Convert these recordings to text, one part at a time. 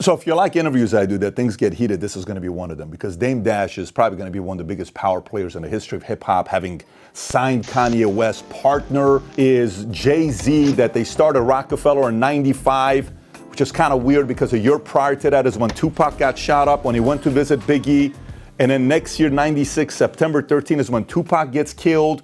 So if you like interviews I do that things get heated, this is going to be one of them, because Dame Dash is probably going to be one of the biggest power players in the history of hip-hop, having signed Kanye West. Partner is Jay-Z, that they started Roc-A-Fella in 95, which is kind of weird because a year prior to that is when Tupac got shot up, when he went to visit Biggie. And then next year, 96, September 13 is when Tupac gets killed.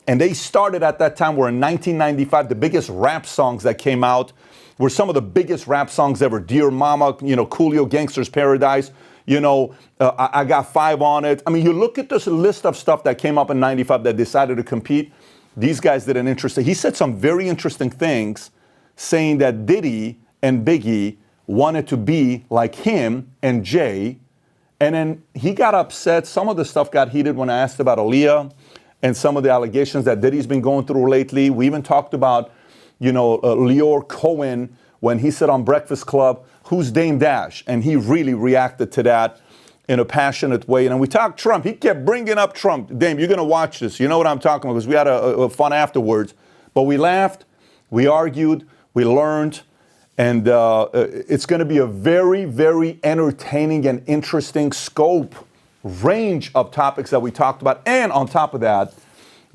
And they started at that time where in 1995, the biggest rap songs that came out were some of the biggest rap songs ever. Dear Mama, Coolio, Gangster's Paradise, I Got 5 on it. I mean, you look at this list of stuff that came up in 95 that decided to compete. These guys did an interesting, he said some very interesting things, saying that Diddy and Biggie wanted to be like him and Jay. And then he got upset. Some of the stuff got heated when I asked about Aaliyah and some of the allegations that Diddy's been going through lately. We even talked about, Lyor Cohen, when he said on Breakfast Club, who's Dame Dash? And he really reacted to that in a passionate way. And then we talked Trump. He kept bringing up Trump. Dame, you're going to watch this. You know what I'm talking about, because we had a fun afterwards. But we laughed, we argued, we learned. And it's going to be a very, very entertaining and interesting scope, range of topics that we talked about. And on top of that,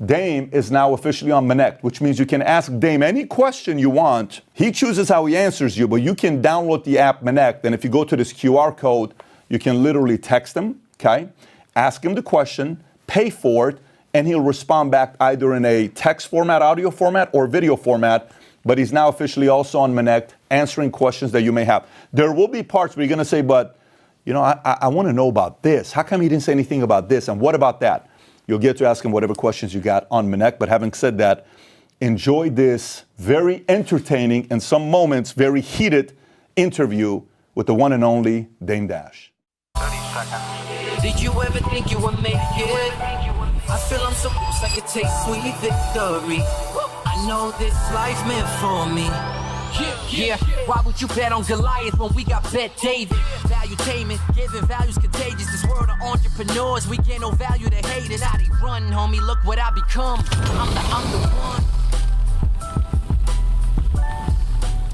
Dame is now officially on Connect, which means you can ask Dame any question you want. He chooses how he answers you, but you can download the app Connect. And if you go to this QR code, you can literally text him, okay? Ask him the question, pay for it, and he'll respond back either in a text format, audio format, or video format. But he's now officially also on Connect, answering questions that you may have. There will be parts where you're going to say, but, I want to know about this. How come he didn't say anything about this? And what about that? You'll get to ask him whatever questions you got on Connect. But having said that, enjoy this very entertaining and some moments very heated interview with the one and only Dame Dash. 30 seconds. Did you ever think you would make it? I feel I'm so close I could take sweet victory. I know this life meant for me. Yeah, why would you bet on Goliath when we got Bet-David? Valuetainment, giving values contagious. This world of entrepreneurs, we get no value to hate it. How they run, homie, look what I become. I'm the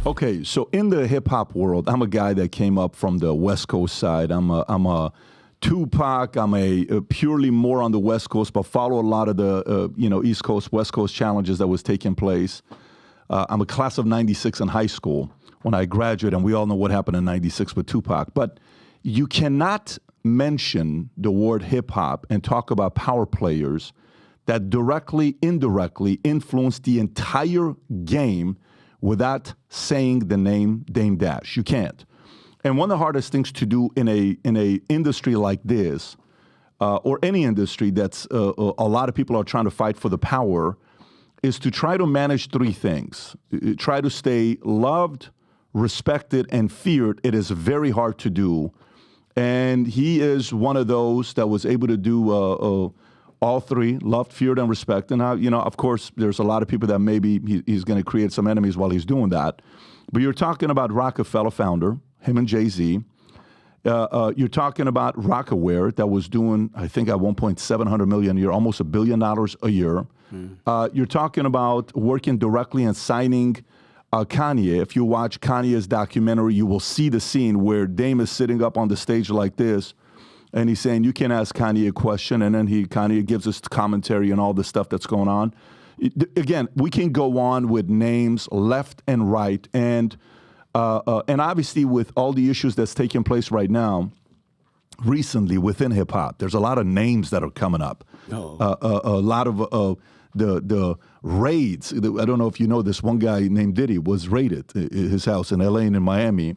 one. Okay, so in the hip-hop world, I'm a guy that came up from the West Coast side. I'm a Tupac. I'm a purely more on the West Coast, but follow a lot of the East Coast, West Coast challenges that was taking place. I'm a class of 96 in high school when I graduated, and we all know what happened in 96 with Tupac. But you cannot mention the word hip-hop and talk about power players that directly, indirectly influenced the entire game without saying the name Dame Dash. You can't. And one of the hardest things to do in a industry like this, or any industry that's a lot of people are trying to fight for the power, is to try to manage three things. Try to stay loved, respected, and feared. It is very hard to do. And he is one of those that was able to do all three, loved, feared, and respected. And, of course, there's a lot of people that maybe he's going to create some enemies while he's doing that. But you're talking about Roc-A-Fella founder, him and Jay-Z. You're talking about Rocawear that was doing, I think, at one point, $700 million a year, almost $1 billion a year. You're talking about working directly and signing Kanye. If you watch Kanye's documentary, you will see the scene where Dame is sitting up on the stage like this, and he's saying, you can ask Kanye a question, and then Kanye gives us commentary and all the stuff that's going on. Again, we can go on with names left and right, and obviously with all the issues that's taking place right now, recently within hip-hop, there's a lot of names that are coming up. A lot of the raids. I don't know if you know this, one guy named Diddy was raided, his house in LA and in Miami.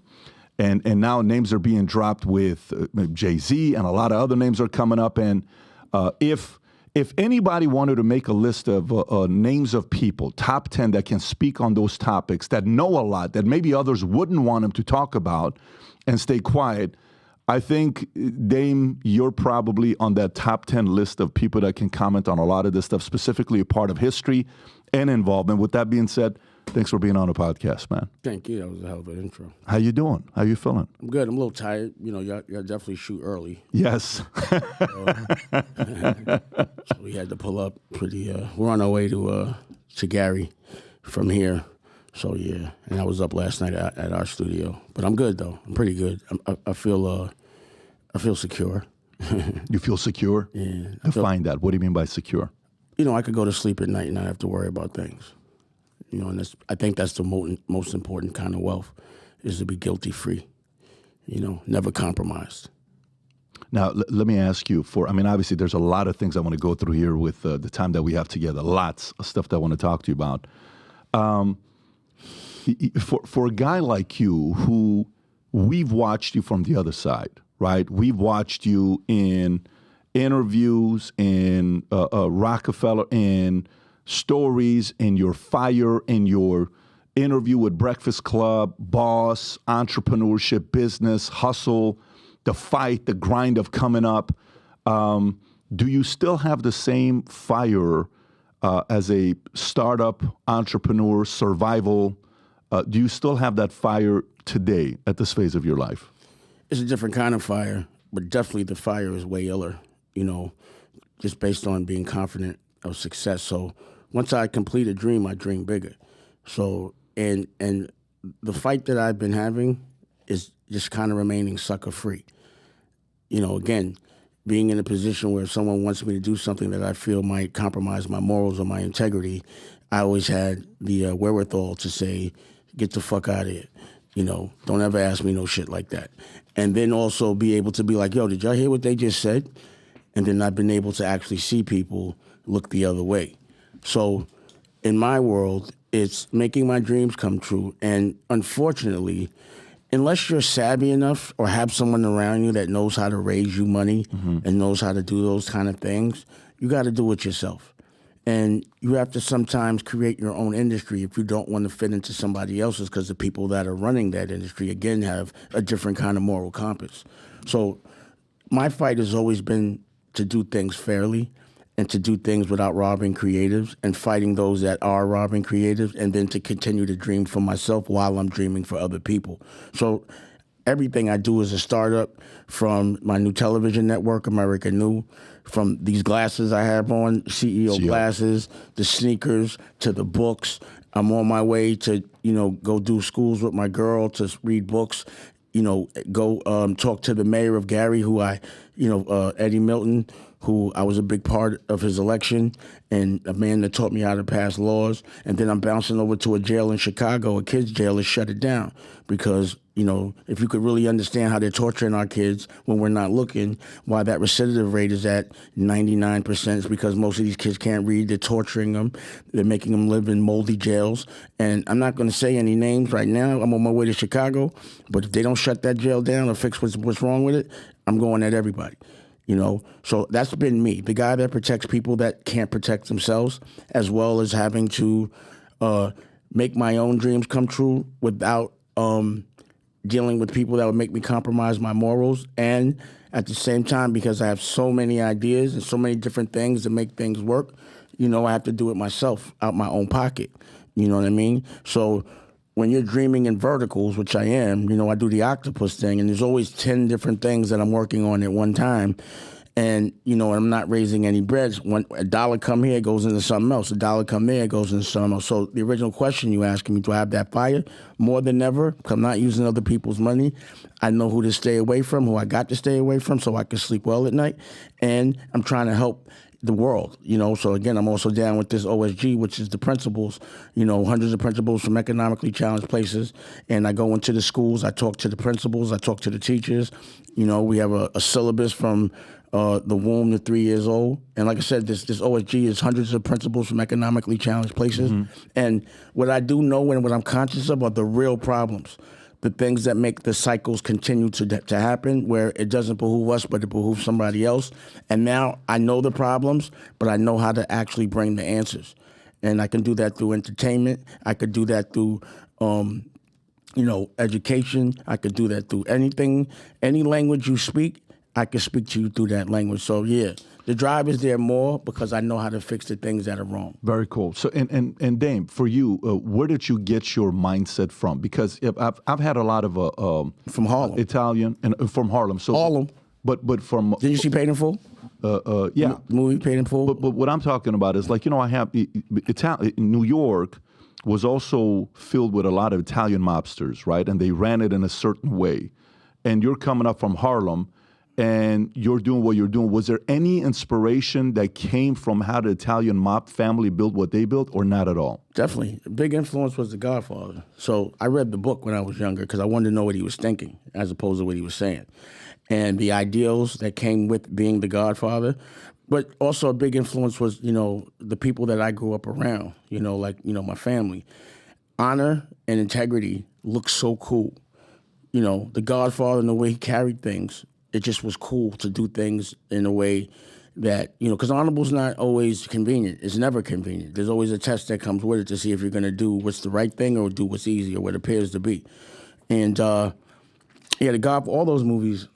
And now names are being dropped with Jay-Z, and a lot of other names are coming up. And if anybody wanted to make a list of names of people, top 10 that can speak on those topics, that know a lot, that maybe others wouldn't want them to talk about and stay quiet, I think, Dame, you're probably on that top 10 list of people that can comment on a lot of this stuff, specifically a part of history and involvement. With that being said, thanks for being on the podcast, man. Thank you. That was a hell of an intro. How you doing? How you feeling? I'm good. I'm a little tired. Y'all definitely shoot early. Yes. So we had to pull up pretty. We're on our way to Gary from here. So yeah, and I was up last night at our studio. But I'm good though. I'm pretty good. I feel secure. You feel secure? Yeah. Define that. What do you mean by secure? I could go to sleep at night and not have to worry about things. And I think that's the most important kind of wealth, is to be guilty free. Never compromised. Now, let me ask you obviously there's a lot of things I want to go through here with the time that we have together. Lots of stuff that I want to talk to you about. For a guy like you, who we've watched you from the other side, right? We've watched you in interviews, in Roc-A-Fella, in stories, in your fire, in your interview with Breakfast Club, boss, entrepreneurship, business, hustle, the fight, the grind of coming up. Do you still have the same fire as a startup entrepreneur, survival? Do you still have that fire today at this phase of your life? It's a different kind of fire, but definitely the fire is way iller, just based on being confident of success. So once I complete a dream, I dream bigger. So, and the fight that I've been having is just kind of remaining sucker free. Again, being in a position where someone wants me to do something that I feel might compromise my morals or my integrity, I always had the wherewithal to say, get the fuck out of here. Don't ever ask me no shit like that. And then also be able to be like, yo, did y'all hear what they just said? And then I've been able to actually see people look the other way. So in my world, it's making my dreams come true. And unfortunately, unless you're savvy enough or have someone around you that knows how to raise you money and knows how to do those kind of things, you got to do it yourself. And you have to sometimes create your own industry if you don't want to fit into somebody else's, because the people that are running that industry, again, have a different kind of moral compass. So my fight has always been to do things fairly and to do things without robbing creatives and fighting those that are robbing creatives, and then to continue to dream for myself while I'm dreaming for other people. So everything I do is a startup, from my new television network, America New, from these glasses I have on, CEO glasses, the sneakers, to the books. I'm on my way to, go do schools with my girl to read books, go talk to the mayor of Gary, who Eddie Milton, who I was a big part of his election, and a man that taught me how to pass laws. And then I'm bouncing over to a jail in Chicago, a kids' jail, to shut it down. Because, if you could really understand how they're torturing our kids when we're not looking, why that recidivism rate is at 99%, is because most of these kids can't read. They're torturing them. They're making them live in moldy jails. And I'm not going to say any names right now. I'm on my way to Chicago. But if they don't shut that jail down or fix what's wrong with it, I'm going at everybody. So that's been me, the guy that protects people that can't protect themselves, as well as having to make my own dreams come true without dealing with people that would make me compromise my morals. And at the same time, because I have so many ideas and so many different things to make things work, I have to do it myself out my own pocket. You know what I mean? So when you're dreaming in verticals, which I am, I do the octopus thing, and there's always 10 different things that I'm working on at one time. And, I'm not raising any bread. When a dollar come here, it goes into something else. A dollar come there, it goes into something else. So the original question you asked me, do I have that fire? More than ever, because I'm not using other people's money. I know who to stay away from, who I got to stay away from, so I can sleep well at night. And I'm trying to help the world, So again, I'm also down with this OSG, which is the principles, hundreds of principles from economically challenged places. And I go into the schools, I talk to the principals, I talk to the teachers. We have a syllabus from the womb to 3 years old. And like I said, this OSG is hundreds of principles from economically challenged places. And what I do know and what I'm conscious of are the real problems, the things that make the cycles continue to happen, where it doesn't behoove us, but it behooves somebody else. And now I know the problems, but I know how to actually bring the answers. And I can do that through entertainment. I could do that through, education. I could do that through anything, any language you speak, I can speak to you through that language. So yeah, the drive is there more because I know how to fix the things that are wrong. Very cool. So and Dame, for you, where did you get your mindset from? Because I've had a lot of from Harlem, Italian, and from Harlem. So Harlem. But from did you see Paid in Full? Yeah, the movie Paid in Full. But what I'm talking about is, like, I have New York. was also filled with a lot of Italian mobsters, right? And they ran it in a certain way. And you're coming up from Harlem, and you're doing what you're doing. Was there any inspiration that came from how the Italian mob family built what they built, or not at all? Definitely. A big influence was The Godfather. So I read the book when I was younger because I wanted to know what he was thinking as opposed to what he was saying. And the ideals that came with being The Godfather. But also a big influence was, the people that I grew up around, my family. Honor and integrity looked so cool. The Godfather and the way he carried things, it just was cool to do things in a way that, because honorable's not always convenient. It's never convenient. There's always a test that comes with it to see if you're going to do what's the right thing or do what's easy or what appears to be. And, The God, all those movies,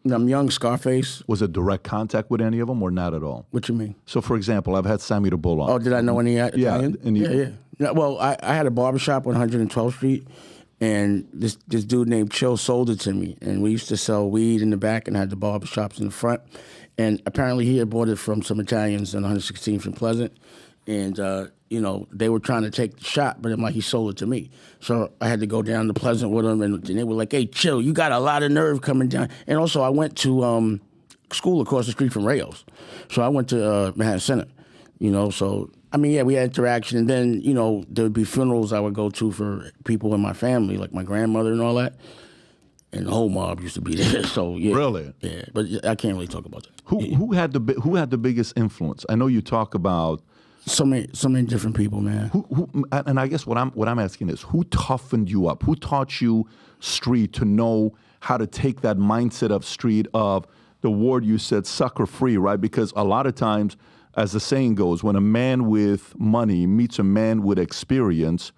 I'm young, Scarface. Was it direct contact with any of them or not at all? What you mean? So, for example, I've had Sammy the Bull on. Oh, did I know any Italian? Yeah. Well, I had a barbershop on 112th Street. And this dude named Chill sold it to me. And we used to sell weed in the back and had the barbershops in the front. And apparently he had bought it from some Italians on 116th and Pleasant. And, they were trying to take the shot, but he sold it to me. So I had to go down to Pleasant with him, and they were like, hey, Chill, you got a lot of nerve coming down. And also I went to school across the street from Rayos. So I went to Manhattan Center, so... we had interaction, and then, there would be funerals I would go to for people in my family, like my grandmother and all that, and the whole mob used to be there, so, yeah. Really? Yeah, but I can't really talk about that. Who had the biggest influence? I know you talk about... So many different people, man. And I guess what I'm asking is, who toughened you up? Who taught you street to know how to take that mindset of street of the word you said, sucker free, right? Because a lot of times... As the saying goes, when a man with money meets a man with experience,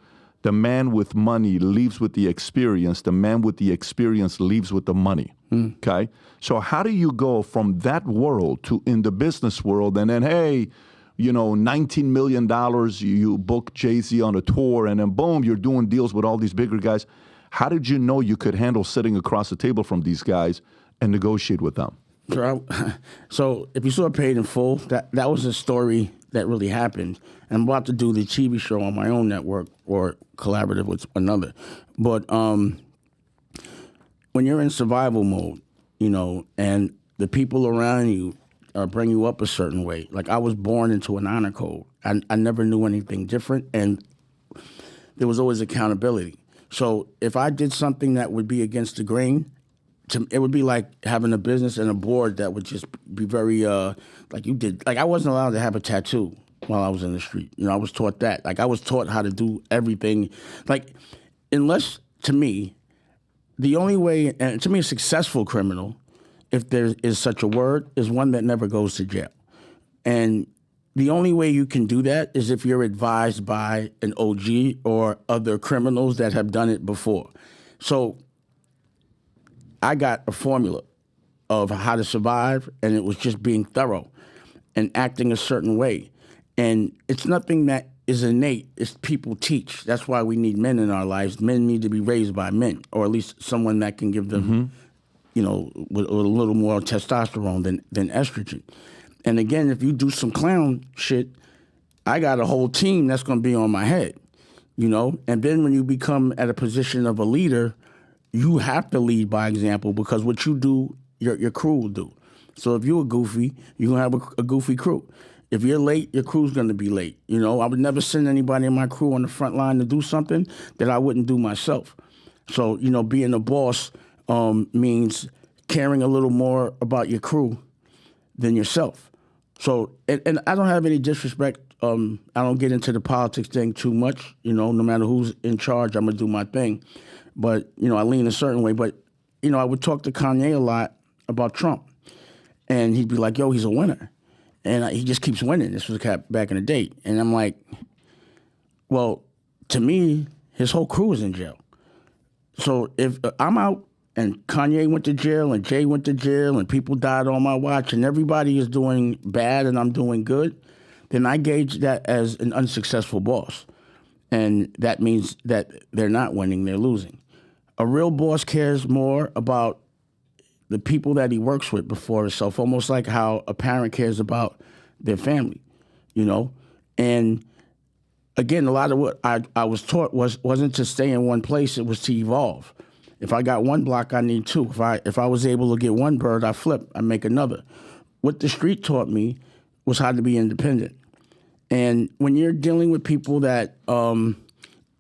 the man with money leaves with the experience. The man with the experience leaves with the money. Okay? So how do you go from that world to in the business world and then, hey, $19 million, you book Jay-Z on a tour, and then boom, you're doing deals with all these bigger guys. How did you know you could handle sitting across the table from these guys and negotiate with them? So if you saw Paid in Full, that was a story that really happened. I'm about to do the TV show on my own network or collaborative with another. But when you're in survival mode, and the people around you bring you up a certain way. Like I was born into an honor code. I never knew anything different, and there was always accountability. So if I did something that would be against the grain, it would be like having a business and a board that would just be very, like you did. Like I wasn't allowed to have a tattoo while I was in the street. I was taught that. Like I was taught how to do everything. Like unless, to me, the only way, and to me a successful criminal, if there is such a word, is one that never goes to jail. And the only way you can do that is if you're advised by an OG or other criminals that have done it before. So I got a formula of how to survive, and it was just being thorough and acting a certain way. And it's nothing that is innate. It's people teach. That's why we need men in our lives. Men need to be raised by men, or at least someone that can give them, with a little more testosterone than estrogen. And again, if you do some clown shit, I got a whole team that's going to be on my head, And then when you become at a position of a leader, you have to lead by example, because what you do, your crew will do. So if you're a goofy, you're going to have a goofy crew. If you're late, your crew's going to be late. I would never send anybody in my crew on the front line to do something that I wouldn't do myself. So, being a boss means caring a little more about your crew than yourself. So, and I don't have any disrespect. I don't get into the politics thing too much. No matter who's in charge, I'm going to do my thing. But, I lean a certain way. But, I would talk to Kanye a lot about Trump. And he'd be like, yo, he's a winner. And he just keeps winning. This was back in the day. And I'm like, well, to me, his whole crew is in jail. So if I'm out and Kanye went to jail and Jay went to jail and people died on my watch and everybody is doing bad and I'm doing good, then I gauge that as an unsuccessful boss. And that means that they're not winning, they're losing. A real boss cares more about the people that he works with before himself, almost like how a parent cares about their family, And again, a lot of what I was taught wasn't to stay in one place. It was to evolve. If I got one block, I need two. If I was able to get one bird, I flip. I make another. What the street taught me was how to be independent. And when you're dealing with people that,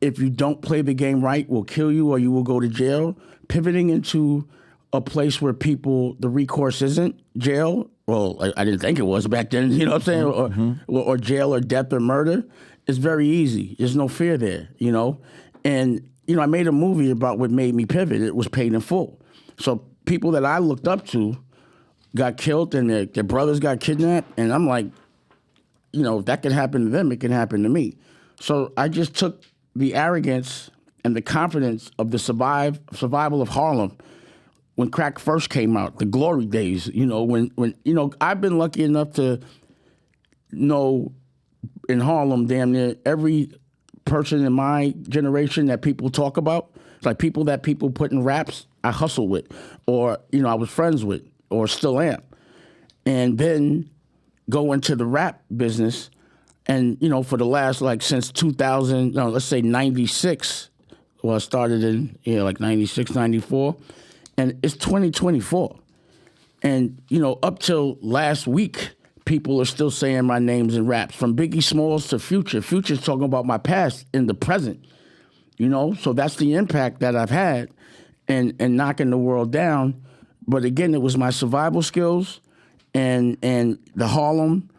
if you don't play the game right, will kill you or you will go to jail, pivoting into a place where the recourse isn't jail. Well, I didn't think it was back then, you know what I'm saying? Or jail or death or murder. It's very easy. There's no fear there, you know? And, you know, I made a movie about what made me pivot. It was Paid in Full. So people that I looked up to got killed and their brothers got kidnapped. And I'm like, you know, if that can happen to them, it can happen to me. So I just took the arrogance and the confidence of the survival of Harlem when crack first came out, the glory days, you know, when you know, I've been lucky enough to know in Harlem damn near every person in my generation that people talk about. It's like people that people put in raps, I hustled with, or, you know, I was friends with, or still am. And then go into the rap business, and, you know, for the last, like, since 2000, no, let's say 96, well, I started in, like 96, 94, and it's 2024. And, you know, up till last week, people are still saying my names in raps, from Biggie Smalls to Future. Future's talking about my past in the present, you know? So that's the impact that I've had and knocking the world down. But again, it was my survival skills and the Harlem,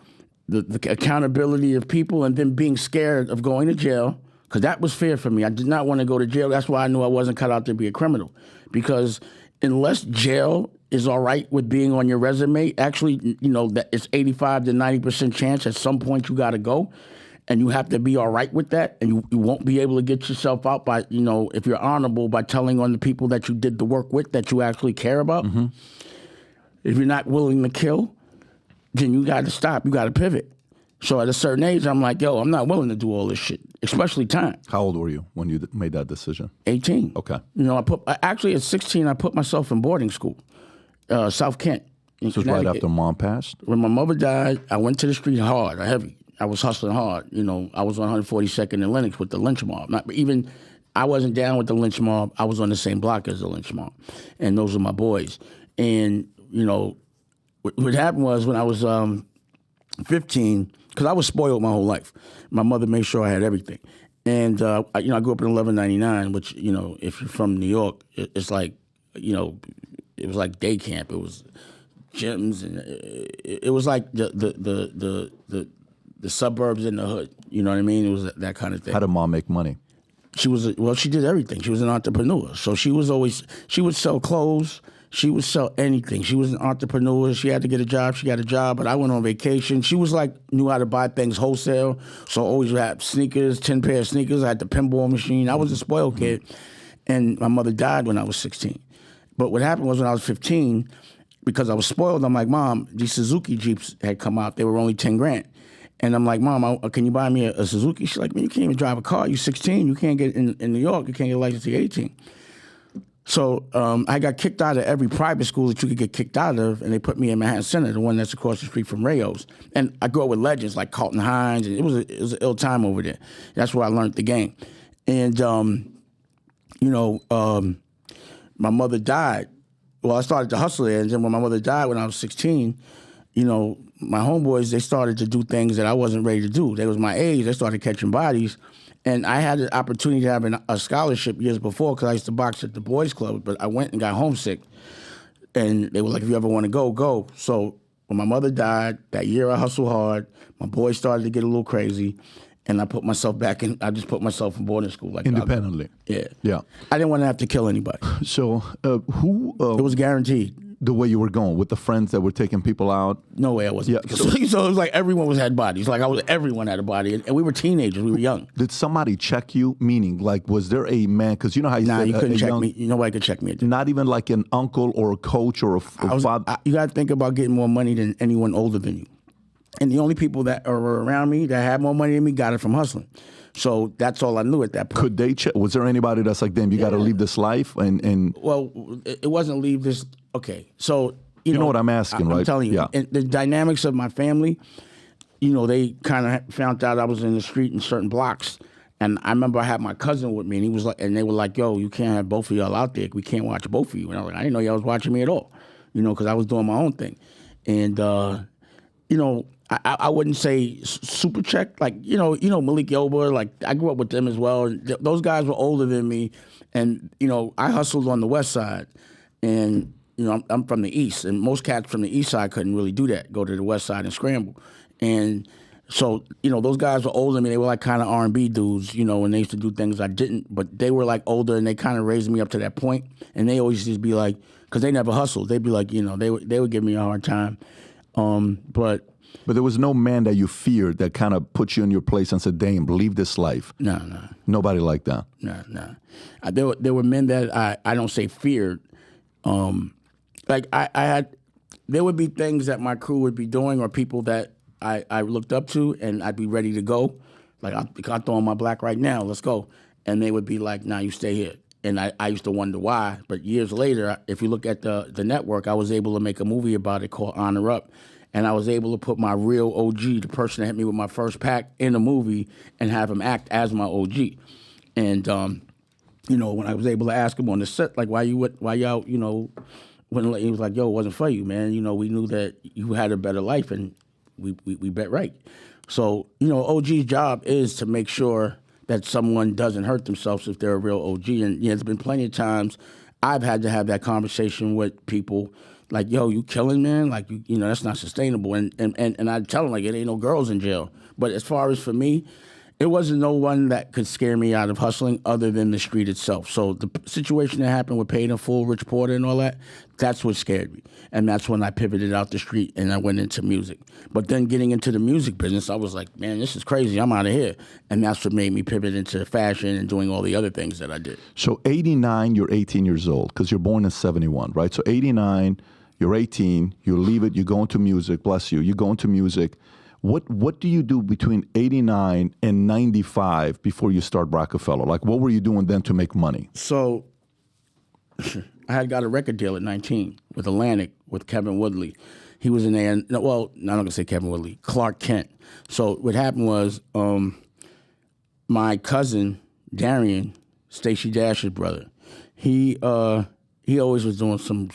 the accountability of people, and then being scared of going to jail, because that was fear for me. I did not want to go to jail. That's why I knew I wasn't cut out to be a criminal, because unless jail is all right with being on your resume, actually, you know, that it's 85 to 90% chance at some point you got to go, and you have to be all right with that, and you won't be able to get yourself out by, you know, if you're honorable, by telling on the people that you did the work with that you actually care about. Mm-hmm. If you're not willing to kill, then you got to stop. You got to pivot. So at a certain age, I'm like, yo, I'm not willing to do all this shit, especially time. How old were you when you made that decision? 18. Okay. You know, actually at 16, I put myself in boarding school, South Kent. This was right after mom passed? When my mother died, I went to the street hard, heavy. I was hustling hard. You know, I was on 142nd and Lenox with the lynch mob. I wasn't down with the lynch mob. I was on the same block as the lynch mob. And those were my boys. And, you know, what happened was when I was 15, because I was spoiled my whole life. My mother made sure I had everything. And, I grew up in 1199, which, you know, if you're from New York, it's like, you know, it was like day camp. It was gyms, and it was like the suburbs in the hood. You know what I mean? It was that kind of thing. How did mom make money? She did everything. She was an entrepreneur. So she would sell clothes. She would sell anything. She was an entrepreneur. She had to get a job. She got a job, but I went on vacation. She was like, knew how to buy things wholesale. So always had sneakers, 10 pair of sneakers. I had the pinball machine. I was a spoiled kid. And my mother died when I was 16. But what happened was when I was 15, because I was spoiled, I'm like, Mom, these Suzuki Jeeps had come out. They were only 10 grand. And I'm like, Mom, can you buy me a Suzuki? She's like, man, you can't even drive a car. You're 16. You can't get in New York. You can't get a license till you're 18. So I got kicked out of every private school that you could get kicked out of, and they put me in Manhattan Center, the one that's across the street from Rayo's. And I grew up with legends like Carlton Hines, and it was an ill time over there. That's where I learned the game. And, my mother died. Well, I started to hustle there, and then when my mother died when I was 16, you know, my homeboys, they started to do things that I wasn't ready to do. They was my age. They started catching bodies. And I had the opportunity to have a scholarship years before because I used to box at the boys' club, but I went and got homesick. And they were like, if you ever want to go, go. So when my mother died, that year I hustled hard. My boys started to get a little crazy. And I put myself I just put myself in boarding school. Like independently? Yeah. I didn't want to have to kill anybody. So who... it was guaranteed. The way you were going, with the friends that were taking people out? No way I wasn't. Yeah. So it was like everyone had bodies. Like everyone had a body. And we were teenagers. We were young. Did somebody check you? Meaning, like, was there a man? Because you know how you said... you couldn't check me. Nobody could check me. Not even like an uncle or a coach or a father? You got to think about getting more money than anyone older than you. And the only people that were around me that had more money than me got it from hustling. So that's all I knew at that point. Could they check? Was there anybody that's like, damn, you got to leave this life? And well, it wasn't leave this. Okay, so you know what I'm asking, right? I'm telling you, and the dynamics of my family. they kind of found out I was in the street in certain blocks. And I remember I had my cousin with me, and he was like, and they were like, "Yo, you can't have both of y'all out there. We can't watch both of you." And I was like, I didn't know y'all was watching me at all, because I was doing my own thing. And I wouldn't say super check, like Malik Yoba, like I grew up with them as well. And those guys were older than me, and I hustled on the West Side, and I'm from the East, and most cats from the East Side couldn't really do that, go to the West Side and scramble, and. So, those guys were older than me. They were like kind of R&B dudes, and they used to do things I didn't. But they were like older, and they kind of raised me up to that point. And they always just be like, because they never hustled. They'd be like, they would give me a hard time. But there was no man that you feared that kind of put you in your place and said, "Damn, leave this life." No. Nobody like that. No. There were men that I don't say feared. Like I had, there would be things that my crew would be doing or people that I looked up to, and I'd be ready to go. Like, I'll throw on my black right now, let's go. And they would be like, "Nah, you stay here." And I used to wonder why. But years later, if you look at the network, I was able to make a movie about it called Honor Up. And I was able to put my real OG, the person that hit me with my first pack, in a movie and have him act as my OG. And, when I was able to ask him on the set, like, why y'all, when he was like, "Yo, it wasn't for you, man. We knew that you had a better life, and we bet right." So, OG's job is to make sure that someone doesn't hurt themselves if they're a real OG. And there's been plenty of times I've had to have that conversation with people like, "Yo, you killing, man? Like, that's not sustainable." And I tell them, like, it ain't no girls in jail. But as far as for me, it wasn't no one that could scare me out of hustling other than the street itself. So the situation that happened with Paid in Full, Rich Porter and all that, that's what scared me. And that's when I pivoted out the street and I went into music. But then getting into the music business, I was like, man, this is crazy. I'm out of here. And that's what made me pivot into fashion and doing all the other things that I did. So 89, you're 18 years old because you're born in 71, right? So 89, you're 18, you leave it, you go into music, bless you, you go into music. What do you do between 89 and 95 before you start Roc-A-Fella? Like, what were you doing then to make money? So I had got a record deal at 19 with Atlantic with Kevin Woodley. He was in there. I'm not going to say Kevin Woodley, Clark Kent. So what happened was my cousin, Darian, Stacey Dash's brother, he always was doing some,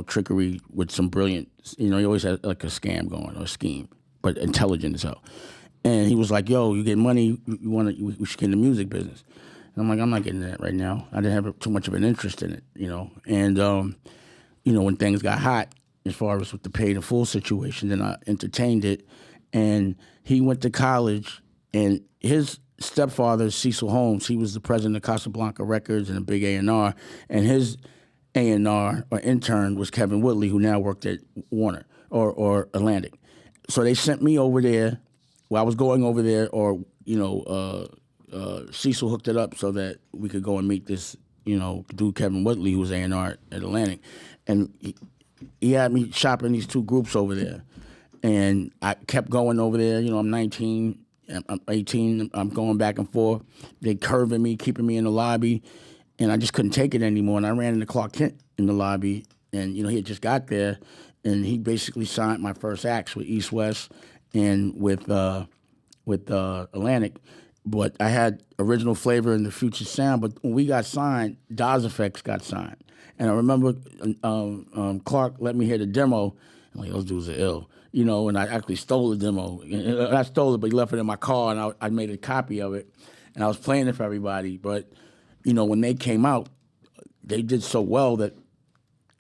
trickery with some brilliant, he always had like a scam going or a scheme, but intelligent as hell. And he was like, "Yo, you get money, we should get in the music business." And I'm like, "I'm not getting that right now. I didn't have too much of an interest in it, And, when things got hot, as far as with the Paid in Full situation, then I entertained it. And he went to college, and his stepfather, Cecil Holmes, he was the president of Casablanca Records and a big A&R. And his A&R or intern was Kevin Woodley, who now worked at Warner or Atlantic. So they sent me over there. Well, I was going over there, or Cecil hooked it up so that we could go and meet this, dude Kevin Woodley, who was A&R at Atlantic, and he had me shopping these two groups over there, and I kept going over there. I'm 19, I'm 18, I'm going back and forth. They curving me, keeping me in the lobby, and I just couldn't take it anymore. And I ran into Clark Kent in the lobby, and he had just got there. And he basically signed my first acts with East West and with Atlantic. But I had Original Flavor and the Future Sound. But when we got signed, Daz Effects got signed. And I remember Clark let me hear the demo. I'm like, those dudes are ill. And I actually stole the demo. I stole it, but he left it in my car, and I made a copy of it. And I was playing it for everybody. But, when they came out, they did so well that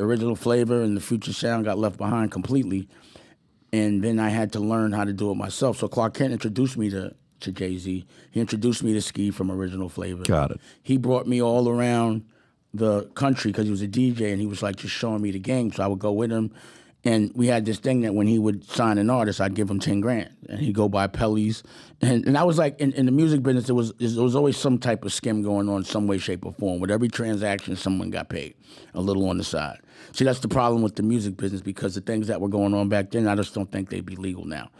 Original Flavor and the Future Sound got left behind completely, and then I had to learn how to do it myself. So Clark Kent introduced me to Jay-Z. He introduced me to Ski from Original Flavor. Got it. He brought me all around the country because he was a DJ, and he was like just showing me the game. So I would go with him, and we had this thing that when he would sign an artist, I'd give him $10,000, and he'd go buy Pellies. And I was like, in the music business, there was always some type of skim going on, some way, shape, or form. With every transaction, someone got paid a little on the side. See, that's the problem with the music business, because the things that were going on back then, I just don't think they'd be legal now.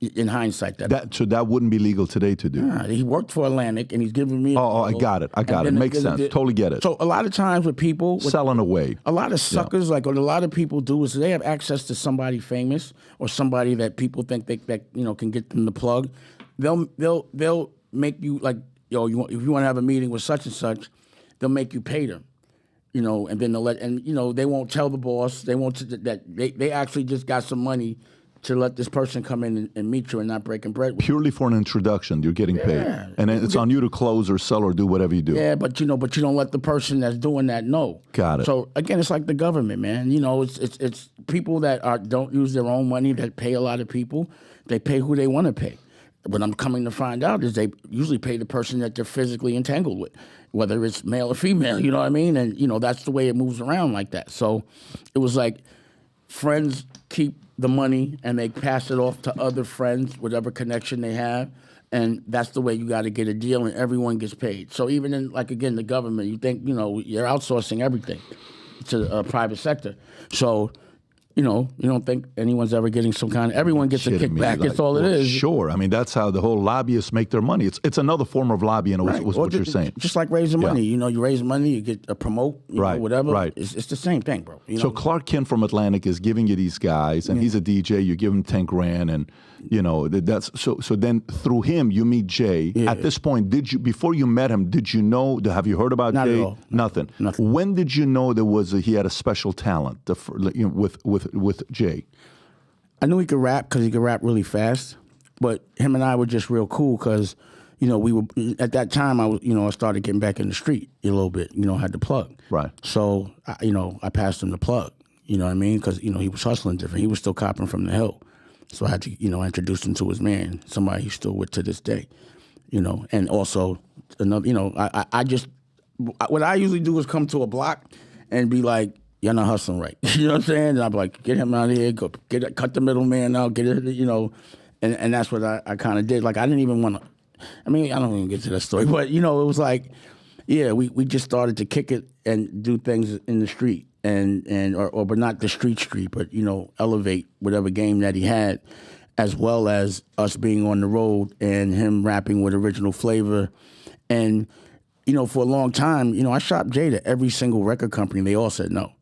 in hindsight. So that wouldn't be legal today to do. He worked for Atlantic, and he's giving me. I got it. Makes sense. Totally get it. So a lot of times with people selling away, a lot of suckers, like what a lot of people do is they have access to somebody famous or somebody that people think that can get them the plug. They'll make you like, if you want to have a meeting with such and such, they'll make you pay them. And then they won't tell the boss. They won't that they actually just got some money to let this person come in and meet you and not breaking bread with purely for an introduction. You're getting paid, and then it's on you to close or sell or do whatever you do. Yeah, but you don't let the person that's doing that know. Got it. So again, it's like the government, man. It's people that don't use their own money that pay a lot of people. They pay who they want to pay. What I'm coming to find out is they usually pay the person that they're physically entangled with, whether it's male or female. You know what I mean? And that's the way it moves around like that. So it was like friends keep the money and they pass it off to other friends, whatever connection they have, and that's the way you got to get a deal, and everyone gets paid. So even in, like, again, the government, you think, you're outsourcing everything to the private sector. So, you don't think anyone's ever getting some kind of, everyone gets a kickback. That's all it is. Sure. I mean, that's how the whole lobbyists make their money. It's another form of lobbying, right. what you're saying. Just like raising money. You raise money, you get a promote, whatever. Right. It's the same thing, bro. So Clark Kent from Atlantic is giving you these guys, and he's a DJ. You give him $10,000, and that's so. So then through him, you meet Jay. Yeah. At this point, before you met him, did you know? Have you heard about Not Jay? At all. Nothing. When did you know he had a special talent with Jay? I knew he could rap because he could rap really fast, but him and I were just real cool because, we were at that time. I started getting back in the street a little bit. Had the plug. Right. So I passed him the plug. You know what I mean? Because he was hustling different. He was still copping from the hill, so I had to introduce him to his man, somebody he's still with to this day. And also another. I just what I usually do is come to a block and be like, you're not hustling right. You know what I'm saying? And I'm like, get him out of here, cut the middleman out, get it, and that's what I kind of did. Like, I didn't even want to, I don't even get to that story, but, it was like, we just started to kick it and do things in the street but not the street, but, elevate whatever game that he had, as well as us being on the road and him rapping with original flavor. And, for a long time, I shopped Jay to every single record company. They all said no.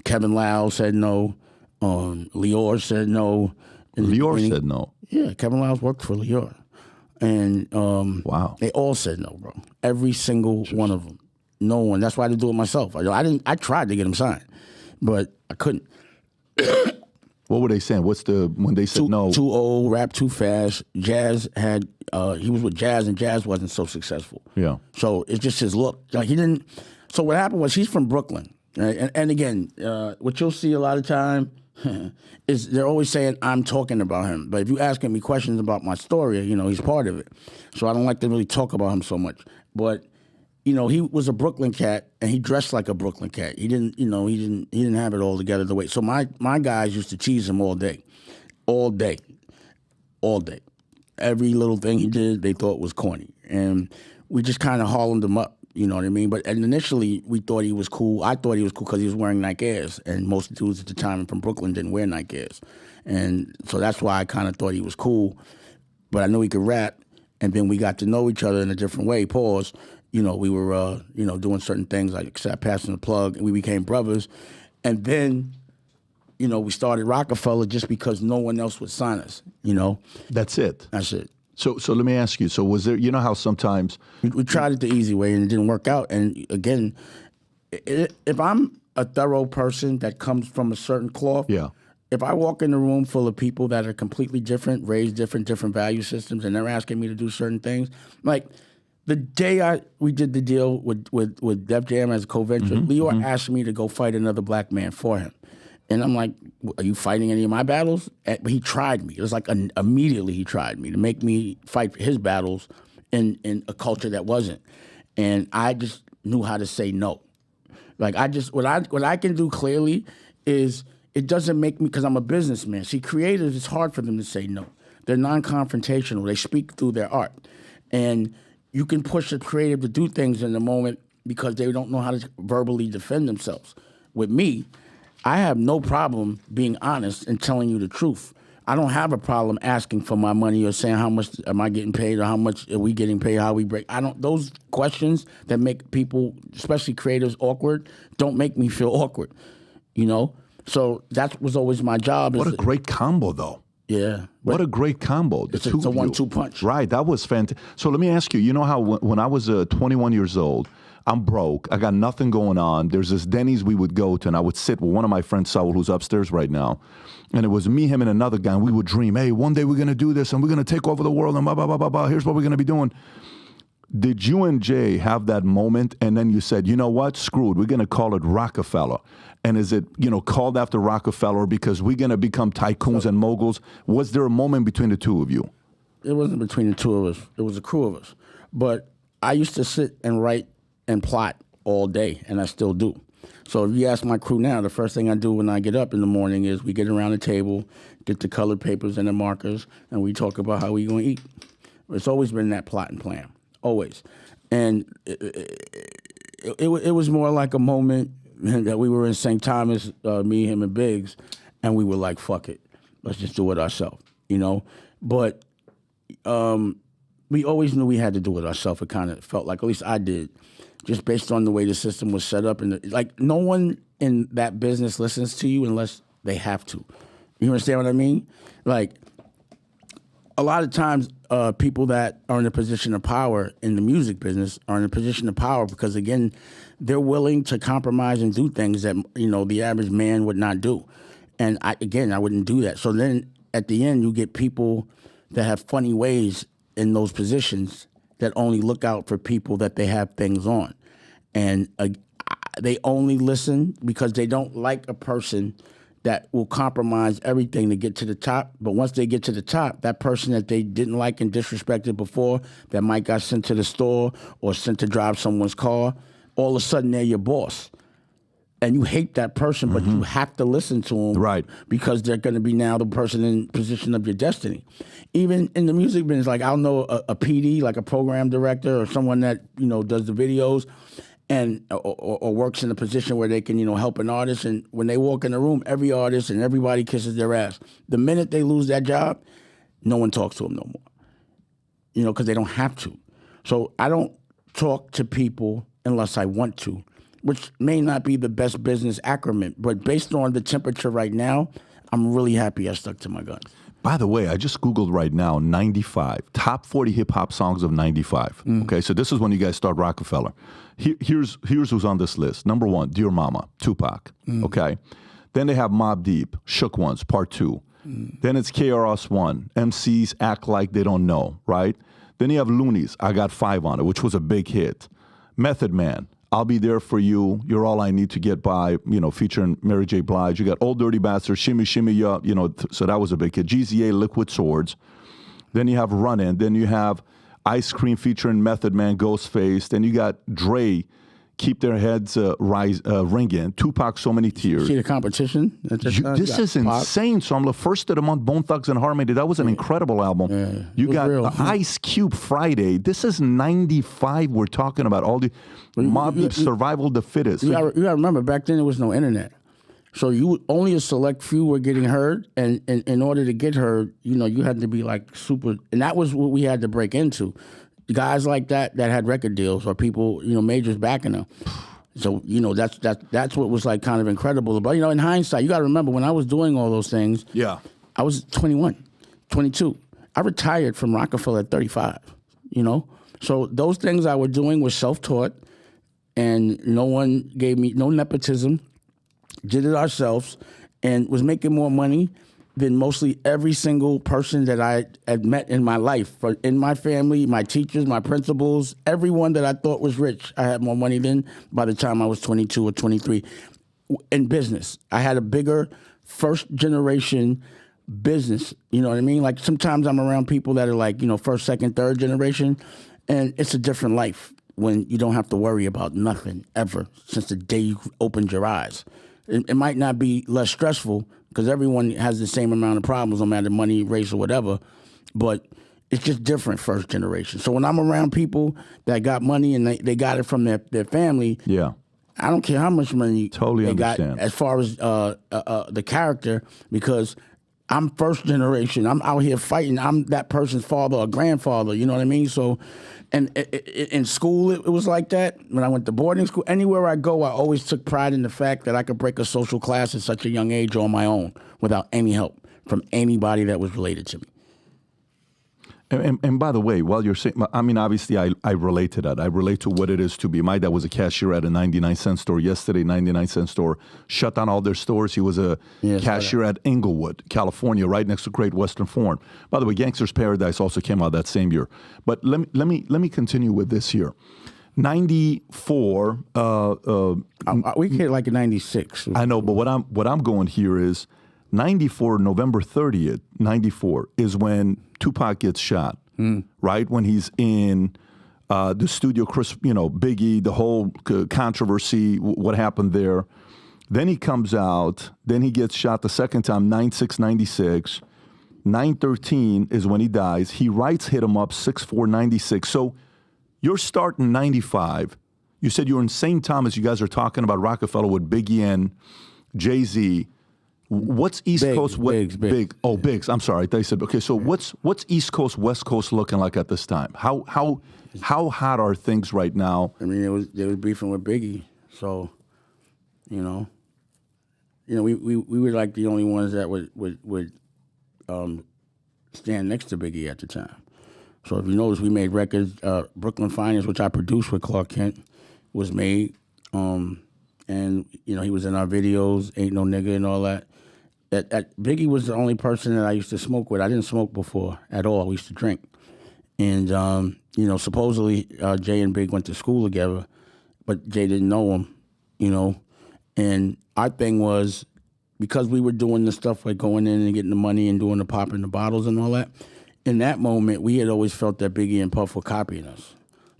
Kevin Lau said no. Lyor said no. Lyor said no? Yeah, Kevin Lau worked for Lyor. And wow, they all said no, bro. Every single one of them. No one. That's why I didn't do it myself. I tried to get him signed, but I couldn't. What were they saying? When they said no? Too old, rap too fast. Jazz had, he was with Jazz, and Jazz wasn't so successful. Yeah. So it's just his look. Like, he didn't. So what happened was, he's from Brooklyn. Right? And again, what you'll see a lot of time is they're always saying I'm talking about him. But if you asking me questions about my story, he's part of it. So I don't like to really talk about him so much. But he was a Brooklyn cat, and he dressed like a Brooklyn cat. He didn't, he didn't have it all together the way. So my guys used to tease him all day. Every little thing he did, they thought was corny, and we just kind of Harlemed him up. You know what I mean? But initially, we thought he was cool. I thought he was cool because he was wearing Nike Airs, and most dudes at the time from Brooklyn didn't wear Nike Airs, and so that's why I kind of thought he was cool. But I knew he could rap, and then we got to know each other in a different way. Pause. We were, doing certain things like passing the plug, and we became brothers. And then, we started Roc-A-Fella just because no one else would sign us. That's it. That's it. So let me ask you. So was there? How sometimes we tried it the easy way and it didn't work out. And again, if I'm a thorough person that comes from a certain cloth, if I walk in a room full of people that are completely different, raised different value systems, and they're asking me to do certain things, like the day we did the deal with Def Jam as a co-venture, Lyor asked me to go fight another black man for him. And I'm like, are you fighting any of my battles? But he tried me. It was like immediately he tried me to make me fight his battles in a culture that wasn't. And I just knew how to say no. Like, what I can do clearly is, it doesn't make me, because I'm a businessman. See, creatives, it's hard for them to say no. They're non-confrontational. They speak through their art. And you can push a creative to do things in the moment because they don't know how to verbally defend themselves. With me, I have no problem being honest and telling you the truth. I don't have a problem asking for my money or saying how much am I getting paid or how much are we getting paid, how we break. Those questions that make people, especially creators, awkward, don't make me feel awkward, So that was always my job. What a great combo, though. Yeah. What a great combo. It's a 1-2 punch. Right. That was fantastic. So let me ask you, you know how when I was 21 years old, I'm broke. I got nothing going on. There's this Denny's we would go to, and I would sit with one of my friends, Saul, who's upstairs right now. And it was me, him, and another guy, and we would dream, hey, one day we're going to do this, and we're going to take over the world, and blah, blah, blah, blah, blah. Here's what we're going to be doing. Did you and Jay have that moment, and then you said, you know what, screw it, we're going to call it Rockefeller? And is it, called after Rockefeller because we're going to become tycoons and moguls? Was there a moment between the two of you? It wasn't between the two of us. It was a crew of us. But I used to sit and write and plot all day, and I still do. So if you ask my crew now, the first thing I do when I get up in the morning is we get around the table, get the colored papers and the markers, and we talk about how we going to eat. It's always been that plot and plan, always. And it was more like a moment that we were in St. Thomas, me, him, and Biggs, and we were like, fuck it, let's just do it ourselves, But we always knew we had to do it ourselves. It kind of felt like, at least I did, just based on the way the system was set up. And no one in that business listens to you unless they have to. You understand what I mean? Like, a lot of times people that are in a position of power in the music business are in a position of power because, again, they're willing to compromise and do things that, the average man would not do. And, I wouldn't do that. So then at the end, you get people that have funny ways in those positions that only look out for people that they have things on. And they only listen because they don't like a person that will compromise everything to get to the top. But once they get to the top, that person that they didn't like and disrespected before, that might got sent to the store or sent to drive someone's car, all of a sudden they're your boss. And you hate that person, but you have to listen to them, right? Because they're going to be now the person in position of your destiny. Even in the music business, like I'll know a PD, like a program director or someone that does the videos, and or works in a position where they can help an artist. And when they walk in the room, every artist and everybody kisses their ass. The minute they lose that job, no one talks to them no more. Because they don't have to. So I don't talk to people unless I want to, which may not be the best business acumen, but based on the temperature right now, I'm really happy I stuck to my guns. By the way, I just Googled right now, 95, top 40 hip-hop songs of 95. Okay, so this is when you guys start Rockefeller. Here's who's on this list. Number 1, Dear Mama, Tupac. Okay. Then they have Mobb Deep, Shook Ones, Part 2. Then it's KRS-One, MCs Act Like They Don't Know, right? Then you have Loonies, I Got 5 on It, which was a big hit. Method Man, I'll Be There For You, You're All I Need to Get By, featuring Mary J. Blige. You got Old Dirty Bastard, Shimmy Shimmy Ya, so that was a big hit. GZA, Liquid Swords. Then you have Runnin'. Then you have Ice Cream featuring Method Man, Ghostface. Then you got Dre, Keep Their Heads Ringing. Tupac, So Many Tears. See the competition? This is insane. So I'm the first of the month, Bone Thugs and Harmony. That was an incredible album. Yeah, you got real. Ice Cube, Friday. This is 95. We're talking about all the Mobb Deep, Survival of the Fittest. You got to remember, back then there was no internet. So only a select few were getting heard, and in order to get heard, you had to be like super, and that was what we had to break into. Guys like that had record deals or people, majors backing them. So, that's what was like kind of incredible. But, in hindsight, you got to remember when I was doing all those things, yeah, I was 21, 22. I retired from Rockefeller at 35, So those things I was doing was self-taught, and no one gave me, no nepotism, did it ourselves, and was making more money than mostly every single person that I had met in my life. In my family, my teachers, my principals, everyone that I thought was rich, I had more money than by the time I was 22 or 23. In business, I had a bigger first-generation business, you know what I mean? Like sometimes I'm around people that are like, first, second, third generation, and it's a different life when you don't have to worry about nothing ever since the day you opened your eyes. It might not be less stressful because everyone has the same amount of problems, no matter money, race, or whatever, but it's just different first generation. So when I'm around people that got money and they got it from their family, yeah, I don't care how much money totally they understand. got as far as the character, because I'm first generation. I'm out here fighting. I'm that person's father or grandfather. You know what I mean? So, and in school, it was like that. When I went to boarding school, anywhere I go, I always took pride in the fact that I could break a social class at such a young age on my own without any help from anybody that was related to me. And by the way, while you're saying, I mean, obviously, I relate to that. I relate to what it is to be. My dad was a cashier at a 99-cent store yesterday, 99-cent store. Shut down all their stores. He was a cashier at Inglewood, California, right next to Great Western Foreign. By the way, Gangster's Paradise also came out that same year. But let me continue with this here. 94. We hit like a 96. I know, but what I'm going here is 94, November 30th, 94 is when Tupac gets shot, right? When he's in the studio, Biggie, the whole controversy, what happened there. Then he comes out, then he gets shot the second time, 9/6, 96. 9/13 is when he dies. He writes Hit 'Em Up, 6/4, 96. So you're starting 95. You said you're in St. Thomas. You guys are talking about Roc-A-Fella with Biggie and Jay-Z. What's East Coast? Big. Oh, Biggs. I'm sorry. They said okay. So what's East Coast, West Coast looking like at this time? How hot are things right now? I mean, they was beefing with Biggie, so we were like the only ones that would stand next to Biggie at the time. So if you notice, we made records. Brooklyn Finest, which I produced with Clark Kent, was made. And he was in our videos, Ain't No Nigga and all that. Biggie was the only person that I used to smoke with. I didn't smoke before at all. We used to drink. And, supposedly Jay and Big went to school together, but Jay didn't know him, And our thing was, because we were doing the stuff like going in and getting the money and doing the popping the bottles and all that, in that moment, we had always felt that Biggie and Puff were copying us.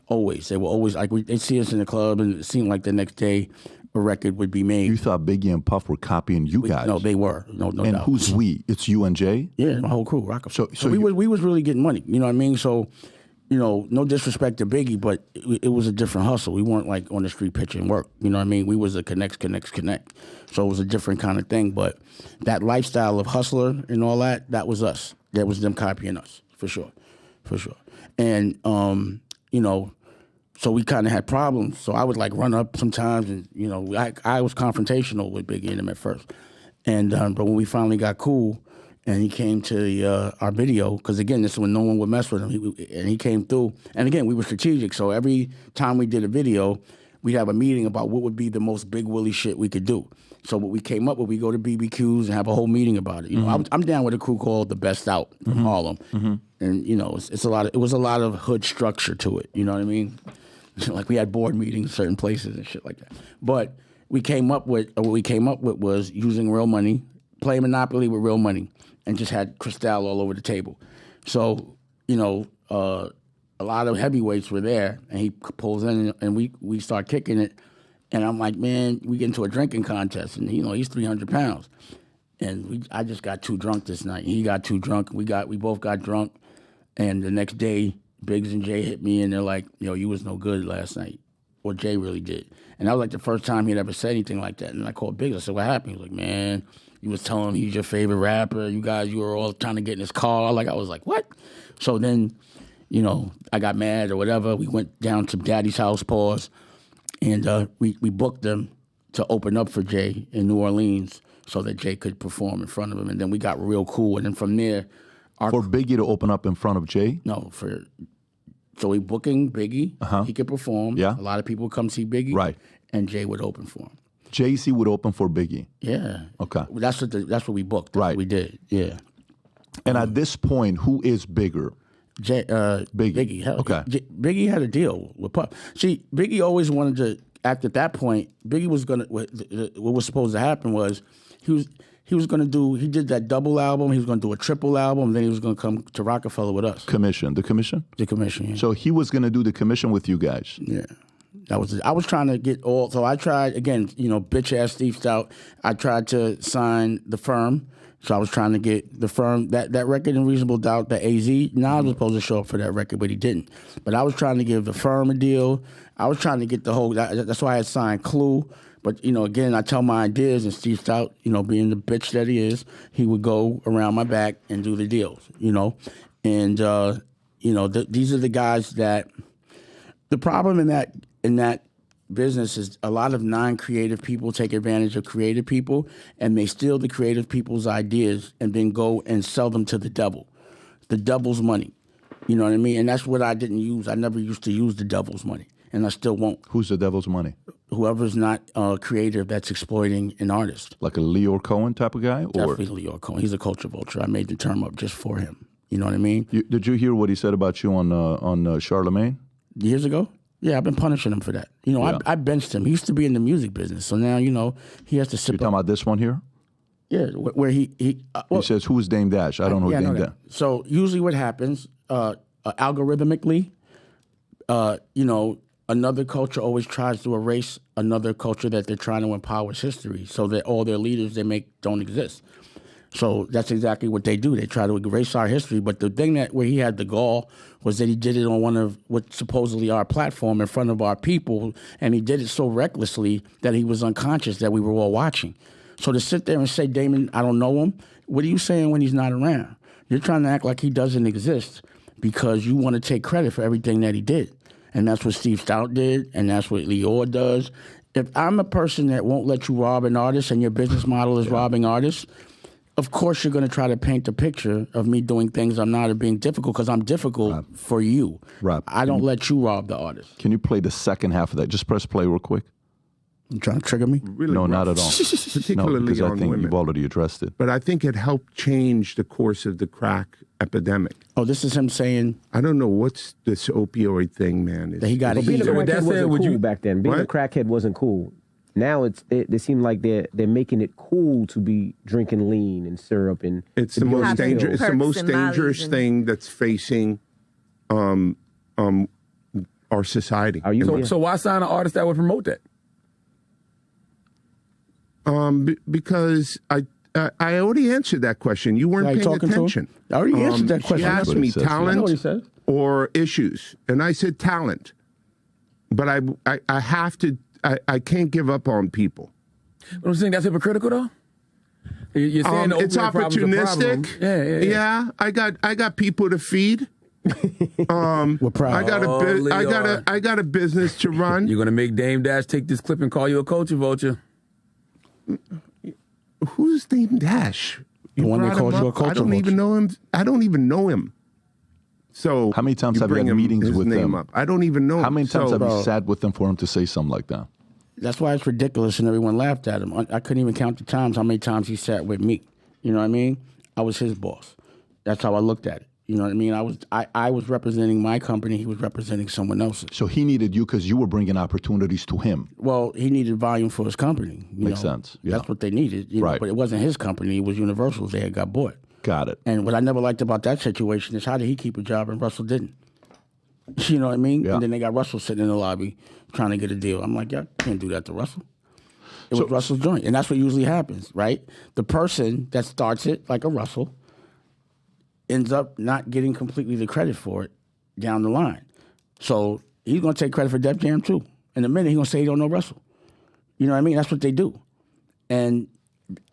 Always. They were always, they'd see us in the club and it seemed like the next day, a record would be made. You thought Biggie and Puff were copying you guys? No, they were. No doubt. And who's we? It's you and Jay? Yeah, my whole crew, Roc-A-Fella. So we was really getting money. You know what I mean? So, no disrespect to Biggie, but it was a different hustle. We weren't like on the street pitching work. You know what I mean? We was a connect. So it was a different kind of thing. But that lifestyle of hustler and all that was us. That was them copying us, for sure. And, so we kind of had problems. So I would like run up sometimes, and I was confrontational with Biggie and him at first. And but when we finally got cool, and he came to our video, because again, this is when no one would mess with him. He came through, and again, we were strategic. So every time we did a video, we'd have a meeting about what would be the most Big Willie shit we could do. So what we came up with, we go to BBQs and have a whole meeting about it. I'm down with a crew called The Best Out from Harlem, and it's a lot. It was a lot of hood structure to it. You know what I mean? Like we had board meetings in certain places and shit like that. But what we came up with was using real money, play Monopoly with real money, and just had Cristal all over the table. So, a lot of heavyweights were there, and he pulls in, and we start kicking it. And I'm like, man, we get into a drinking contest, and he's 300 pounds. And I just got too drunk this night. He got too drunk. We both got drunk. And the next day, Biggs and Jay hit me, and they're like, you was no good last night. Or Jay really did. And that was like the first time he'd ever said anything like that. And I called Biggs. I said, what happened? He was like, man, you was telling him he's your favorite rapper. You were all trying to get in his car. I was like, what? So then, I got mad or whatever. We went down to Daddy's house, and we booked them to open up for Jay in New Orleans so that Jay could perform in front of him. And then we got real cool. And then from there... For Biggie to open up in front of Jay? No, so we booking Biggie. He could perform. Yeah. A lot of people come see Biggie. Right. And Jay would open for him. Jay-Z would open for Biggie? Yeah. Okay. That's what we booked. That's what we did. Yeah. And at this point, who is bigger? Biggie. Hell, okay. Biggie had a deal with Puff. See, Biggie always wanted to act at that point. Biggie was what was supposed to happen was he did that double album, he was going to do a triple album, then he was going to come to Roc-A-Fella with us. The commission? The commission, yeah. So he was going to do the commission with you guys? Yeah. I was trying to get so I tried, again, bitch-ass Steve Stout, I tried to sign The Firm, so I was trying to get The Firm, that record in Reasonable Doubt, the AZ, Nas was supposed to show up for that record, but he didn't. But I was trying to give The Firm a deal, I was trying to get the whole, that's why I had signed Clue, But, again, I tell my ideas, and Steve Stout, being the bitch that he is, he would go around my back and do the deals, And, these are the guys that... The problem in that business is a lot of non-creative people take advantage of creative people, and they steal the creative people's ideas and then go and sell them to the devil. The devil's money. You know what I mean? And that's what I didn't use. I never used to use the devil's money, and I still won't. Who's the devil's money? Whoever's not creative that's exploiting an artist. Like a Lyor Cohen type of guy? Or? Definitely Lyor Cohen. He's a culture vulture. I made the term up just for him. You know what I mean? Did you hear what he said about you on Charlemagne? Years ago? Yeah, I've been punishing him for that. I benched him. He used to be in the music business, so now, he has to sit. You're talking about this one here? Yeah, where he he says, who's Dame Dash? I don't know who Dame Dash. So usually what happens, algorithmically, another culture always tries to erase another culture that they're trying to empower's history, so that all their leaders they make don't exist. So that's exactly what they do. They try to erase our history. But the thing where he had the gall was that he did it on one of what's supposedly our platform in front of our people, and he did it so recklessly that he was unconscious that we were all watching. So to sit there and say, Damon, I don't know him, what are you saying when he's not around? You're trying to act like he doesn't exist because you want to take credit for everything that he did. And that's what Steve Stout did, and that's what Lyor does. If I'm a person that won't let you rob an artist and your business model is robbing artists, of course you're going to try to paint a picture of me doing things I'm not, or being difficult, because I'm difficult for you. Right. I don't let you rob the artist. Can you play the second half of that? Just press play real quick. You trying to trigger me? Really No, rough. not at all. Particularly because I on think women. you've already addressed it. But I think it helped change the course of the crack epidemic. Oh, this is him saying I don't know what's this opioid thing, man. that he got Being a it. crackhead wasn't would cool you- back then. Being a What? crackhead wasn't cool. Now they seem like they're making it cool to be drinking lean and syrup and It's to the be on most the dangerous. pill. It's the Perks most and Molly's dangerous and- thing that's facing our society. Are you? So why sign an artist that would promote that? Because I already answered that question. You weren't Are you paying talking to him? attention. I already answered that question. She asked That's what me he says. I know talent what he says. or issues, and I said talent. But I have to. I can't give up on people. But I'm saying that's hypocritical, though. You're saying the It's opioid problem's a problem. opportunistic. Yeah. I got people to feed. We're proud. I got a business to run. You're gonna make Dame Dash take this clip and call you a culture vulture. Who's Dame Dash? The one that brought called him you a up? culture I don't vulture. even know him. I don't even know him. So How many times have you bring had him- meetings his with name him? Up. I don't even know. How him. many times So, have you sat with him for him to say something like that? That's why it's ridiculous, and everyone laughed at him. I couldn't even count the times how many times he sat with me. You know what I mean? I was his boss. That's how I looked at it. You know what I mean? I was representing my company. He was representing someone else's. So he needed you because you were bringing opportunities to him. Well, he needed volume for his company. Makes sense. Yeah. That's what they needed. You know, Right. but it wasn't his company. It was Universal's. They had got bought. Got it. And what I never liked about that situation is how did he keep a job and Russell didn't? You know what I mean? Yeah. And then they got Russell sitting in the lobby trying to get a deal. I'm like, yeah, I can't do that to Russell. It was Russell's joint. And that's what usually happens, right? The person that starts it, like a Russell, ends up not getting completely the credit for it down the line. So he's going to take credit for Def Jam too. In a minute, he's going to say he don't know Russell. You know what I mean? That's what they do. And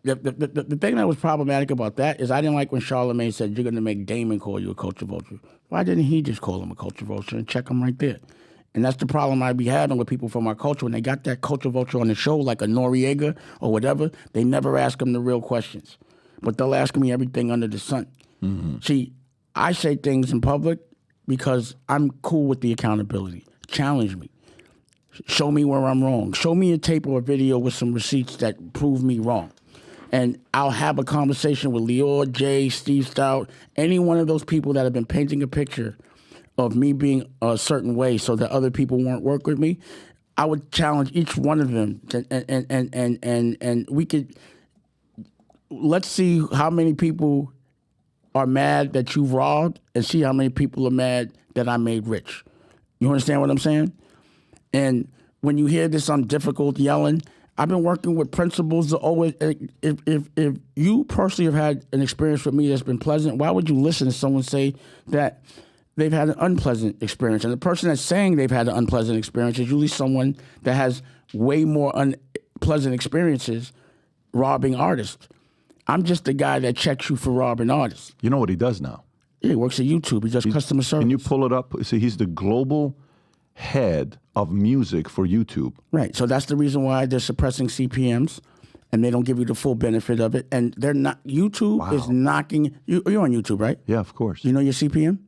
the thing that was problematic about that is I didn't like when Charlemagne said, you're going to make Damon call you a culture vulture. Why didn't he just call him a culture vulture and check him right there? And that's the problem I be having with people from our culture. When they got that culture vulture on the show, like a Noriega or whatever, they never ask them the real questions. But they'll ask me everything under the sun. Mm-hmm. See, I say things in public because I'm cool with the accountability. Challenge me. Show me where I'm wrong. Show me a tape or a video with some receipts that prove me wrong. And I'll have a conversation with Lyor, Jay, Steve Stout, any one of those people that have been painting a picture of me being a certain way so that other people won't work with me. I would challenge each one of them and we could, let's see how many people are mad that you've robbed and see how many people are mad that I made rich. You understand what I'm saying? And when you hear this, I'm difficult yelling. I've been working with principals that always, if you personally have had an experience with me that's been pleasant, why would you listen to someone say that they've had an unpleasant experience? And the person that's saying they've had an unpleasant experience is usually someone that has way more pleasant experiences robbing artists. I'm just the guy that checks you for robbing artists. You know what he does now? Yeah, he works at YouTube. He does customer service. Can you pull it up? See, he's the global head of music for YouTube. Right. So that's the reason why they're suppressing CPMs, and they don't give you the full benefit of it. And they're not. YouTube is knocking. You're on YouTube, right? Yeah, of course. You know your CPM?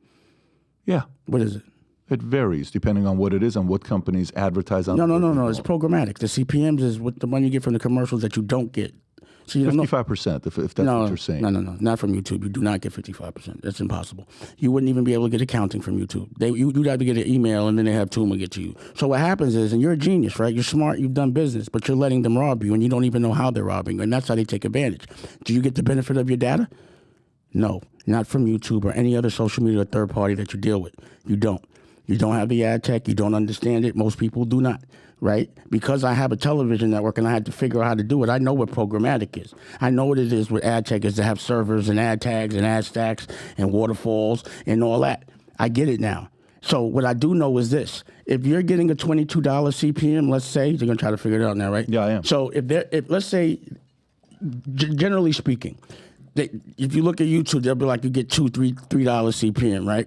Yeah. What is it? It varies depending on what it is and what companies advertise on. No. It's programmatic. The CPMs is what the money you get from the commercials that you don't get. So you 55%, if that's what you're saying. No, not from YouTube. You do not get 55%. That's impossible. You wouldn't even be able to get accounting from YouTube. You'd have to get an email, and then they have Tuma get to you. So what happens is, and you're a genius, right? You're smart, you've done business, but you're letting them rob you, and you don't even know how they're robbing, and that's how they take advantage. Do you get the benefit of your data? No, not from YouTube or any other social media or third party that you deal with. You don't. You don't have the ad tech. You don't understand it. Most people do not, right? Because I have a television network and I had to figure out how to do it. I know what programmatic is. I know what it is with ad tech is to have servers and ad tags and ad stacks and waterfalls and all that. I get it now. So what I do know is this. If you're getting a $22 CPM, let's say, you're going to try to figure it out now, right? Yeah, I am. So if let's say, generally speaking, if you look at YouTube, they'll be like you get $3 CPM, right?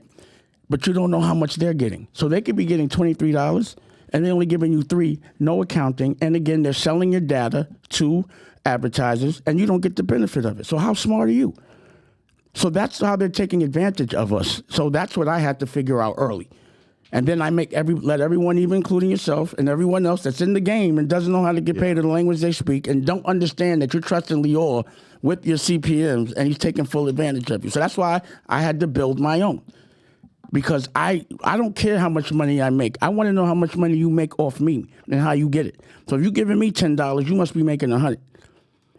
But you don't know how much they're getting. So they could be getting $23 and they're only giving you $3, no accounting. And again, they're selling your data to advertisers and you don't get the benefit of it. So how smart are you? So that's how they're taking advantage of us. So that's what I had to figure out early. And then I let everyone, even including yourself and everyone else that's in the game and doesn't know how to get paid in the language they speak and don't understand that you're trusting Lyor with your CPMs and he's taking full advantage of you. So that's why I had to build my own. Because I don't care how much money I make. I want to know how much money you make off me and how you get it. So if you're giving me $10, you must be making $100.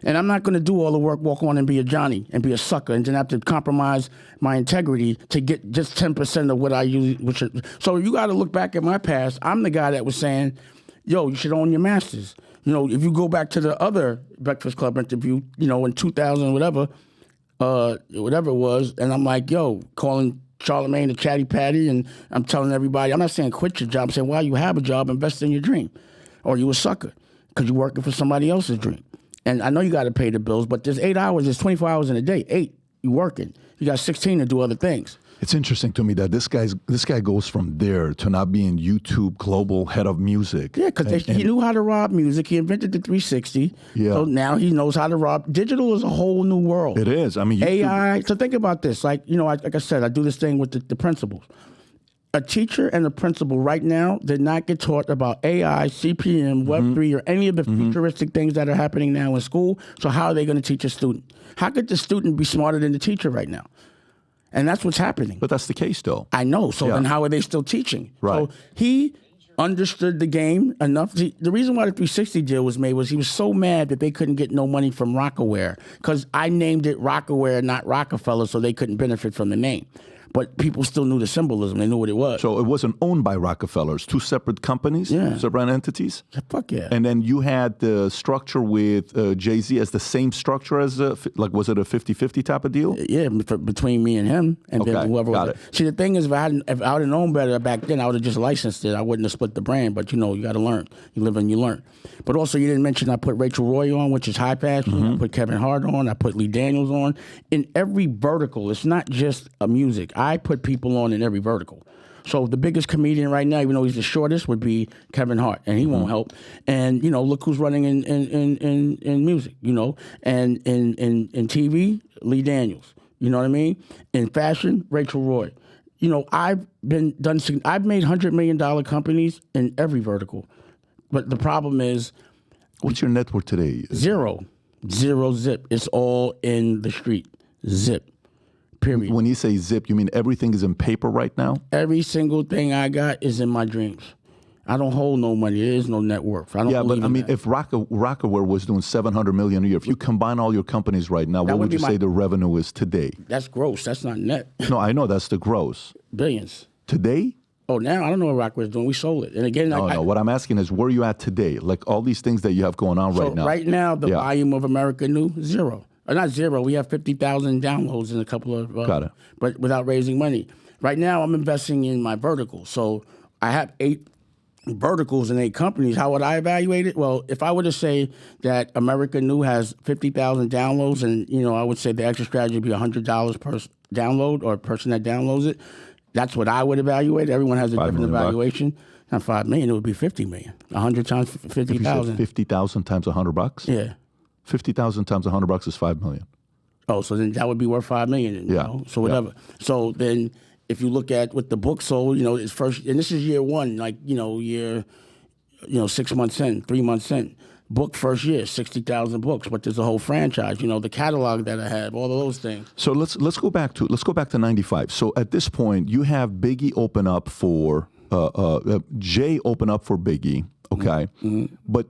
And I'm not going to do all the work, walk on and be a Johnny and be a sucker and then have to compromise my integrity to get just 10% of what I use. So you got to look back at my past. I'm the guy that was saying, yo, you should own your masters. You know, if you go back to the other Breakfast Club interview, you know, in 2000, whatever it was, and I'm like, yo, calling Charlemagne a chatty patty, and I'm telling everybody, I'm not saying quit your job, I'm saying while you have a job, invest in your dream. Or you a sucker, because you're working for somebody else's dream. And I know you got to pay the bills, but there's 8 hours, there's 24 hours in a day. 8, you working. You got 16 to do other things. It's interesting to me that this guy goes from there to not being YouTube global head of music. Yeah, because he knew how to rob music. He invented the 360. Yeah. So now he knows how to rob. Digital is a whole new world. It is. I mean, YouTube, AI. So think about this. Like, you know, like I said, I do this thing with the principals. A teacher and a principal right now did not get taught about AI, CPM, Web3, or any of the futuristic things that are happening now in school. So how are they going to teach a student? How could the student be smarter than the teacher right now? And that's what's happening. But that's the case, though. I know. So then how are they still teaching? Right. So he understood the game enough. The reason why the 360 deal was made was he was so mad that they couldn't get no money from Roc-A-Wear because I named it Roc-A-Wear, not Roc-A-Fella, so they couldn't benefit from the name. But people still knew the symbolism. They knew what it was. So it wasn't owned by Rockefellers, 2 separate companies, separate entities? Fuck yeah. And then you had the structure with Jay-Z as the same structure as, like, was it a 50-50 type of deal? Yeah, between me and him. And then whoever got was it. See, the thing is, if I would have known better back then, I would have just licensed it. I wouldn't have split the brand. But, you know, you got to learn. You live and you learn. But also, you didn't mention I put Rachel Roy on, which is high fashion. I put Kevin Hart on. I put Lee Daniels on. In every vertical, it's not just a music. I put people on in every vertical. So the biggest comedian right now, even though he's the shortest, would be Kevin Hart, and he won't help. And, you know, look who's running in music, you know, and in TV, Lee Daniels. You know what I mean? In fashion, Rachel Roy. You know, I've made $100 million companies in every vertical. But the problem is, what's your net worth today? Zero zip. It's all in the street. Zip. Period. When you say zip, you mean everything is in paper right now? Every single thing I got is in my dreams. I don't hold no money. There is no net worth. I don't but I mean, if Roc-A-Wear was doing $700 million a year, if you combine all your companies right now, what would you say the revenue is today? That's gross. That's not net. No, I know that's the gross. Billions. Today? Oh, now I don't know what Roc-A-Wear is doing. We sold it. And again, no. What I'm asking is, where are you at today? Like all these things that you have going on right now. Right now, the volume of America New, 0. Not 0. We have 50,000 downloads in a couple of. Got it. But without raising money. Right now, I'm investing in my vertical. So I have 8 verticals and 8 companies, how would I evaluate it? Well, if I were to say that America New has 50,000 downloads, and I would say the extra strategy would be $100 per download or person that downloads it, that's what I would evaluate. Everyone has a different evaluation. Not $5 million, it would be $50 million. 100 times 50,000. 50,000 times $100? Yeah. 50,000 times $100 is $5 million. Oh, so then that would be worth $5 million. You know? So whatever. Yeah. So then, if you look at what the book sold, it's first, and this is year one, year, 6 months in, 3 months in. Book first year, 60,000 books, but there's a whole franchise. The catalog that I have, all of those things. So let's go back to '95. So at this point, you have Biggie open up for Jay open up for Biggie. Okay, but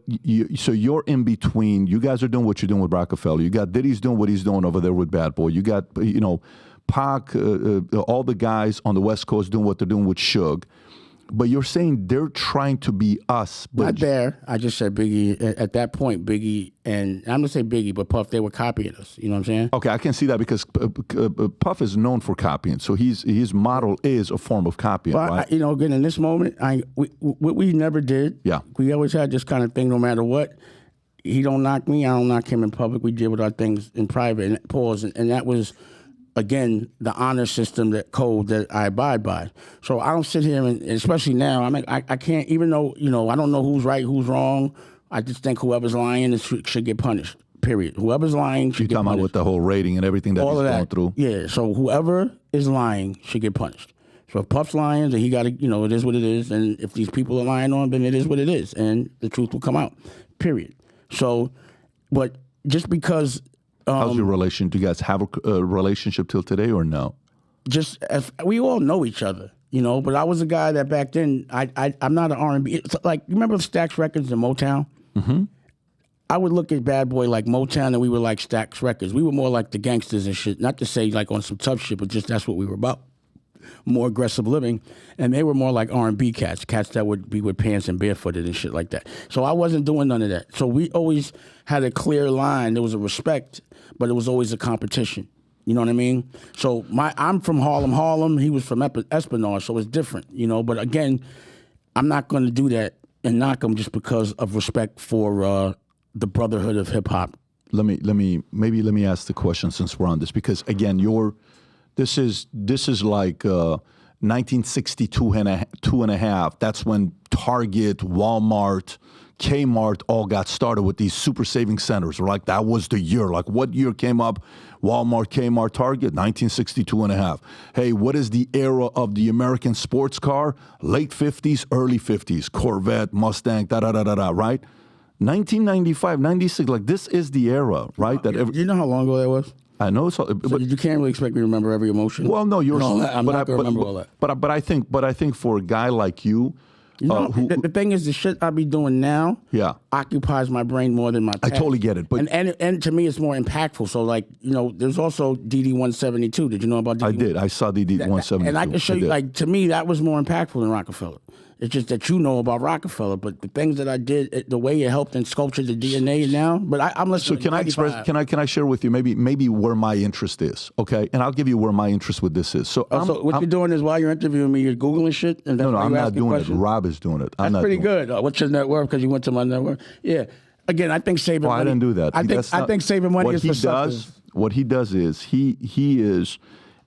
so you're in between. You guys are doing what you're doing with Roc-A-Fella. You got Diddy's doing what he's doing over there with Bad Boy. You got Pac, all the guys on the West Coast doing what they're doing with Suge. But you're saying they're trying to be us. But not there. I just said Biggie. At that point, Biggie, and I'm going to say Biggie, but Puff, they were copying us. You know what I'm saying? Okay, I can see that because Puff is known for copying. So his model is a form of copying, right? Again, in this moment, what we never did. Yeah. We always had this kind of thing no matter what. He don't knock me, I don't knock him in public. We deal with our things in private and pause. And that was, again, the honor system, that code that I abide by. So I don't sit here and especially now, I can't, even though, I don't know who's right, who's wrong. I just think whoever's lying should get punished, period. Whoever's lying should get punished. You're talking about with the whole rating and everything that he's going through? Yeah, so whoever is lying should get punished. So if Puff's lying, then he got to, it is what it is. And if these people are lying on him, then it is what it is. And the truth will come out, period. So, but just because... how's your relation? Do you guys have a relationship till today or no? Just as we all know each other, but I was a guy that back then, I'm not an R&B. It's like, you remember Stax Records and Motown? Mm-hmm. I would look at Bad Boy like Motown, and we were like Stax Records. We were more like the gangsters and shit. Not to say like on some tough shit, but just that's what we were about. More aggressive living, and they were more like R&B cats that would be with pants and barefooted and shit like that. So I wasn't doing none of that. So we always had a clear line. There was a respect, but it was always a competition. You know what I mean? So I'm from Harlem. He was from Esplanade, so it's different. But again, I'm not going to do that and knock him just because of respect for the brotherhood of hip hop. Let me ask the question since we're on this, because again, This is like 1962 and a half. That's when Target, Walmart, Kmart all got started with these super saving centers. Like that was the year. Like what year came up? Walmart, Kmart, Target, 1962 and a half. Hey, what is the era of the American sports car? Late 50s, early 50s. Corvette, Mustang, da-da-da-da-da, right? 1995, 96, like this is the era, right? Do you know how long ago that was? I know, so you can't really expect me to remember every emotion. Well, no, you're. I'm not gonna remember all that. But I think for a guy like you, the thing is, the shit I be doing now, occupies my brain more than my past. I totally get it, but and to me, it's more impactful. So like there's also DD 172. Did you know about DD? I did. I saw DD 172, and I can show you. Like to me, that was more impactful than Roc-A-Fella. It's just that you know about Roc-A-Fella, but the things that I did, the way it helped and sculptured the DNA now. But I'm listening. So can I express? Can I share with you maybe where my interest is? Okay, and I'll give you where my interest with this is. So, so what you're doing is while you're interviewing me, you're googling shit. And no, I'm not doing questions? It. Rob is doing it. That's pretty good. What's your net worth? Because you went to my net worth. Yeah. Again, I think saving money. I didn't do that. I think saving money is for something. What he does is he is.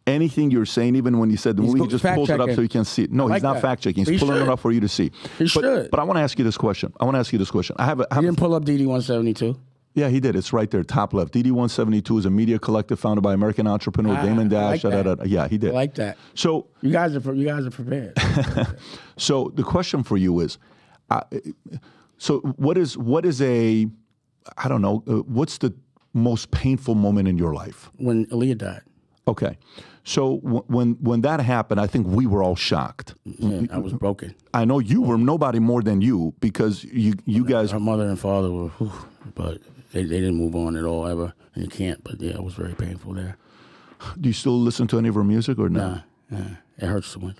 Anything you're saying, even when you said the movie, he just pulls it up so you can see it. No, he's not fact-checking. He's pulling it up for you to see. He should. But I want to ask you this question. I didn't pull up DD 172? Yeah, he did. It's right there, top left. DD 172 is a media collective founded by American entrepreneur Damon Dash. Yeah, he did. I like that. So you guys are prepared. So the question for you is, so what is a, I don't know, what's the most painful moment in your life? When Aaliyah died. Okay. So when that happened, I think we were all shocked. Yeah, I was broken. I know you were nobody more than you because you guys. Her mother and father were, but they didn't move on at all ever, and you can't. But yeah, it was very painful there. Do you still listen to any of her music or no? Nah, it hurts so much.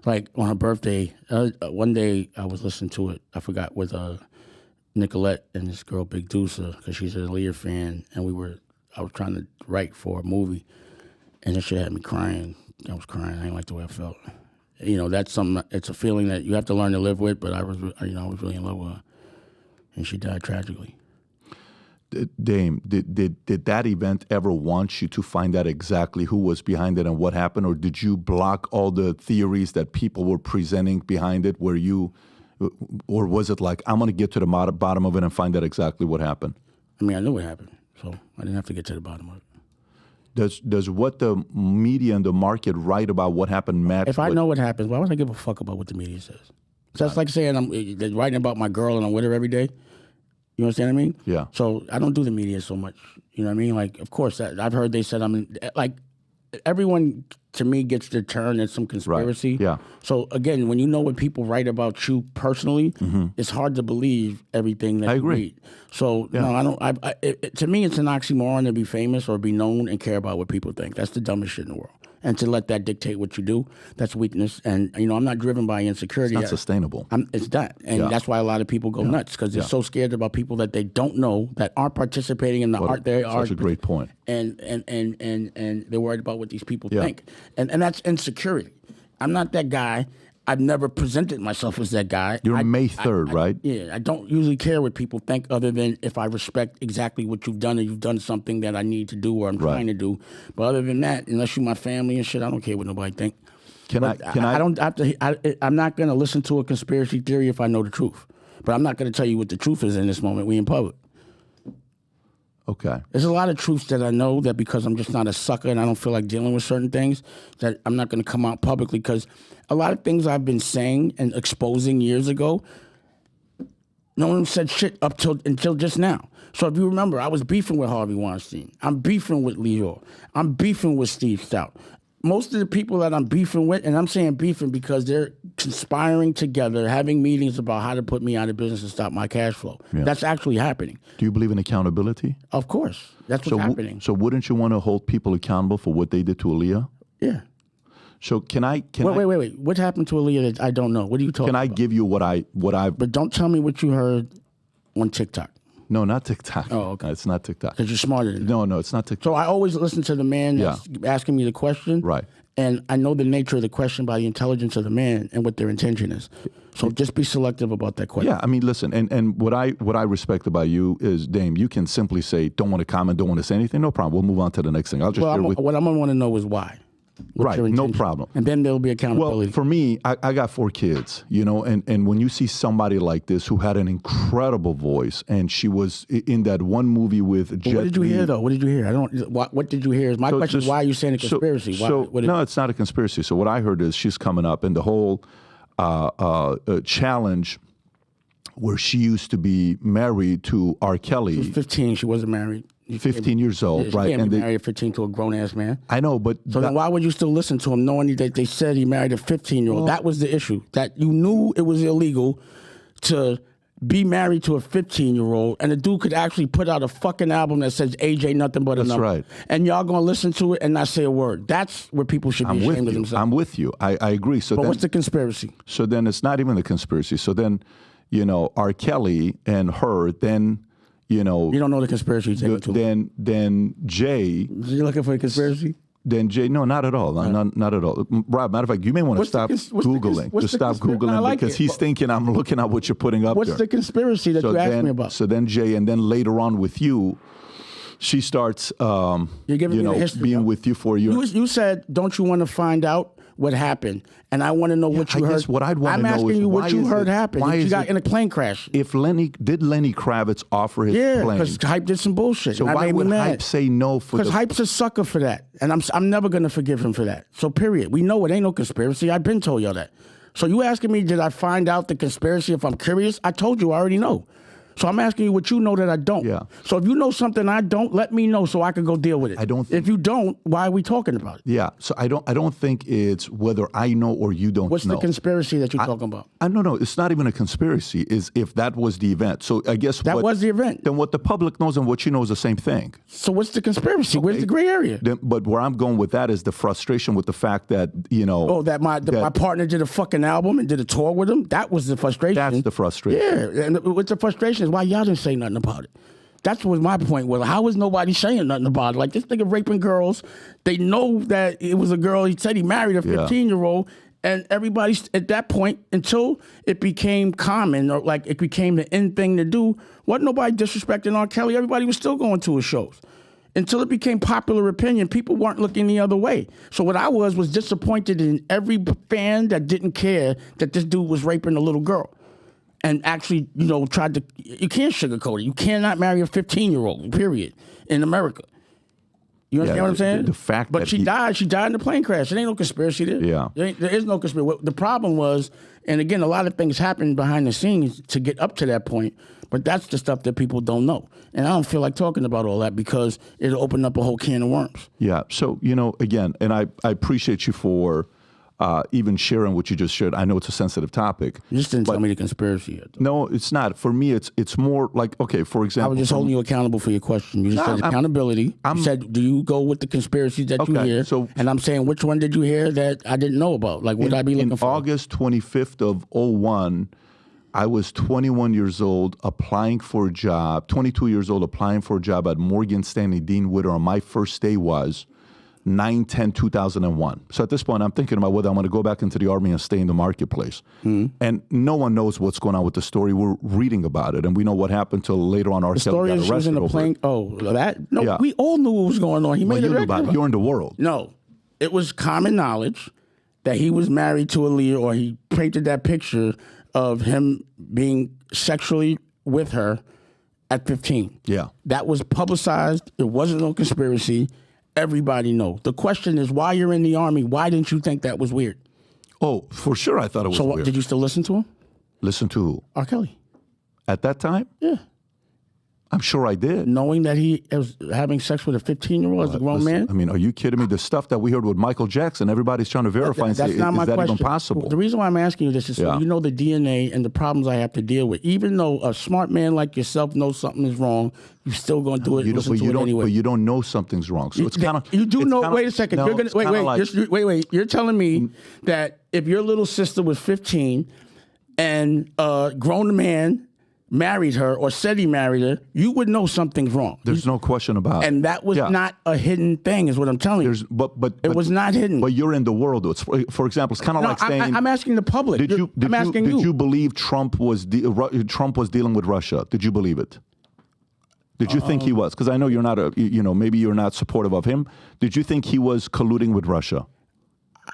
Like on her birthday, one day I was listening to it. I forgot with Nicolette and this girl Big Deucer because she's a Aaliyah fan, and I was trying to write for a movie. And that shit had me crying. I was crying. I didn't like the way I felt. that's something. It's a feeling that you have to learn to live with. But I was really in love with her, and she died tragically. Dame, did that event ever want you to find out exactly who was behind it and what happened, or did you block all the theories that people were presenting behind it? Or was it like, I'm going to get to the bottom of it and find out exactly what happened? I mean, I knew what happened, so I didn't have to get to the bottom of it. Does what the media and the market write about what happened match? If I know what happens, why would I give a fuck about what the media says? So that's like saying they're writing about my girl and I'm with her every day. You understand what I mean? Yeah. So I don't do the media so much. You know what I mean? Like, of course, I've heard they said everyone to me gets their turn at some conspiracy. Right. Yeah. So again, when you know what people write about you personally, it's hard to believe everything that you read. So no, I don't. To me, it's an oxymoron to be famous or be known and care about what people think. That's the dumbest shit in the world. And to let that dictate what you do, that's weakness. And, I'm not driven by insecurity. It's not sustainable. It's that. And that's why a lot of people go nuts, because they're so scared about people that they don't know, that aren't participating in the art they are. That's a great point. And they're worried about what these people think. And that's insecurity. I'm not that guy. I've never presented myself as that guy. You're May 3rd, right? Yeah, I don't usually care what people think, other than if I respect exactly what you've done and you've done something that I need to do or I'm trying to do. But other than that, unless you're my family and shit, I don't care what nobody think. I'm not going to listen to a conspiracy theory if I know the truth. But I'm not going to tell you what the truth is in this moment. We in public. Okay. There's a lot of truths that I know that because I'm just not a sucker and I don't feel like dealing with certain things, that I'm not going to come out publicly, because a lot of things I've been saying and exposing years ago, no one said shit until just now. So if you remember, I was beefing with Harvey Weinstein. I'm beefing with Lyor. I'm beefing with Steve Stout. Most of the people that I'm beefing with, and I'm saying beefing because they're conspiring together, having meetings about how to put me out of business and stop my cash flow. Yeah. That's actually happening. Do you believe in accountability? Of course. That's what's happening. So wouldn't you want to hold people accountable for what they did to Aaliyah? Yeah. So wait. What happened to Aaliyah that I don't know? What are you talking about? Can I give you what I've... But don't tell me what you heard on TikTok. No, not TikTok. Oh, okay. It's not TikTok. Because you're smarter than that. No, it's not TikTok. So I always listen to the man that's asking me the question. Right. And I know the nature of the question by the intelligence of the man and what their intention is. So just be selective about that question. Yeah, I mean, listen, and what I respect about you is, Dame, you can simply say, don't want to comment, don't want to say anything, no problem. We'll move on to the next thing. What I'm going to want to know is why. Right, no problem. And then there'll be accountability. Well, for me, I got 4 kids, and when you see somebody like this who had an incredible voice, and she was in that one movie with Jet Li. What did you hear, though? What did you hear? What did you hear? My question is, why are you saying a conspiracy? No, it's not a conspiracy. So what I heard is she's coming up, and the whole challenge where she used to be married to R. Kelly. She was 15. She wasn't married. 15 years old, right? She can't be married at 15 to a grown-ass man. I know, but... So then why would you still listen to him knowing that they said he married a 15-year-old? Well, that was the issue. That you knew it was illegal to be married to a 15-year-old, and the dude could actually put out a fucking album that says age ain't nothing but a number. That's right. And y'all gonna listen to it and not say a word. That's where people should be ashamed of themselves. I'm with you. I agree. So but what's the conspiracy? So then it's not even the conspiracy. So then, R. Kelly and her, then... You don't know the conspiracy. Then Jay. You're looking for a conspiracy? Then Jay, no, not at all. Not at all. Rob, matter of fact, you may want to stop Googling. Just stop Googling because he's thinking I'm looking at what you're putting up there. What's the conspiracy that you asked me about? So then Jay, and then later on with you, she starts You're giving me the history, being with you for a year. You said, don't you want to find out what happened? And I want to know what you heard. What I'd want to know is, I'm asking you what you heard happened. You got in a plane crash. If Lenny Kravitz offer his plane? Yeah, because Hype did some bullshit. So why would Hype say no for Because Hype's a sucker for that. And I'm never going to forgive him for that. So period. We know it ain't no conspiracy. I've been told y'all that. So you asking me, did I find out the conspiracy if I'm curious? I told you I already know. So I'm asking you what you know that I don't. Yeah. So if you know something I don't, let me know so I can go deal with it. I don't. If you don't, why are we talking about it? Yeah. So I don't think it's whether I know or you don't know. What's the conspiracy that you're talking about? No. It's not even a conspiracy. Is if that was the event. So I guess that was the event. Then what the public knows and what you know is the same thing. So what's the conspiracy? Okay. Where's the gray area? But where I'm going with that is the frustration with the fact that that my partner did a fucking album and did a tour with him. That was the frustration. That's the frustration. Yeah. And what's the frustration is why y'all didn't say nothing about it. That's what my point was. How is nobody saying nothing about it? Like, this nigga raping girls. They know that it was a girl. He said he married a 15-year-old. And everybody's at that point, until it became common or like it became the in thing to do, wasn't nobody disrespecting R. Kelly. Everybody was still going to his shows. Until it became popular opinion, people weren't looking the other way. So what I was disappointed in every fan that didn't care that this dude was raping a little girl. And actually, tried to, you can't sugarcoat it. You cannot marry a 15-year-old, period, in America. You understand what I'm saying? The fact but that she died in a plane crash. There ain't no conspiracy there. Yeah. There is no conspiracy. The problem was, and again, a lot of things happened behind the scenes to get up to that point, but that's the stuff that people don't know. And I don't feel like talking about all that because it'll open up a whole can of worms. Yeah. So, again, and I appreciate you for even sharing what you just shared. I know it's a sensitive topic. You just didn't tell me the conspiracy yet. No, it's not. For me, it's more like, okay, for example. I was just holding you accountable for your question. You just said accountability. You said, do you go with the conspiracies that you hear? And I'm saying, which one did you hear that I didn't know about? Like, what I be looking for? In August 25th of 2001, I was 21 years old applying for a job, 22 years old applying for a job at Morgan Stanley Dean Witter. On my first day was 9/10/2001. So at this point, I'm thinking about whether I'm going to go back into the Army and stay in the marketplace. And no one knows what's going on with the story. We're reading about it, and we know what happened till later on. R. Kelly got arrested. In the plane. Oh, that? No, we all knew what was going on. He made it about. You're in the world. No, it was common knowledge that he was married to Aaliyah, or he painted that picture of him being sexually with her at 15. Yeah. That was publicized. It wasn't no conspiracy. Everybody know. The question is, why you're in the Army, why didn't you think that was weird? Oh, for sure I thought it was weird. So did you still listen to him? Listen to who? R. Kelly. At that time? Yeah. I'm sure I did. Knowing that he was having sex with a 15-year-old as a grown man? I mean, are you kidding me? The stuff that we heard with Michael Jackson, everybody's trying to verify and say, is that even possible? The reason why I'm asking you this is so you know the DNA and the problems I have to deal with. Even though a smart man like yourself knows something is wrong, you're still going to do it and listen to it anyway. But you don't know something's wrong. So it's kind of... You do know... Wait a second. No, you're gonna, wait. You're telling me that if your little sister was 15 and a grown man married her or said he married her, you would know something's wrong. There's no question about it. And that was not a hidden thing, is what I'm telling you. But it was not hidden. But you're in the world. For example, it's kind of like saying... I'm asking the public. Did you believe Trump was dealing with Russia? Did you believe it? Did you think he was? Because I know you're not maybe you're not supportive of him. Did you think he was colluding with Russia?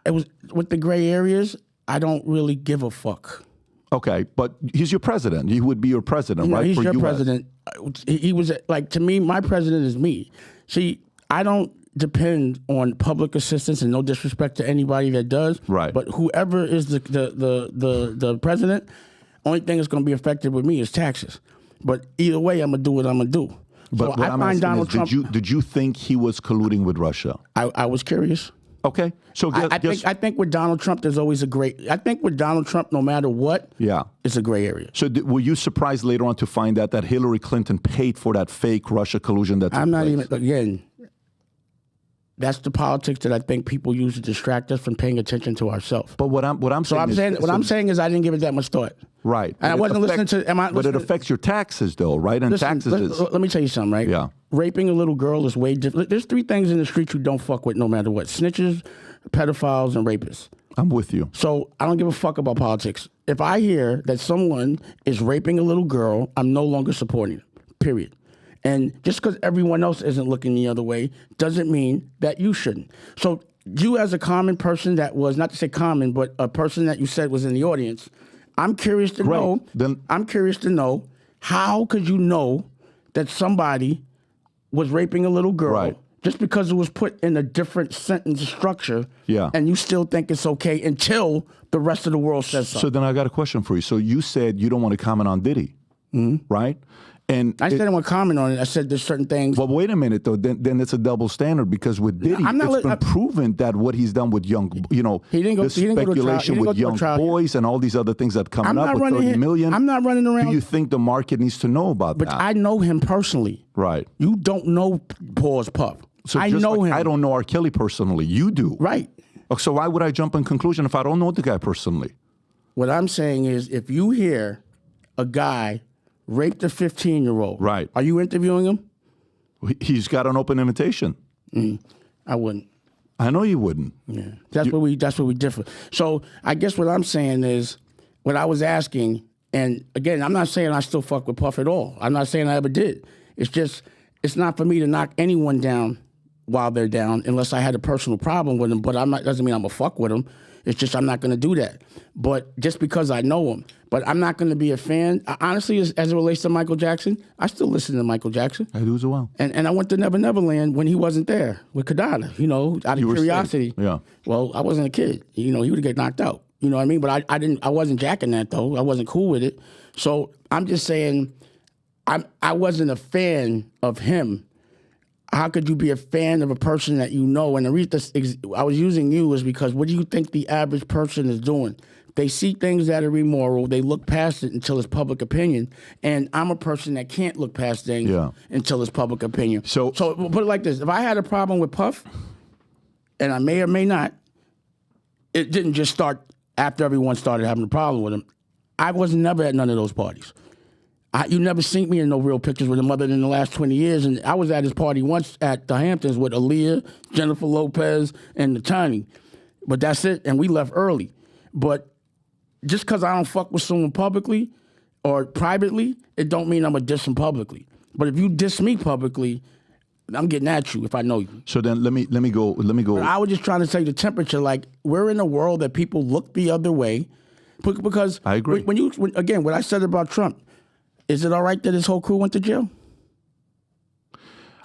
It was with the gray areas. I don't really give a fuck. Okay, but he's your president. He would be your president, right? He's for your US. president. He was like, to me, my president is me. See, I don't depend on public assistance, and no disrespect to anybody that does. Right. But whoever is the president, only thing that's going to be affected with me is taxes. But either way, I'm gonna do what I'm gonna do. But so what I'm asking Donald Trump. Did you think he was colluding with Russia? I was curious. Okay, so I think with Donald Trump, there's always I think with Donald Trump, no matter what, it's a gray area. So were you surprised later on to find out that Hillary Clinton paid for that fake Russia collusion that took I'm not place? even, again, that's the politics that I think people use to distract us from paying attention to ourselves. But what I'm saying is I didn't give it that much thought. Right. And I wasn't listening to... But it affects your taxes, though, right? And taxes is... Let me tell you something, right? Yeah. Raping a little girl is way different. There's three things in the street you don't fuck with no matter what. Snitches, pedophiles, and rapists. I'm with you. So I don't give a fuck about politics. If I hear that someone is raping a little girl, I'm no longer supporting it, period. And just because everyone else isn't looking the other way doesn't mean that you shouldn't. So you as a common person that was, not to say common, but a person that you said was in the audience, I'm curious to know. I'm curious to know, how could you know that somebody was raping a little girl just because it was put in a different sentence structure, and you still think it's okay until the rest of the world says something? So then I got a question for you. So you said you don't want to comment on Diddy, right? And I said I want to comment on it. I said there's certain things. Well, wait a minute, though. Then it's a double standard, because with Diddy, it's been proven that what he's done with young, the speculation with young boys and all these other things that coming up with 30 million. I'm not running around. Do you think the market needs to know about that? But I know him personally. Right. You don't know Pause Puff. So I know him. I don't know R. Kelly personally. You do. Right. So why would I jump in conclusion if I don't know the guy personally? What I'm saying is, if you hear a guy raped a 15-year-old. Right. Are you interviewing him? He's got an open invitation. I wouldn't. I know you wouldn't. Yeah, that's where we differ. So I guess what I'm saying is, what I was asking, and again, I'm not saying I still fuck with Puff at all. I'm not saying I ever did. It's just, it's not for me to knock anyone down while they're down, unless I had a personal problem with them. But doesn't mean I'm gonna fuck with them. It's just I'm not gonna do that. But just because I know them, but I'm not gonna be a fan. Honestly, as it relates to Michael Jackson, I still listen to Michael Jackson. I do as well. And I went to Never Never Land when he wasn't there with Kadada, out of curiosity. Yeah. Well, I wasn't a kid. He would get knocked out. You know what I mean? But I wasn't jacking that though. I wasn't cool with it. So I'm just saying, I wasn't a fan of him. How could you be a fan of a person that you know? And the reason I was using you is because what do you think the average person is doing? They see things that are immoral. They look past it until it's public opinion. And I'm a person that can't look past things until it's public opinion. So put it like this. If I had a problem with Puff, and I may or may not, it didn't just start after everyone started having a problem with him. I was never at none of those parties. You never seen me in no real pictures with him other than the last 20 years. And I was at his party once at the Hamptons with Aaliyah, Jennifer Lopez, and the Tiny. But that's it. And we left early. But just because I don't fuck with someone publicly or privately, it don't mean I'm going to diss him publicly. But if you diss me publicly, I'm getting at you if I know you. So then let me go. But I was just trying to say the temperature. Like, we're in a world that people look the other way. Because I agree. Again, what I said about Trump, is it all right that his whole crew went to jail?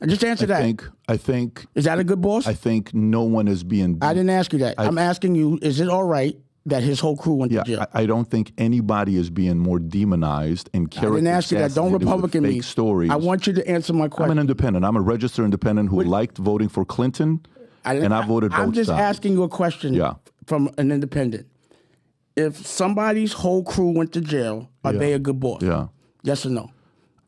Just answer that. I think. Is that a good boss? I think no one is being. I didn't ask you that. I'm asking you, is it all right that his whole crew went to jail? I don't think anybody is being more demonized and character. I didn't ask you that. Don't Republican me. Stories. I want you to answer my question. I'm an independent. I'm a registered independent who liked voting for Clinton, and I voted both sides. I'm just asking you a question from an independent. If somebody's whole crew went to jail, are they a good boss? Yeah. Yes or no?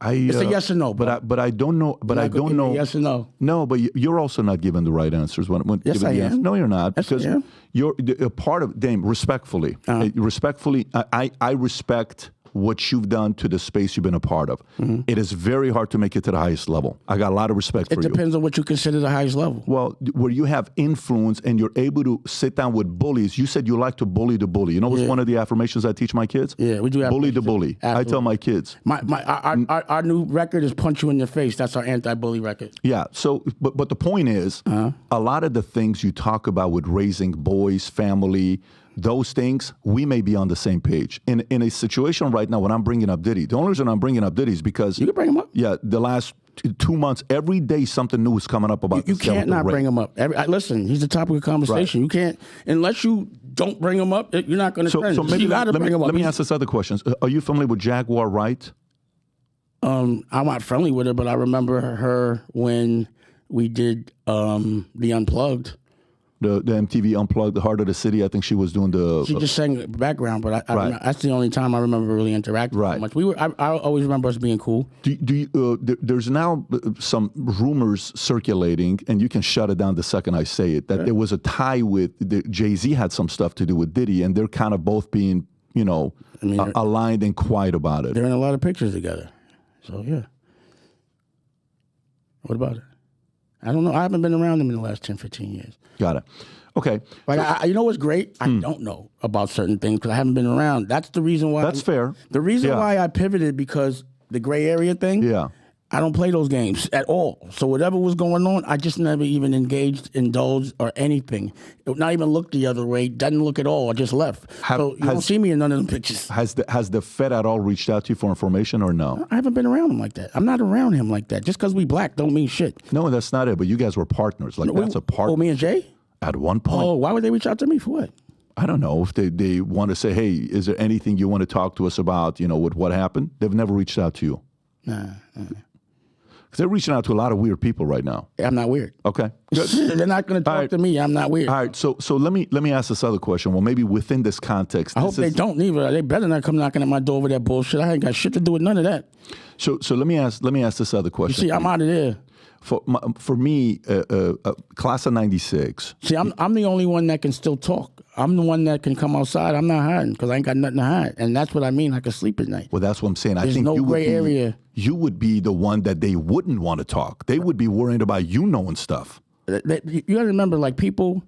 It's a yes or no. But I don't know. But I don't know. Yes or no? No, but you're also not giving the right answers. Yes, I am. No, you're not. Yes, because you're a part of, Dame, respectfully. Respectfully, I respect what you've done to the space you've been a part of. Mm-hmm. It is very hard to make it to the highest level. I got a lot of respect for you. It depends on what you consider the highest level. Well, where you have influence and you're able to sit down with bullies. You said you like to bully the bully. You know what's one of the affirmations I teach my kids? Yeah, we do have bully the bully. Absolutely. I tell my kids. Our new record is Punch You in the Face. That's our anti-bully record. Yeah. So, but the point is, a lot of the things you talk about with raising boys, family, those things, we may be on the same page. In a situation right now when I'm bringing up Diddy, the only reason I'm bringing up Diddy is because... You can bring him up. Yeah, the last 2 months, every day something new is coming up about You can't not bring him up. Listen, he's the topic of conversation. Right. You can't, unless you don't bring him up, you're not going to trend. So maybe you got to bring him up. Let me ask this other question. Are you familiar with Jaguar, Wright? I'm not friendly with her, but I remember her when we did the Unplugged. The MTV Unplugged, the Heart of the City. I think she was doing the... She just sang background, but that's the only time I remember really interacting so much. I always remember us being cool. There's now some rumors circulating, and you can shut it down the second I say it, that there was a tie with... Jay-Z had some stuff to do with Diddy, and they're kind of both being, aligned and quiet about it. They're in a lot of pictures together. So, yeah. What about it? I don't know. I haven't been around them in the last 10, 15 years. Got it. Okay. Like, you know what's great? I don't know about certain things because I haven't been around. That's the reason why. That's fair. The reason why I pivoted because the gray area thing. Yeah. I don't play those games at all. So whatever was going on, I just never even engaged, indulged, or anything. Not even looked the other way. Doesn't look at all. I just left. So you don't see me in none of them pictures. Has the Fed at all reached out to you for information or no? I haven't been around him like that. I'm not around him like that. Just because we black don't mean shit. No, that's not it. But you guys were partners. Like that's a partner. Oh, me and Jay? At one point. Oh, why would they reach out to me for what? I don't know. If they want to say, hey, is there anything you want to talk to us about, with what happened? They've never reached out to you. Nah. Because they're reaching out to a lot of weird people right now. I'm not weird. Okay. They're not going to talk to me. I'm not weird. All right. So let me ask this other question. Well, maybe within this context. I hope they don't either. They better not come knocking at my door with that bullshit. I ain't got shit to do with none of that. So let me ask this other question. You see, I'm out of there. For me, class of 96. See, I'm the only one that can still talk. I'm the one that can come outside. I'm not hiding because I ain't got nothing to hide. And that's what I mean. I can sleep at night. Well, that's what I'm saying. There's I think no gray area. You would be the one that they wouldn't want to talk. They would be worried about you knowing stuff. you gotta remember, like, people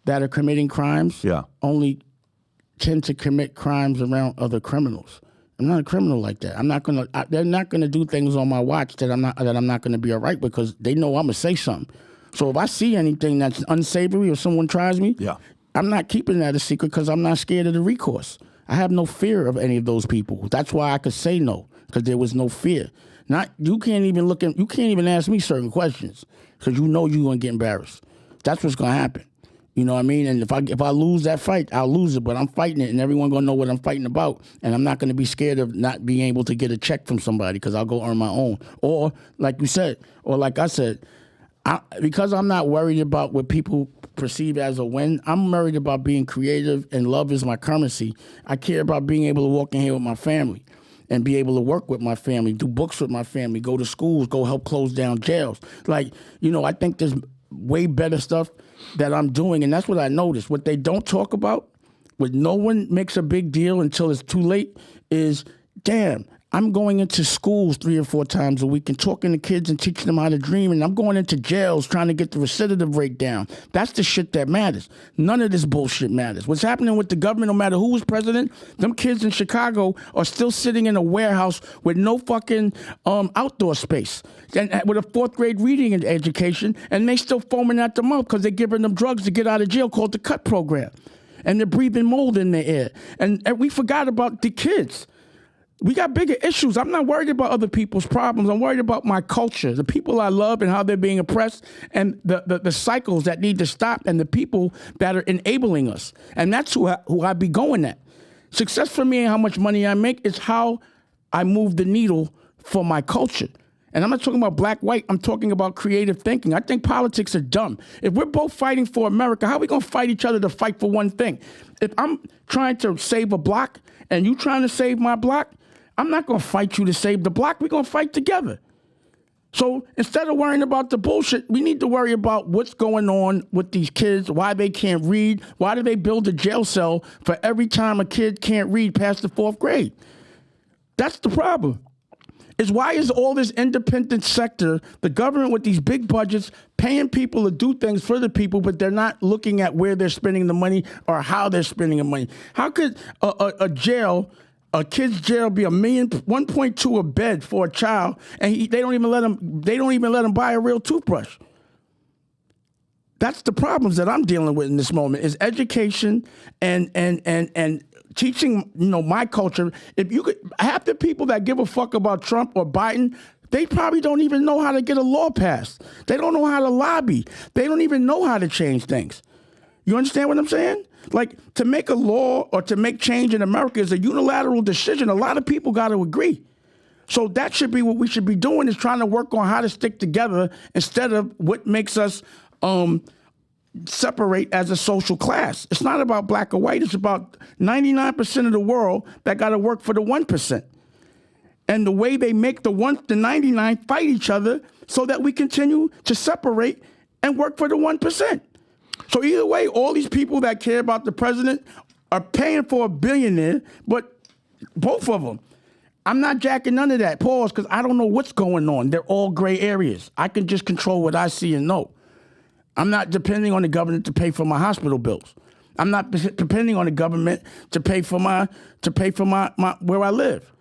that are committing crimes only tend to commit crimes around other criminals. I'm not a criminal like that. I'm not gonna. They're not gonna do things on my watch that I'm not gonna be all right, because they know I'm gonna say something. So if I see anything that's unsavory or someone tries me, I'm not keeping that a secret, because I'm not scared of the recourse. I have no fear of any of those people. That's why I could say no, because there was no fear. You can't even ask me certain questions, because you know you're gonna get embarrassed. That's what's gonna happen. You know what I mean? And if I lose that fight, I'll lose it, but I'm fighting it, and everyone gonna know what I'm fighting about, and I'm not gonna be scared of not being able to get a check from somebody, because I'll go earn my own. Or like you said, or like I said, because I'm not worried about what people perceive as a win, I'm worried about being creative, and love is my currency. I care about being able to walk in here with my family and be able to work with my family, do books with my family, go to schools, go help close down jails. Like, I think there's way better stuff that I'm doing, and that's what I noticed. What they don't talk about, what no one makes a big deal until it's too late, is, damn, I'm going into schools 3 or 4 times a week and talking to kids and teaching them how to dream, and I'm going into jails trying to get the recidivism rate down. That's the shit that matters. None of this bullshit matters. What's happening with the government, no matter who was president, them kids in Chicago are still sitting in a warehouse with no fucking outdoor space, and with a 4th grade reading education, and they still foaming at the mouth because they're giving them drugs to get out of jail called the CUT program. And they're breathing mold in the air. And we forgot about the kids. We got bigger issues. I'm not worried about other people's problems. I'm worried about my culture, the people I love and how they're being oppressed, and the cycles that need to stop, and the people that are enabling us. And that's who I be going at. Success for me and how much money I make is how I move the needle for my culture. And I'm not talking about black, white. I'm talking about creative thinking. I think politics are dumb. If we're both fighting for America, how are we going to fight each other to fight for one thing? If I'm trying to save a block and you trying to save my block, I'm not going to fight you to save the block. We're going to fight together. So instead of worrying about the bullshit, we need to worry about what's going on with these kids, why they can't read, why do they build a jail cell for every time a kid can't read past the 4th grade? That's the problem. Is why is all this independent sector, the government with these big budgets, paying people to do things for the people, but they're not looking at where they're spending the money or how they're spending the money? How could a kid's jail be $1.2 a bed for a child, and they don't even let him buy a real toothbrush? That's the problems that I'm dealing with in this moment, is education and teaching, my culture. If you could, half the people that give a fuck about Trump or Biden, they probably don't even know how to get a law passed. They don't know how to lobby. They don't even know how to change things. You understand what I'm saying? Like, to make a law or to make change in America is a unilateral decision. A lot of people got to agree. So that should be what we should be doing, is trying to work on how to stick together instead of what makes us separate as a social class. It's not about black or white. It's about 99% of the world that got to work for the 1%. And the way they make the 99 fight each other so that we continue to separate and work for the 1%. So either way, all these people that care about the president are paying for a billionaire, but both of them. I'm not jacking none of that. Pause, because I don't know what's going on. They're all gray areas. I can just control what I see and know. I'm not depending on the government to pay for my hospital bills. I'm not depending on the government to pay for my where I live.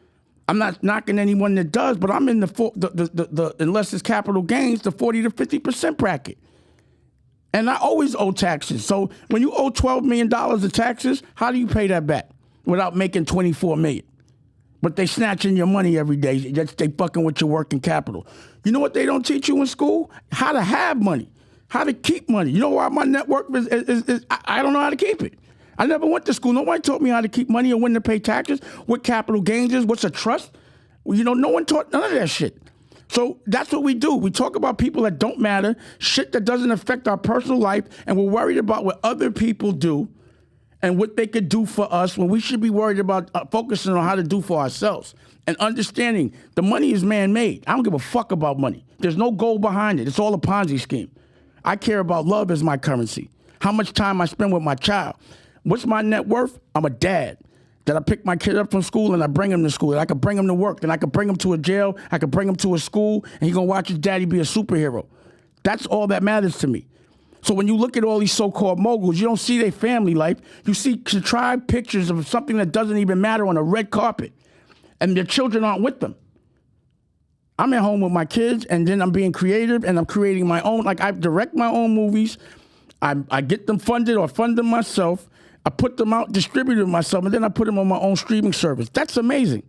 I'm not knocking anyone that does, but I'm in the unless it's capital gains, the 40 to 50% bracket. And I always owe taxes. So when you owe $12 million of taxes, how do you pay that back without making $24 million? But they snatching your money every day. They fucking with your working capital. You know what they don't teach you in school? How to have money. How to keep money. You know why my net worth is I don't know how to keep it. I never went to school. Nobody taught me how to keep money or when to pay taxes, what capital gains is, what's a trust. No one taught none of that shit. So that's what we do. We talk about people that don't matter, shit that doesn't affect our personal life, and we're worried about what other people do and what they could do for us, when we should be worried about focusing on how to do for ourselves and understanding the money is man-made. I don't give a fuck about money. There's no goal behind it. It's all a Ponzi scheme. I care about love as my currency. How much time I spend with my child. What's my net worth? I'm a dad. That I pick my kid up from school and I bring him to school. And I can bring him to work. Then I can bring him to a jail. I can bring him to a school. And he's going to watch his daddy be a superhero. That's all that matters to me. So when you look at all these so-called moguls, you don't see their family life. You see contrived pictures of something that doesn't even matter on a red carpet. And their children aren't with them. I'm at home with my kids, and then I'm being creative, and I'm creating my own. Like, I direct my own movies. I get them funded or fund them myself. I put them out, distribute them myself, and then I put them on my own streaming service. That's amazing.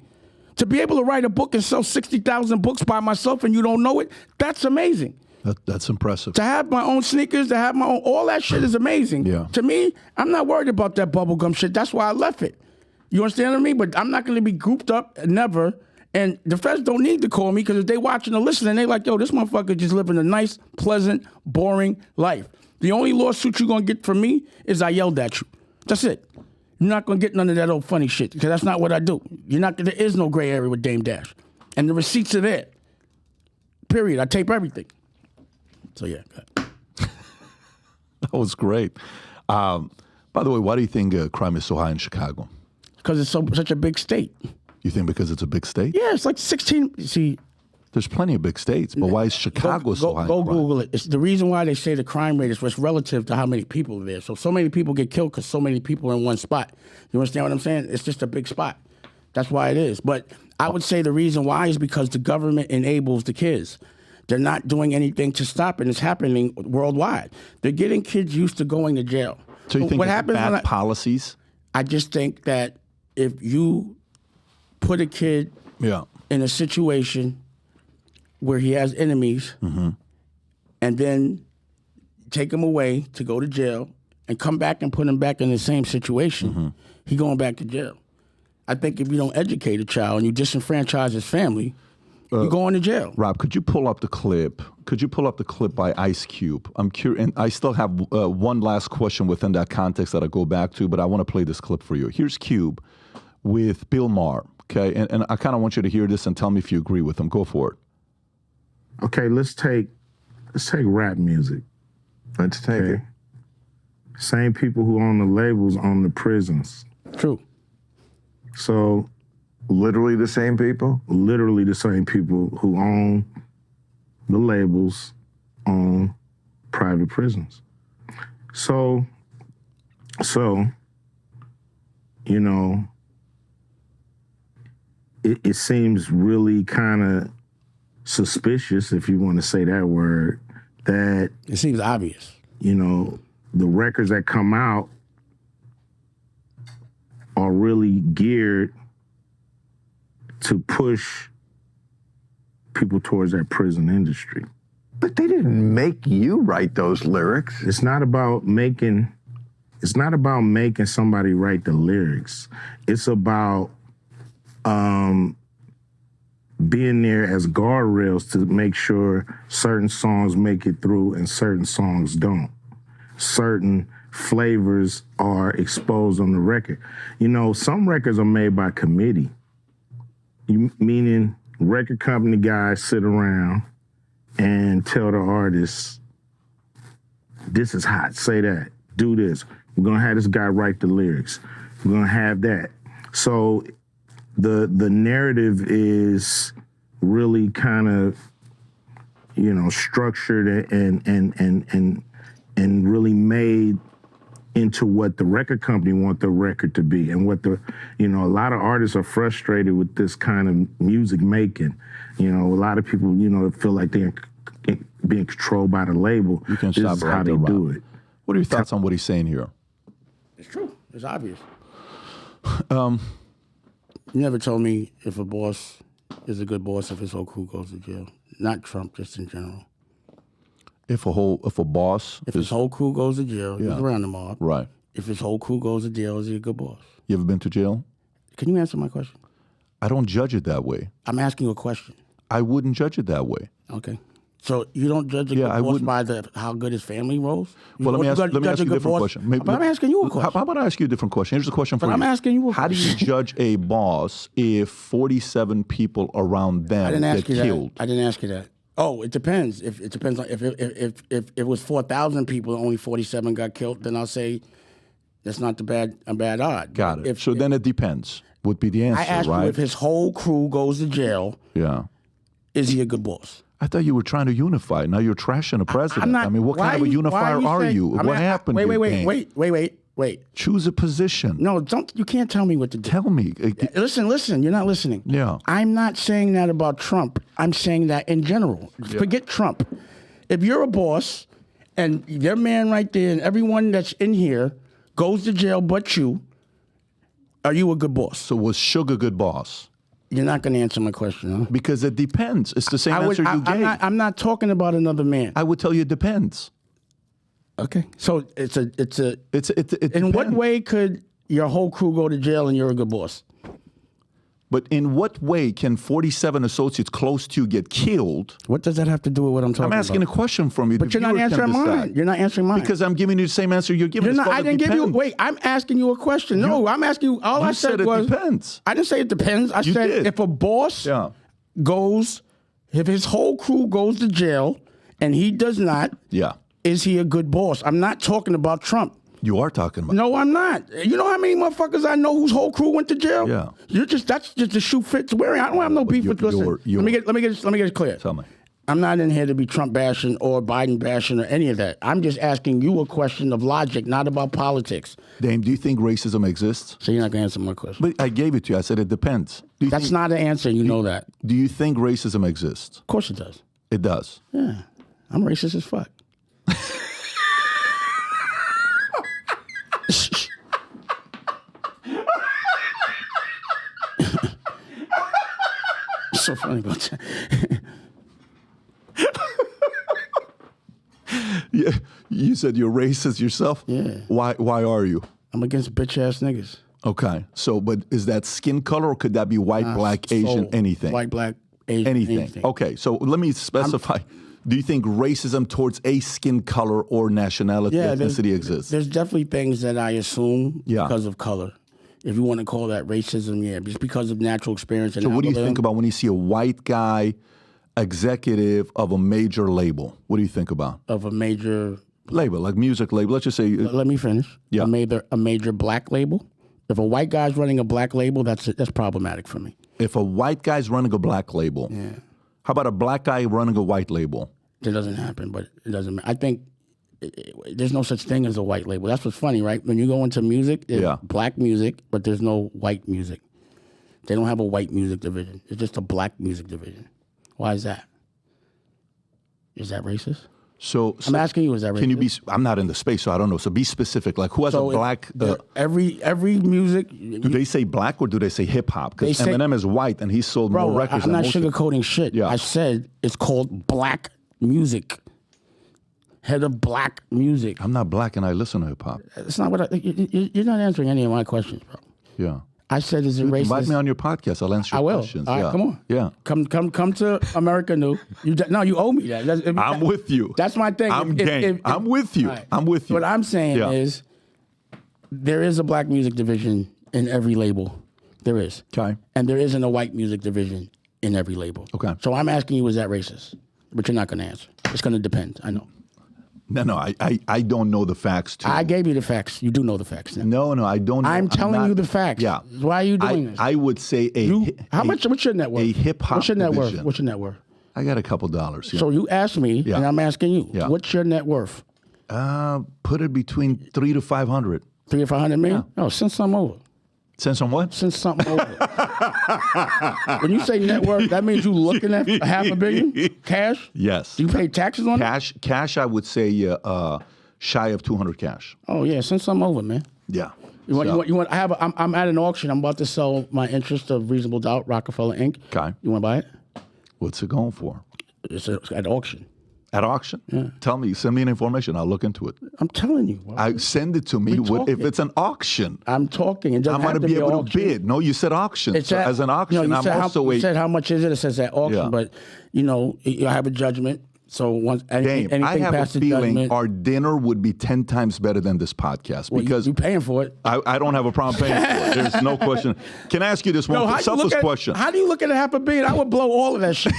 To be able to write a book and sell 60,000 books by myself and you don't know it, that's amazing. That's impressive. To have my own sneakers, to have my own, all that shit is amazing. Yeah. To me, I'm not worried about that bubblegum shit. That's why I left it. You understand what I mean? But I'm not going to be grouped up, never. And the feds don't need to call me because if they watching or listening, they like, yo, this motherfucker just living a nice, pleasant, boring life. The only lawsuit you're going to get from me is I yelled at you. That's it. You're not going to get none of that old funny shit because that's not what I do. There is no gray area with Dame Dash. And the receipts are there. Period. I tape everything. So, yeah. That was great. By the way, why do you think crime is so high in Chicago? Because it's such a big state. You think because it's a big state? Yeah, it's like 16. See, there's plenty of big states, but why is Chicago so high? Go Google it. It's the reason why they say the crime rate is what's relative to how many people are there. So many people get killed because so many people are in one spot. You understand what I'm saying? It's just a big spot. That's why it is. But I would say the reason why is because the government enables the kids. They're not doing anything to stop it. It's happening worldwide. They're getting kids used to going to jail. So you think what it's happens bad policies? I just think that if you put a kid in a situation where he has enemies and then take him away to go to jail and come back and put him back in the same situation, he going back to jail. I think if you don't educate a child and you disenfranchise his family, you're going to jail. Rob, could you pull up the clip? Could you pull up the clip by Ice Cube? I'm curious, and I still have one last question within that context that I go back to, but I want to play this clip for you. Here's Cube with Bill Maher, okay? And I kind of want you to hear this and tell me if you agree with him. Go for it. Okay, let's take rap music. Let's take it. Same people who own the labels own the prisons. True. So, literally the same people? Literally the same people who own the labels own private prisons. So, you know, it seems really kind of suspicious, if you want to say that word, that... It seems obvious. You know, the records that come out are really geared to push people towards that prison industry. But they didn't make you write those lyrics. It's not about making somebody write the lyrics. It's about being there as guardrails to make sure certain songs make it through and certain songs don't. Certain flavors are exposed on the record. You know, some records are made by committee. Meaning record company guys sit around and tell the artists, this is hot, say that, do this. We're going to have this guy write the lyrics. We're going to have that. So the narrative is really kind of, you know, structured and really made into what the record company want the record to be, and what a lot of artists are frustrated with this kind of music making. You know, a lot of people, you know, feel like they're being controlled by the label. You can this stop is right how they there, Rob. do it. What are your thoughts on what he's saying here? It's true. It's obvious. You never told me if a boss is a good boss if his whole crew goes to jail. Not Trump, just in general. If his whole crew goes to jail, he's around the mob. Right. If his whole crew goes to jail, is he a good boss? You ever been to jail? Can you answer my question? I don't judge it that way. I'm asking you a question. I wouldn't judge it that way. Okay. So you don't judge a good boss by how good his family rolls? Well, let me ask you a different question. But I'm asking you a question. How about I ask you a different question? Here's a question for you. I'm asking you a question. How do you judge a boss if 47 people around them get killed? I didn't ask you that. Oh, it depends. If it depends on if it was 4,000 people and only 47 got killed, then I'll say that's not a bad odd. Got it. Then it depends. Would be the answer, I asked right? you if his whole crew goes to jail. Yeah. Is he a good boss? I thought you were trying to unify. Now you're trashing the president. I'm not. I mean, what kind of a unifier are you? What happened? Wait. Choose a position. No, don't. You can't tell me what to do. Tell me. Listen. You're not listening. Yeah. I'm not saying that about Trump. I'm saying that in general. Yeah. Forget Trump. If you're a boss and your man right there and everyone that's in here goes to jail but you, are you a good boss? So was Sugar good boss? You're not going to answer my question, huh? Because it depends. It's the same answer you gave. I'm not talking about another man. I would tell you it depends. Okay. So it in depends. what way could your whole crew go to jail and you're a good boss? But in what way can 47 associates close to you get killed? What does that have to do with what I'm talking about? I'm asking a question from you. But you're not answering mine. You're not answering mine. Because I'm giving you the same answer you're giving. I didn't give you. Wait, I'm asking you a question. No, I'm asking you. All I said was. It depends. I didn't say it depends. I said did. if a boss goes, if his whole crew goes to jail and he does not, is he a good boss? I'm not talking about Trump. You are talking about. No, I'm not. You know how many motherfuckers I know whose whole crew went to jail? Yeah. That's just the shoe fits wearing. I don't have no beef with. Listen, let me get it clear. Tell me. I'm not in here to be Trump bashing or Biden bashing or any of that. I'm just asking you a question of logic, not about politics. Dame, do you think racism exists? So you're not going to answer my question. But I gave it to you. I said it depends. That's not an answer. You know that. Do you think racism exists? Of course it does. It does. Yeah. I'm racist as fuck. So funny about that. Yeah, you said you're racist yourself? Yeah. Why are you? I'm against bitch ass niggas. Okay. So, but is that skin color or could that be white, black, Asian, anything? White, black, Asian, anything. Okay. So let me specify. Do you think racism towards a skin color or nationality, ethnicity exists? There's definitely things that I assume because of color. If you want to call that racism, just because of natural experience. So what do you think about when you see a white guy, executive of a major label? What do you think about? Of a major label, like music label. Let's just say. Let me finish. Yeah. A major black label. If a white guy's running a black label, that's problematic for me. If a white guy's running a black label, how about a black guy running a white label? That doesn't happen, but it doesn't matter. I think there's no such thing as a white label. That's what's funny, right? When you go into music, there's black music, but there's no white music. They don't have a white music division. It's just a black music division. Why is that? Is that racist? So I'm asking you, is that racist? Can you be? I'm not in the space, so I don't know. So be specific. Like who has a black? Every music. Do they say black or do they say hip hop? Because Eminem is white and he sold more records. I'm not sugarcoating shit. Yeah. I said it's called black music. Head of black music. I'm not black and I listen to hip hop. It's not what you're not answering any of my questions, bro. Yeah. I said, is it racist? Invite me on your podcast. I'll answer your questions. All right, come on. Yeah. Come to America New. You owe me that. I'm with you. That's my thing. I'm game. I'm with you. Right. I'm with you. What I'm saying is there is a black music division in every label. There is. Okay. And there isn't a white music division in every label. Okay. So I'm asking you, is that racist? But you're not going to answer. It's going to depend. I know. No, I don't know the facts, too. I gave you the facts. You do know the facts now. No, I don't know. I'm telling you the facts. Yeah. Why are you doing this? I would say what's your net worth? A hip-hop What's your net worth? division. What's your net worth? I got a couple dollars. Yeah. So you asked me, and I'm asking you, what's your net worth? Put it between 300 to 500. 300 or 500 million? Yeah. Oh, send something over. Send some what? Send something over. When you say net worth, that means you looking at $500 million cash? Yes. Do you pay taxes on it? Cash, I would say shy of 200 cash. Oh yeah, send something over, man. Yeah. You want? I'm at an auction. I'm about to sell my interest of Reasonable Doubt, Rockefeller Inc. Okay. You want to buy it? What's it going for? It's at auction. At auction? Yeah. Tell me, send me an information. I'll look into it. I'm telling you. Send it to me if it's an auction. I'm talking. I'm going to be able to bid. No, you said auction. So as an auction, you said how much is it? It says at auction, but you have a judgment. So once anything I have past a feeling judgment, our dinner would be 10 times better than this podcast because you're paying for it. I don't have a problem paying for it. There's no question. Can I ask you this one selfish question? How do you look at $500 million? I would blow all of that shit.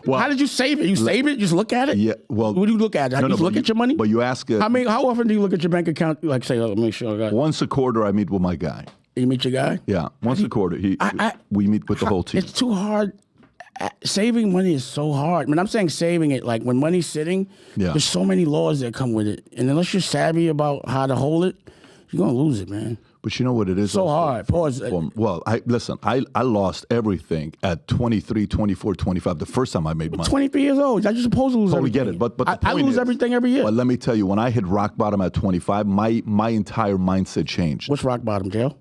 Well, how did you save it? You save it? You just look at it? Yeah. Well, what do you look at? You look at your money? But you ask how often do you look at your bank account? Like say, let me make sure I got it. Once a quarter, I meet with my guy. You meet your guy? Yeah. Once a quarter, we meet with the whole team. It's too hard. saving money is so hard. When I'm saying saving it, like when money's sitting, there's so many laws that come with it. And unless you're savvy about how to hold it, you're going to lose it, man. But you know what it is? So hard. Pause. Well, I lost everything at 23, 24, 25, the first time I made money. 23 years old. I just supposed to lose everything. Get it. But the I point lose is, everything every year. But let me tell you, when I hit rock bottom at 25, my entire mindset changed. What's rock bottom, jail?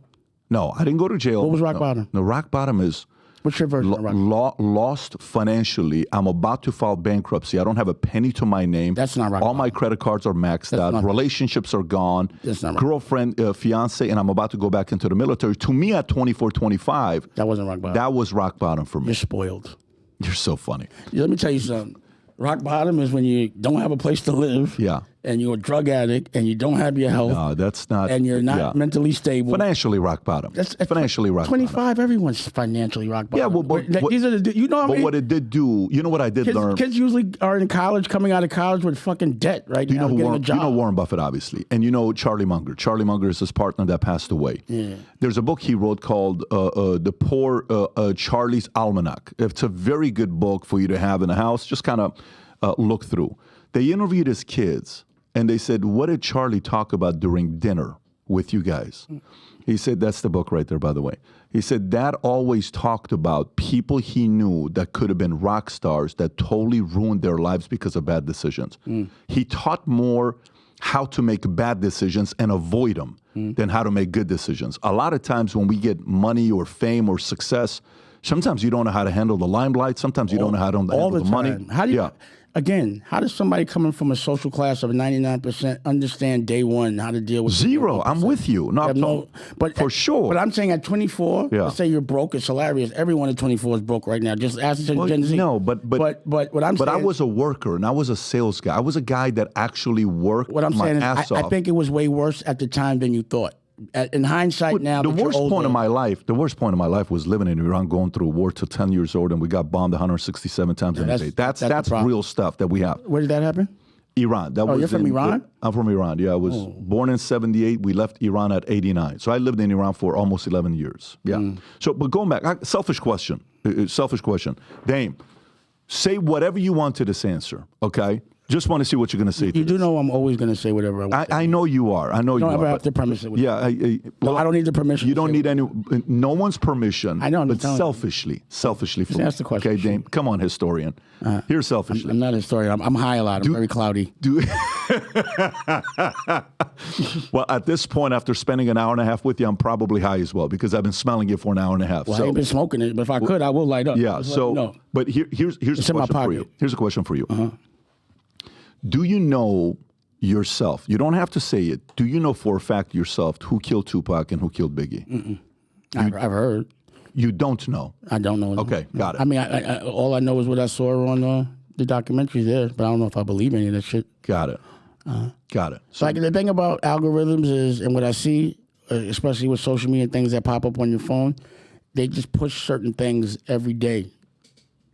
No, I didn't go to jail. What was rock bottom? No, rock bottom is... What's your version of rock bottom? Lost financially. I'm about to file bankruptcy. I don't have a penny to my name. That's not rock All bottom. my credit cards are maxed out. Relationships are gone. That's not rock Girlfriend, fiance, and I'm about to go back into the military. To me, at 24, 25... That wasn't rock bottom. That was rock bottom for me. You're spoiled. You're so funny. Let me tell you something. Rock bottom is when you don't have a place to live. Yeah. And you're a drug addict and you don't have your health. No, that's not. And you're not mentally stable. Financially rock bottom. That's financially rock 25, bottom. 25, everyone's financially rock bottom. Yeah, but these are the, you know what I mean? What it did do, you know what I did learn? Kids usually are in college, coming out of college with fucking debt right now. You know Warren Buffett, obviously. And you know Charlie Munger. Charlie Munger is his partner that passed away. Yeah. There's a book he wrote called The Poor Charlie's Almanac. It's a very good book for you to have in the house. Just kind of look through. They interviewed his kids, and they said, what did Charlie talk about during dinner with you guys? He said, that's the book right there, by the way. He said, Dad always talked about people he knew that could have been rock stars that totally ruined their lives because of bad decisions. He taught more how to make bad decisions and avoid them than how to make good decisions. A lot of times when we get money or fame or success, sometimes you don't know how to handle the limelight. Sometimes you don't know how to handle the money. How do you, again, how does somebody coming from a social class of 99% understand day one how to deal with zero? I'm with you. But for sure. But I'm saying at 24, let's say you're broke. It's hilarious. Everyone at 24 is broke right now. Just ask Gen Z. No, but what I'm saying. But I was a worker and I was a sales guy. I was a guy that actually worked. What I'm my saying is, ass off. I think it was way worse at the time than you thought. In hindsight now, the worst point of my life was living in Iran, going through a war till 10 years old, and we got bombed 167 times in a day. That's real stuff that we have. Where did that happen? Iran. You're from Iran? I'm from Iran. Yeah, I was born in 78. We left Iran at 89. So I lived in Iran for almost 11 years. Yeah. So, but going back, selfish question. Dame, say whatever you want to this answer. Okay. Just want to see what you're going to say. You do know I'm always going to say whatever I want. I know you are. I know you are. You don't ever have to premise it. Yeah. I don't need the permission. You don't need no one's permission. I know. But selfishly for me. Ask the question. Okay, Dame. Come on, historian. Here's selfishly. I'm not a historian. I'm high a lot. I'm very cloudy. Well, at this point, after spending an hour and a half with you, I'm probably high as well because I've been smelling it for an hour and a half. Well, I ain't been smoking it, but if I could, I will light up. Yeah. But here's a question for you. Here's a question for you. Do you know yourself? You don't have to say it. Do you know for a fact yourself who killed Tupac and who killed Biggie? I've heard. You don't know? I don't know. Okay, got it. I mean, all I know is what I saw on the documentary there, but I don't know if I believe any of that shit. Got it. Got it. So like the thing about algorithms is, and what I see, especially with social media and things that pop up on your phone, they just push certain things every day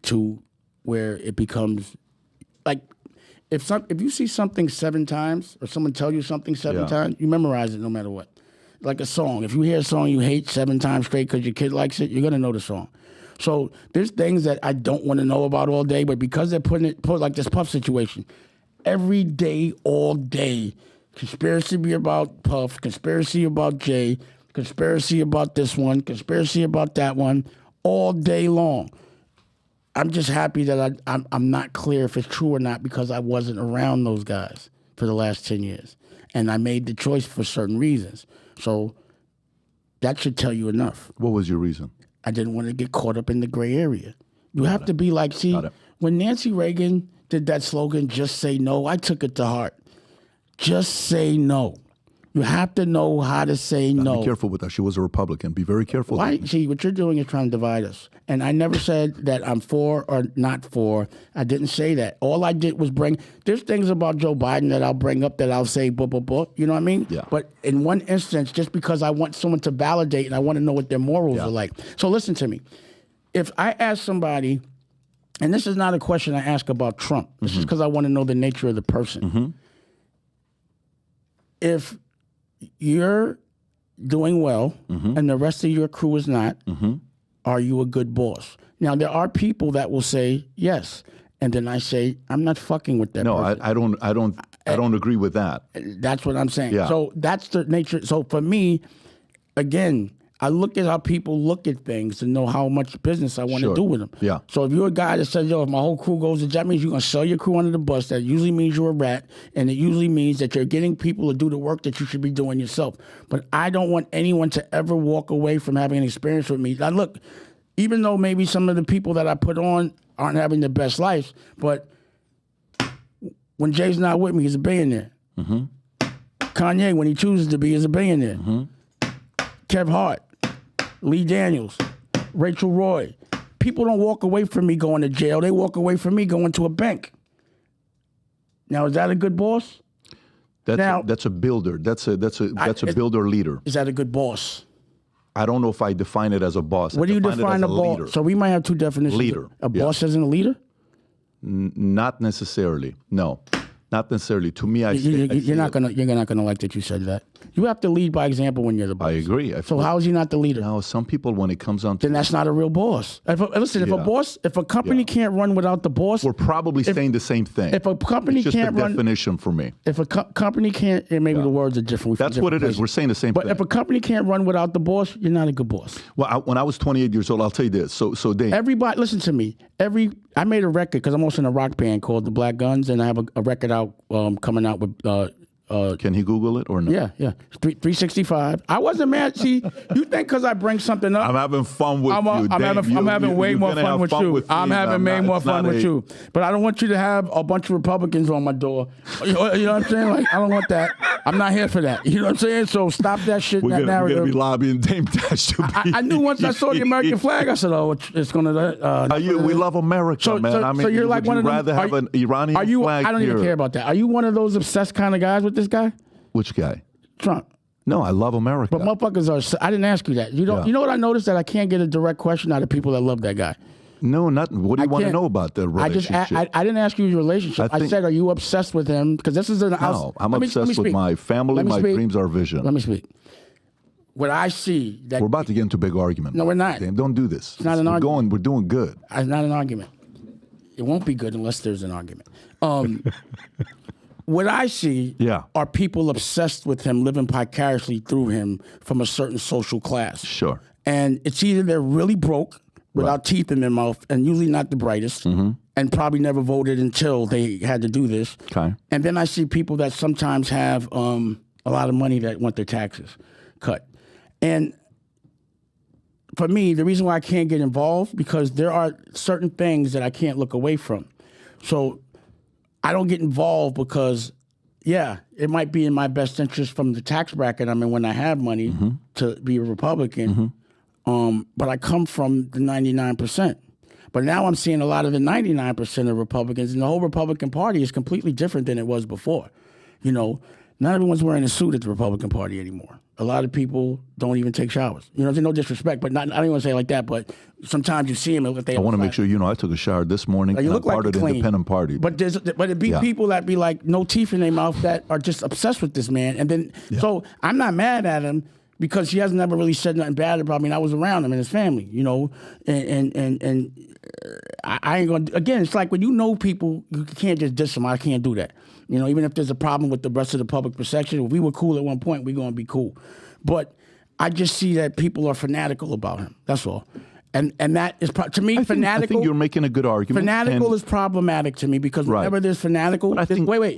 to where it becomes like, if you see something 7 times or someone tell you something 7 times, you memorize it no matter what. Like a song. If you hear a song you hate 7 times straight because your kid likes it, you're going to know the song. So there's things that I don't want to know about all day, but because they're put like this Puff situation, every day, all day, conspiracy be about Puff, conspiracy about Jay, conspiracy about this one, conspiracy about that one, all day long. I'm just happy that I'm not clear if it's true or not because I wasn't around those guys for the last 10 years. And I made the choice for certain reasons. So that should tell you enough. What was your reason? I didn't want to get caught up in the gray area. You have to be like, see, when Nancy Reagan did that slogan, just say no, I took it to heart. Just say no. You have to know how to say no. Be careful with that. She was a Republican. Be very careful. Why? See, what you're doing is trying to divide us. And I never said that I'm for or not for. I didn't say that. All I did was there's things about Joe Biden that I'll bring up that I'll say, you know what I mean? Yeah. But in one instance, just because I want someone to validate and I want to know what their morals are like. So listen to me. If I ask somebody, and this is not a question I ask about Trump. This is because I want to know the nature of the person. If you're doing well and the rest of your crew is not, are you a good boss? Now, there are people that will say yes. And then I say, I'm not fucking with that person. I don't agree with that. That's what I'm saying. Yeah. So that's the nature. So for me, again, I look at how people look at things to know how much business I want to do with them. Yeah. So if you're a guy that says, yo, if my whole crew goes to jail, that means you're going to sell your crew under the bus. That usually means you're a rat. And it usually means that you're getting people to do the work that you should be doing yourself. But I don't want anyone to ever walk away from having an experience with me. Now, look, even though maybe some of the people that I put on aren't having the best lives, but when Jay's not with me, he's a billionaire. Mm-hmm. Kanye, when he chooses to be, is a billionaire. Mm-hmm. Kev Hart, Lee Daniels, Rachel Roy. People don't walk away from me going to jail. They walk away from me going to a bank. Now, is that a good boss? That's a builder. That's a builder leader. Is that a good boss? I don't know if I define it as a boss. What do you define a boss? Leader. So we might have two definitions. Leader. A boss isn't a leader? Not necessarily. No, not necessarily. To me, you're not gonna like that you said that. You have to lead by example when you're the boss. I agree. So how is he not the leader? No, some people, when it comes on to... Then that's not a real boss. If a company can't run without the boss... We're probably saying the same thing. If a company it's just can't run... definition for me. If a company can't... And maybe the words are different. That's what it is. We're saying the same thing. But if a company can't run without the boss, you're not a good boss. Well, when I was 28 years old, I'll tell you this. So Dane... Everybody, listen to me. I made a record, because I'm also in a rock band called The Black Guns, and I have a record out coming out with... can he Google it or no? Yeah. 365. I wasn't mad. See, you think because I bring something up. I'm having fun with you. I'm having way more fun with you. I'm having way more fun with you. But I don't want you to have a bunch of Republicans on my door. You know what I'm saying? Like, I don't want that. I'm not here for that. You know what I'm saying? So stop that shit, that narrative. We're going to be lobbying Dame Dash to be. I knew once I saw the American flag, I said, oh, it's going to... we love America, man. I mean, so you're like would you rather have an Iranian flag I don't even care about that. Are you one of those obsessed kind of guys with this guy? Which guy? Trump. No, I love America. But motherfuckers are... I didn't ask you that. You know what I noticed? That I can't get a direct question out of people that love that guy. No, nothing. What do you want to know about the relationship? I didn't ask you your relationship. I said, are you obsessed with him? Because this is an... No, I'm obsessed with my family. My dreams are vision. Let me speak. What I see... that we're about to get into a big argument. No, we're not. Damn, don't do this. It's not an argument. We're doing good. It's not an argument. It won't be good unless there's an argument. What I see are people obsessed with him, living vicariously through him from a certain social class. Sure. And it's either they're really broke, without teeth in their mouth, and usually not the brightest, and probably never voted until they had to do this. Okay. And then I see people that sometimes have a lot of money that want their taxes cut. And for me, the reason why I can't get involved, because there are certain things that I can't look away from. So I don't get involved because, it might be in my best interest from the tax bracket I'm in when I have money to be a Republican. But I come from the 99%. But now I'm seeing a lot of the 99% of Republicans, and the whole Republican Party is completely different than it was before. You know, not everyone's wearing a suit at the Republican Party anymore. A lot of people don't even take showers. You know, there's no disrespect, but I don't even want to say it like that, but sometimes you see them. I want to make sure, I took a shower this morning. You look like part of the independent party. But it'd be people that be like no teeth in their mouth that are just obsessed with this man. And then, so I'm not mad at him because he hasn't ever really said nothing bad about me. And I was around him and his family, and I ain't going to, again, it's like when you know people, you can't just diss them. I can't do that. Even if there's a problem with the rest of the public perception, if we were cool at one point, we're going to be cool. But I just see that people are fanatical about him. That's all. And that is, to me, fanatical. I think you're making a good argument. Fanatical is problematic to me because whenever there's fanatical,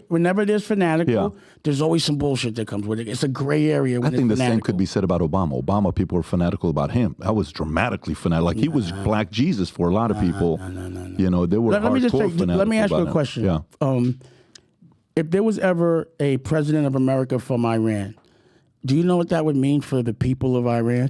whenever there's fanatical, there's always some bullshit that comes with it. It's a gray area when I think the same could be said about Obama. Obama, people were fanatical about him. I was dramatically fanatical. Like he was Black Jesus for a lot of people. No. They were hardcore fanatical. Let me ask you a question. Yeah. If there was ever a president of America from Iran, do you know what that would mean for the people of Iran?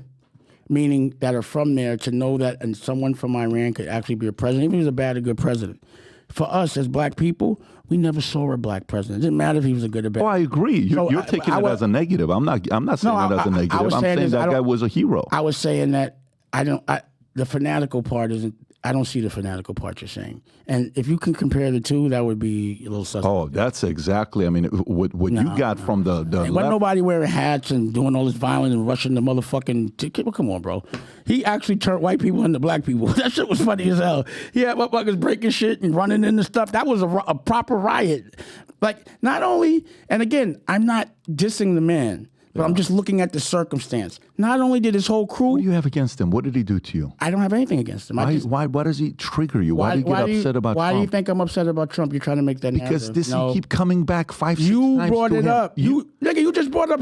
Meaning that are from there, to know that and someone from Iran could actually be a president, even if he was a bad or good president. For us as Black people, we never saw a Black president. It didn't matter if he was a good or bad. Oh, I agree. You're taking it as a negative. I'm not saying it as a negative. I'm saying that guy was a hero. I was saying that the fanatical part isn't. I don't see the fanatical part you're saying. And if you can compare the two, that would be a little suspect. Oh, that's exactly. I mean, what you got from the Wasn't left. nobody wearing hats and doing all this violence and rushing the motherfucking ticket. Well, come on, bro. He actually turned white people into black people. That shit was funny as hell. He had motherfuckers breaking shit and running into stuff. That was a proper riot. Like, not only, and again, I'm not dissing the man, but I'm just looking at the circumstance. Not only did his whole crew. What do you have against him? What did he do to you? I don't have anything against him. Why does he trigger you? Why do you get upset about Trump? Why do you think I'm upset about Trump? You're trying to make that because narrative. you keep coming back 5-6 times. You brought it him. up. You just brought up.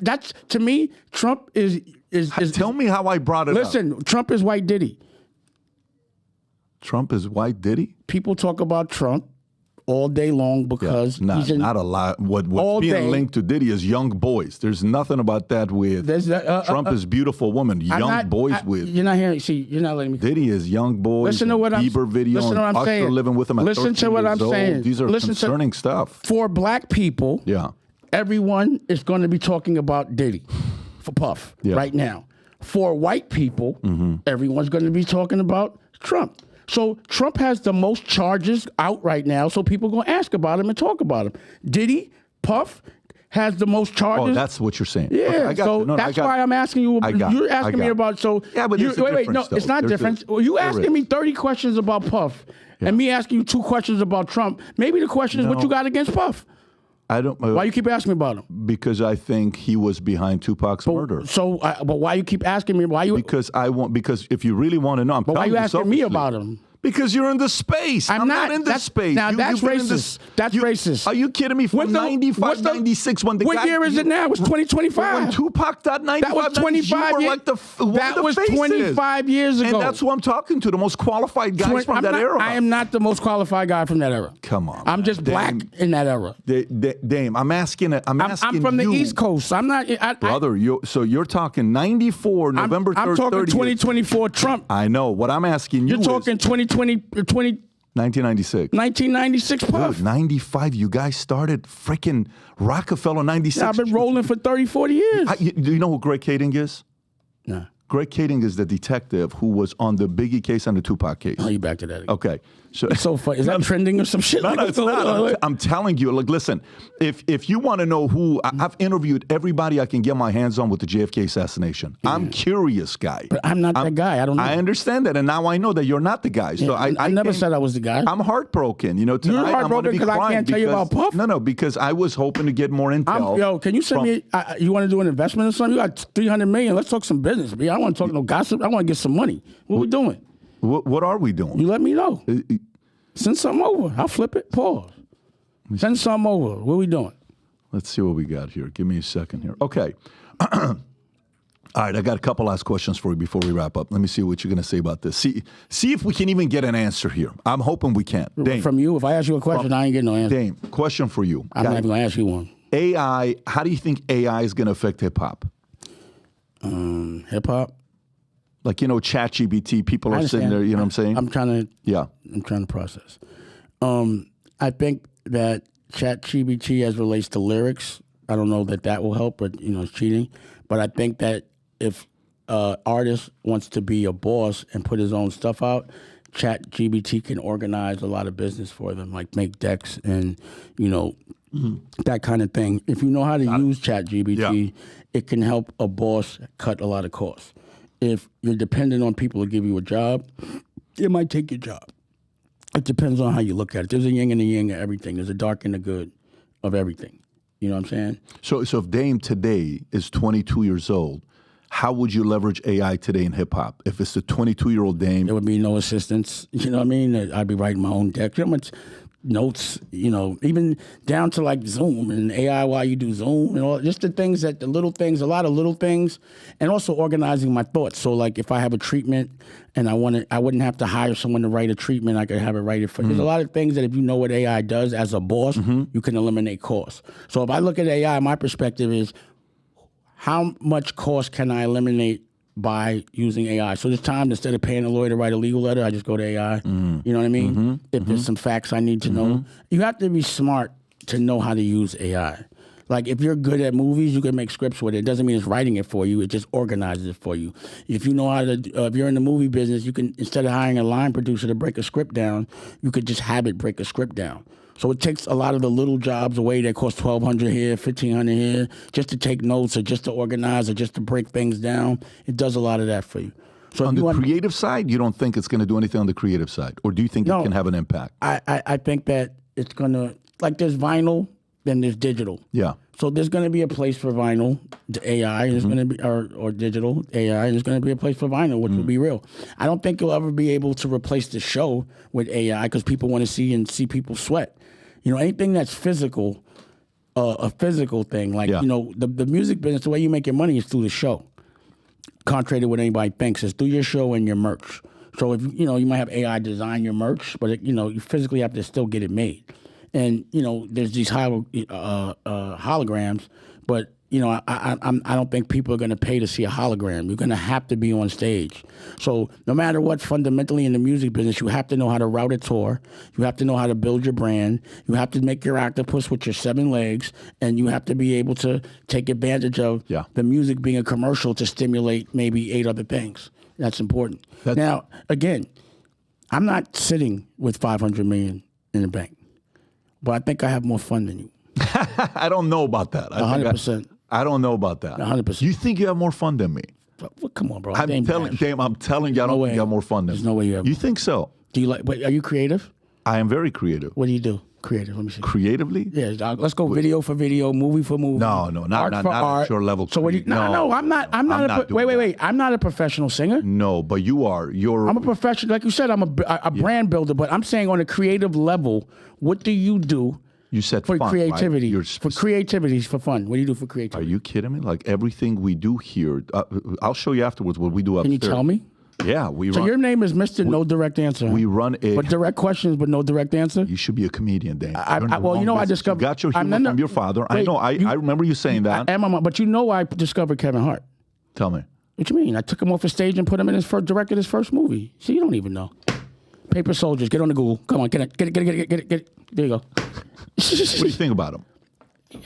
That's to me. Trump is. Tell me how I brought it up. Listen, Trump is white Diddy. Trump is white Diddy? People talk about Trump all day long because he's not a lot. What's being linked to Diddy is young boys. There's nothing about that with Trump is beautiful woman. Young boys with. You're not hearing. See, you're not letting me. Diddy is young boys. Listen to what Bieber video. Listen to what I'm saying. Living with him at listen to what I'm saying. These are concerning stuff. For black people, everyone is going to be talking about Diddy for Puff right now. For white people, everyone's going to be talking about Trump. So Trump has the most charges out right now, so people are going to ask about him and talk about him. Diddy, Puff, has the most charges. Oh, that's what you're saying. Yeah, okay, that's why I'm asking you. You're asking me about, Yeah, but wait, no, it's not different. You asking me 30 questions about Puff, and me asking you 2 questions about Trump. Maybe the question is what you got against Puff. I don't. Why you keep asking me about him? Because I think he was behind Tupac's murder. So, but why you keep asking me? Why you? Because if you really want to know, but why you asking me about him? Because you're in the space. I'm not in the space. Now, that's racist. That's racist. Are you kidding me? From 95, 96, when the What year is it now? It's 2025. When Tupac died 95, that was 25 years. That was 25 years ago. And that's who I'm talking to, the most qualified guys from that era. I am not the most qualified guy from that era. Come on. I'm just black in that era. Dame, I'm asking I'm from the East Coast. I'm not. Brother, so you're talking 94, November 3rd, I'm talking 2024 Trump. I know. What I'm asking you You're talking 1996 Puff. Dude, 95, you guys started freaking Rockefeller 96. Yeah, I've been rolling for 30, 40 years. Do you know who Greg Kading is? No. Greg Kading is the detective who was on the Biggie case and the Tupac case. Oh, you back to that again. Okay. So it's so funny. Is that trending or some shit? No, it's not. I'm telling you. Like, listen, if you want to know who, I've interviewed everybody I can get my hands on with the JFK assassination. Yeah. I'm curious, guy. But I'm not that guy. I don't know. I understand that, and now I know that you're not the guy. So I never said I was the guy. I'm heartbroken. You know, tonight you're heartbroken because I can't tell you about Puff? No, because I was hoping to get more intel. Can you send me, you want to do an investment or something? You got $300 million. Let's talk some business. I don't want to talk no gossip. I want to get some money. What we doing? What are we doing? You let me know. Send something over. I'll flip it. Pause. Send something over. What are we doing? Let's see what we got here. Give me a second here. Okay. All right, I got a couple last questions for you before we wrap up. Let me see what you're going to say about this. See if we can even get an answer here. I'm hoping we can. Dame, from you? If I ask you a question, I ain't getting no answer. Dame, question for you. I'm not even going to ask you one. AI, how do you think AI is going to affect hip-hop? Hip-hop? Like, ChatGPT, people are sitting there, you know what I'm saying? I'm trying to process. I think that ChatGPT as relates to lyrics, I don't know that will help, but, it's cheating. But I think that if artist wants to be a boss and put his own stuff out, ChatGPT can organize a lot of business for them, like make decks and, that kind of thing. If you know how to use ChatGPT, it can help a boss cut a lot of costs. If you're dependent on people to give you a job, it might take your job. It depends on how you look at it. There's a yin and a yang of everything. There's a dark and a good of everything. You know what I'm saying? So if Dame today is 22 years old, how would you leverage AI today in hip-hop? If it's the 22-year-old Dame. There would be no assistance. You know what I mean? I'd be writing my own deck. You know how much notes, even down to like Zoom and AI while you do Zoom and all, just the little things, a lot of little things, and also organizing my thoughts. So like if I have a treatment and I wouldn't have to hire someone to write a treatment, I could have it write it for. There's a lot of things that if you know what AI does as a boss, you can eliminate costs. So if I look at AI, my perspective is how much cost can I eliminate by using AI. So this time, instead of paying a lawyer to write a legal letter, I just go to AI. You know what I mean? If there's some facts I need to know. You have to be smart to know how to use AI. Like, if you're good at movies, you can make scripts with it. It doesn't mean it's writing it for you. It just organizes it for you. If you know how to, if you're in the movie business, you can, instead of hiring a line producer to break a script down, you could just have it break a script down. So it takes a lot of the little jobs away that cost $1,200 here, $1,500 here, just to take notes or just to organize or just to break things down. It does a lot of that for you. So on the creative side, you don't think it's going to do anything on the creative side? Or do you think it can have an impact? I think that it's going to, like, there's vinyl, then there's digital. Yeah. So there's going to be a place for vinyl, the AI, and there's going to be, or digital AI, and there's going to be a place for vinyl, which will be real. I don't think you'll ever be able to replace the show with AI because people want to see people sweat. You know, anything that's physical, a physical thing, like, you know, the music business, the way you make your money is through the show. Contrary to what anybody thinks, it's through your show and your merch. So if, you know, you might have AI design your merch, but, you know, you physically have to still get it made. And, you know, there's these holograms, but, you know, I don't think people are going to pay to see a hologram. You're going to have to be on stage. So no matter what, fundamentally in the music business, you have to know how to route a tour. You have to know how to build your brand. You have to make your octopus with your 7 legs, and you have to be able to take advantage of the music being a commercial to stimulate maybe 8 other things. That's important. Now, again, I'm not sitting with $500 million in the bank. But I think I have more fun than you. I don't know about that. 100%. I don't know about that. 100%. You think you have more fun than me? Well, come on, bro. I'm telling you, I don't think you have more fun than me. There's no way you have. You think so? Do you like? But are you creative? I am very creative. What do you do? Creative. Let me see. Creatively? Yeah. Let's go video for video, movie for movie. No, not at your level. So what? No, I'm not. Wait. I'm not a professional singer. No, but you are. I'm a professional. Like you said, I'm a brand builder. But I'm saying on a creative level, what do you do? You said for fun, creativity. Right? For creativity, for fun. What do you do for creativity? Are you kidding me? Like everything we do here, I'll show you afterwards what we do upstairs. Can you tell me? Yeah, So your name is Mr. No Direct Answer. We run a... But direct questions, but no direct answer? You should be a comedian, Dan. Well, you know, I discovered... You got your humor from your father. I know. I remember you saying that. But you know I discovered Kevin Hart. Tell me. What you mean? I took him off the stage and put him in directed his first movie. See, you don't even know. Paper Soldiers. Get on the Google. Come on, get it. There you go. What do you think about him?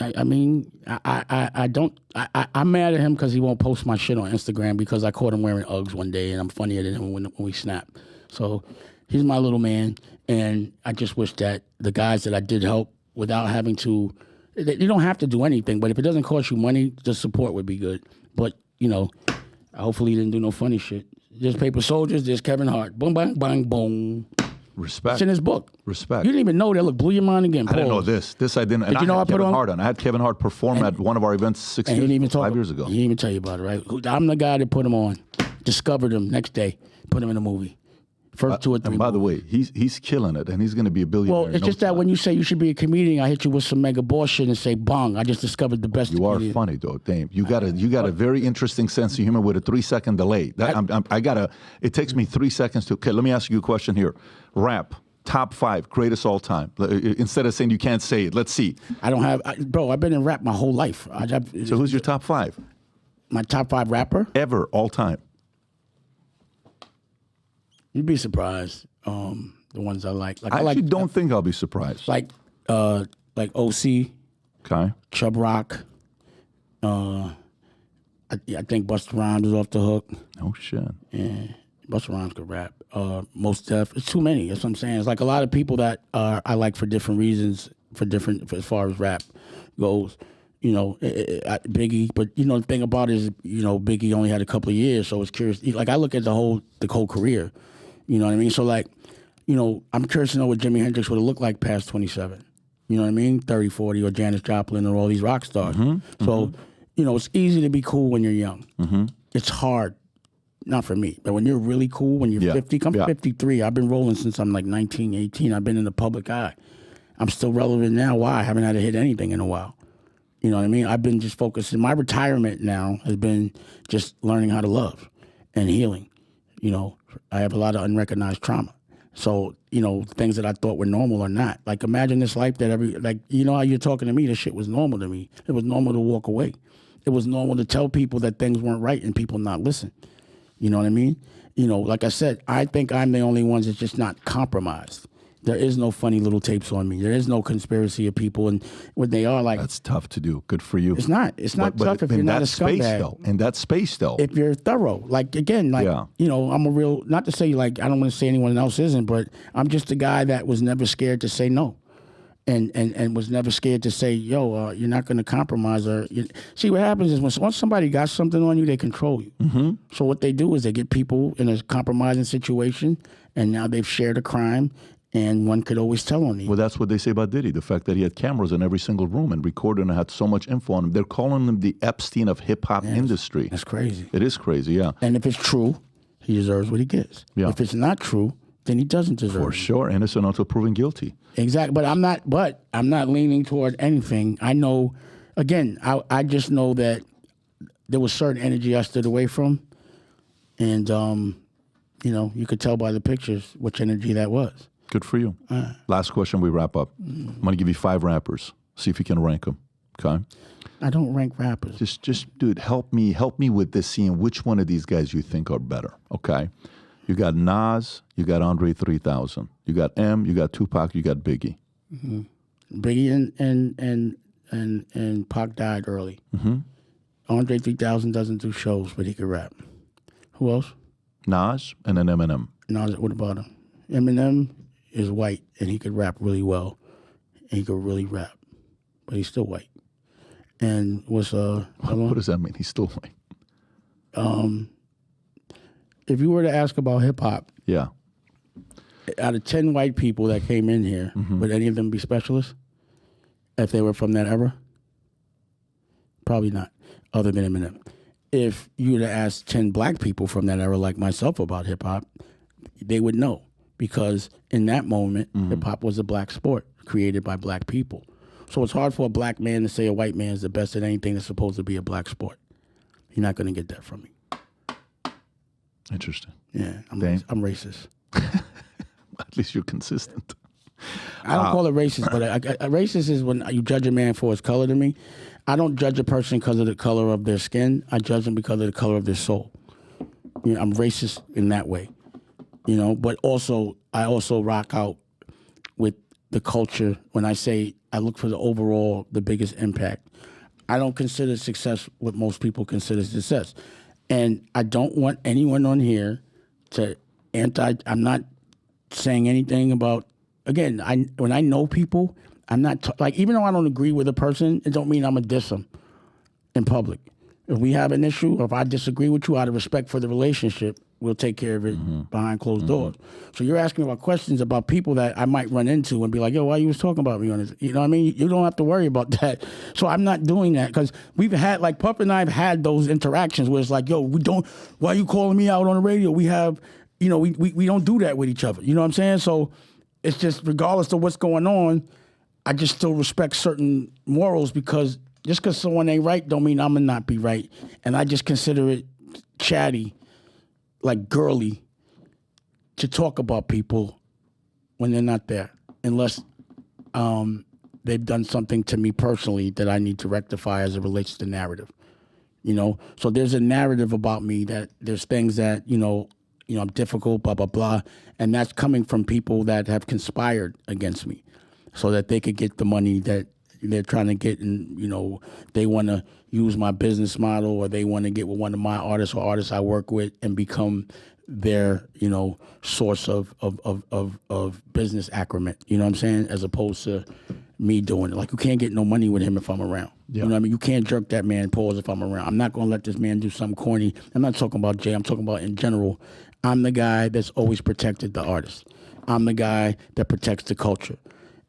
I mean, I'm mad at him because he won't post my shit on Instagram because I caught him wearing Uggs one day and I'm funnier than him when we snap. So he's my little man, and I just wish that the guys that I did help without having to, you don't have to do anything, but if it doesn't cost you money, just support would be good. But, you know, hopefully he didn't do no funny shit. There's Paper Soldiers, there's Kevin Hart. Boom, bang, bang, boom. Respect. It's in his book. Respect. You didn't even know that. Look, blew your mind again. I didn't know this. This I didn't. Did you know I put Kevin Hart on? I had Kevin Hart perform at one of our events 5 years ago. He didn't even tell you about it, right? I'm the guy that put him on. Discovered him next day. Put him in a movie. First 2 or 3. And by the way, he's killing it, and he's going to be a billionaire. Well, it's just that when you say you should be a comedian, I hit you with some mega boss shit and say, bong, I just discovered the best. You comedian. Are funny, though, Dame. You got a very interesting sense of humor with a 3-second delay. It takes me 3 seconds to. Okay, let me ask you a question here. Rap. Top 5 greatest all time. Instead of saying you can't say it, let's see. I don't have, bro. I've been in rap my whole life. So who's your top 5? My top 5 rapper ever, all time. You'd be surprised. The ones I like. I actually don't think I'll be surprised. Like OC. Okay. Chubb Rock. I think Busta Rhymes is off the hook. Oh shit. Yeah. Busta Rhymes could rap. Most Def. It's too many. That's what I'm saying. It's like a lot of people that I like for different reasons, as far as rap goes. You know, Biggie. But you know, the thing about it is, you know, Biggie only had a couple of years, so it's curious. Like I look at the whole career. You know what I mean? So like, you know, I'm curious to know what Jimi Hendrix would have looked like past 27. You know what I mean? 30, 40, or Janis Joplin, or all these rock stars. Mm-hmm. So, you know, it's easy to be cool when you're young. Mm-hmm. It's hard. Not for me, but when you're really cool, when you're 50, I'm 53. I've been rolling since I'm like 19, 18. I've been in the public eye. I'm still relevant now. Why? I haven't had to hit anything in a while. You know what I mean? I've been just focusing. My retirement now has been just learning how to love and healing. You know, I have a lot of unrecognized trauma. So, you know, things that I thought were normal are not. Like, imagine this life that you know how you're talking to me, this shit was normal to me. It was normal to walk away. It was normal to tell people that things weren't right and people not listen. You know what I mean? You know, like I said, I think I'm the only ones that's just not compromised. There is no funny little tapes on me. There is no conspiracy of people, and what they are like. That's tough to do. Good for you. It's not. It's not tough if you're not a scumbag. In that space, though. If you're thorough, like again, like I'm a real. Not to say like I don't want to say anyone else isn't, but I'm just a guy that was never scared to say no, and was never scared to say, yo, you're not going to compromise. See, what happens is once somebody got something on you, they control you. Mm-hmm. So what they do is they get people in a compromising situation, and now they've shared a crime. And one could always tell on you. Well, that's what they say about Diddy, the fact that he had cameras in every single room and recorded and had so much info on him. They're calling him the Epstein of hip-hop industry. That's crazy. It is crazy, yeah. And if it's true, he deserves what he gets. Yeah. If it's not true, then he doesn't deserve it. For sure, innocent until proven guilty. Exactly, but I'm not leaning toward anything. I know, again, I just know that there was certain energy I stood away from, and, you could tell by the pictures which energy that was. Good for you. Last question, we wrap up. I'm going to give you 5 rappers. See if you can rank them, okay? I don't rank rappers. Just, dude, help me with this, seeing which one of these guys you think are better, okay? You got Nas, you got Andre 3000. You got M, you got Tupac, you got Biggie. Mm-hmm. Biggie and Pac died early. Mm-hmm. Andre 3000 doesn't do shows, but he could rap. Who else? Nas and then Eminem. Nas, what about him? Eminem is white, and he could rap really well, and he could really rap, but he's still white. And what does that mean? He's still white. If you were to ask about hip hop, yeah, out of 10 white people that came in here, would any of them be specialists if they were from that era? Probably not, other than Eminem. If you were to ask 10 black people from that era, like myself, about hip hop, they would know. Because in that moment, hip-hop was a black sport created by black people. So it's hard for a black man to say a white man is the best at anything that's supposed to be a black sport. You're not going to get that from me. Interesting. Yeah, I'm racist. At least you're consistent. I don't call it racist, but racist is when you judge a man for his color to me. I don't judge a person because of the color of their skin. I judge them because of the color of their soul. I'm racist in that way. But I also rock out with the culture. When I say I look for the biggest impact, I don't consider success what most people consider success. And I don't want anyone on here to I'm not saying anything about, again, when I know people, I'm not, even though I don't agree with a person, it don't mean I'm going to diss them in public. If we have an issue, or if I disagree with you out of respect for the relationship, we'll take care of it behind closed doors. So you're asking about questions about people that I might run into and be like, yo, why you was talking about me on this? You know what I mean? You don't have to worry about that. So I'm not doing that because we've had, like Puff and I have had those interactions where it's like, yo, why are you calling me out on the radio? We have, we don't do that with each other. You know what I'm saying? So it's just regardless of what's going on, I just still respect certain morals because just because someone ain't right don't mean I'm going to not be right. And I just consider it chatty, like girly, to talk about people when they're not there, unless they've done something to me personally that I need to rectify as it relates to narrative. So there's a narrative about me that there's things that, I'm difficult, blah, blah, blah. And that's coming from people that have conspired against me so that they could get the money that they're trying to get, and they want to use my business model, or they want to get with one of my artists or artists I work with and become their source of business accrement. You know what I'm saying? As opposed to me doing it. Like, you can't get no money with him if I'm around. Yeah. You know what I mean? You can't jerk that man pause if I'm around. I'm not going to let this man do something corny. I'm not talking about Jay. I'm talking about in general. I'm the guy that's always protected the artist. I'm the guy that protects the culture.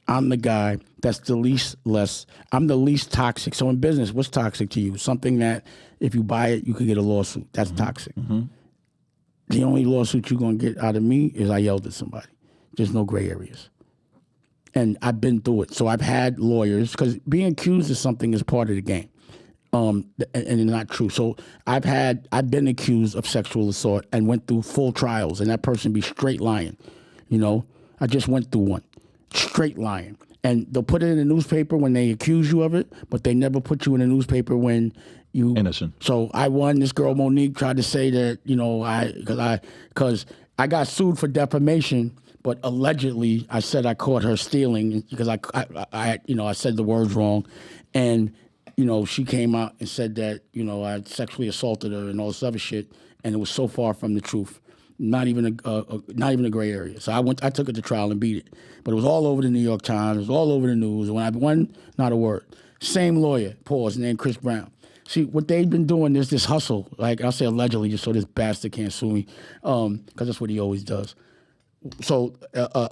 I'm the guy that's I'm the least toxic. So in business, what's toxic to you? Something that if you buy it, you could get a lawsuit. That's toxic. Mm-hmm. The only lawsuit you're going to get out of me is I yelled at somebody. There's no gray areas. And I've been through it. So I've had lawyers, because being accused of something is part of the game. And it's not true. So I've been accused of sexual assault and went through full trials, and that person be straight lying. I just went through one. Straight lying. And they'll put it in the newspaper when they accuse you of it, but they never put you in the newspaper when you... Innocent. So I won. This girl, Monique, tried to say that, because I got sued for defamation, but allegedly I said I caught her stealing because I said the words wrong, and she came out and said that I sexually assaulted her and all this other shit, and it was so far from the truth. Not even a gray area. So I took it to trial and beat it. But it was all over the New York Times. It was all over the news. And when I won, not a word. Same lawyer, pause, named Chris Brown. See, what they've been doing is this hustle. Like, I'll say allegedly, just so this bastard can't sue me, because that's what he always does. So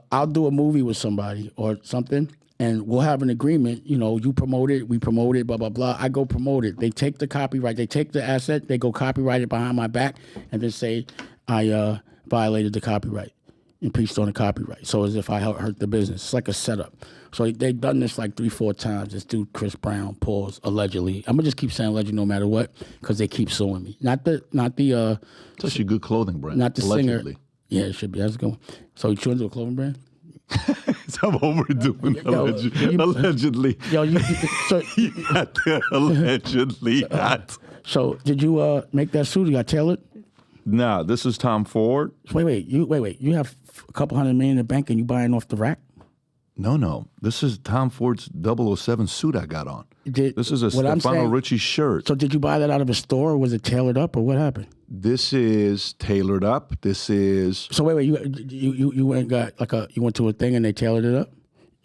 I'll do a movie with somebody or something, and we'll have an agreement. You promote it, we promote it, blah, blah, blah. I go promote it. They take the copyright. They take the asset. They go copyright it behind my back and then say, I violated the copyright, impeached on the copyright. So as if I hurt the business. It's like a setup. So they've done this like 3-4 times. This dude, Chris Brown, pause, allegedly. I'm going to just keep saying allegedly no matter what because they keep suing me. Not the it's actually a good clothing brand. Not the allegedly. Singer. Yeah, it should be. That's a good one. So you into a clothing brand? I'm overdoing allegedly. Yo, you got the allegedly hot. So did you make that suit? You got tailored? Nah, this is Tom Ford. Wait. You have a couple $100 million in the bank and you buying off the rack? No. This is Tom Ford's 007 suit I got on. This is a Stefano Ricci shirt. So did you buy that out of a store or was it tailored up or what happened? This is tailored up. This is... So wait, you went and got you went to a thing and they tailored it up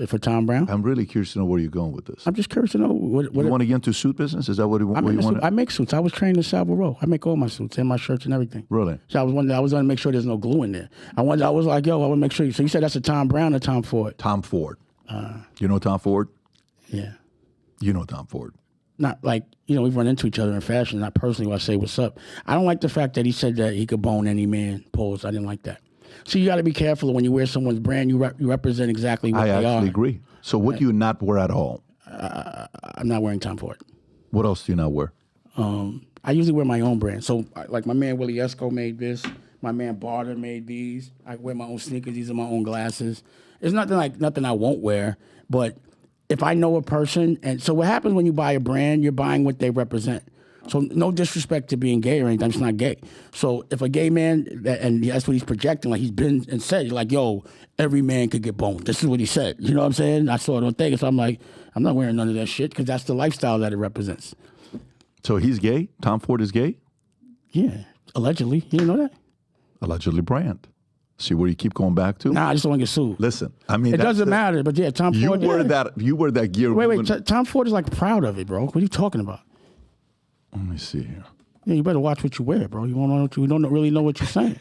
for Tom Brown? I'm really curious to know where you're going with this. I'm just curious to know. What you want to get into suit business? Is that what you want? I make suits. I was trained in Savile Row. I make all my suits and my shirts and everything. Really? So I was going to make sure there's no glue in there. I was like, I want to make sure. So you said that's a Tom Brown or Tom Ford? Tom Ford. You know Tom Ford? Yeah. You know Tom Ford. Not like, we've run into each other in fashion. Not personally when I say what's up. I don't like the fact that he said that he could bone any man. Pause. I didn't like that. So you got to be careful when you wear someone's brand. You represent exactly what they are. I actually agree. So what do you not wear at all? I'm not wearing Tom Ford. What else do you not wear? I usually wear my own brand. So like my man Willie Esco made this. My man Barter made these. I wear my own sneakers. These are my own glasses. It's nothing I won't wear. But if I know a person, and so what happens when you buy a brand, you're buying what they represent. So no disrespect to being gay or anything, it's not gay. So if a gay man, and that's what he's projecting, like he's been and said, like, yo, every man could get boned. This is what he said. You know what I'm saying? I saw it on thing, so I'm like, I'm not wearing none of that shit because that's the lifestyle that it represents. So he's gay? Tom Ford is gay? Yeah, allegedly. You didn't know that? Allegedly brand. See where you keep going back to? Nah, I just don't want to get sued. Listen, I mean, it doesn't matter, but yeah, Tom Ford. You wear that gear. Wait, Tom Ford is like proud of it, bro. What are you talking about? Let me see here. Yeah, you better watch what you wear, bro. You don't really know what you're saying.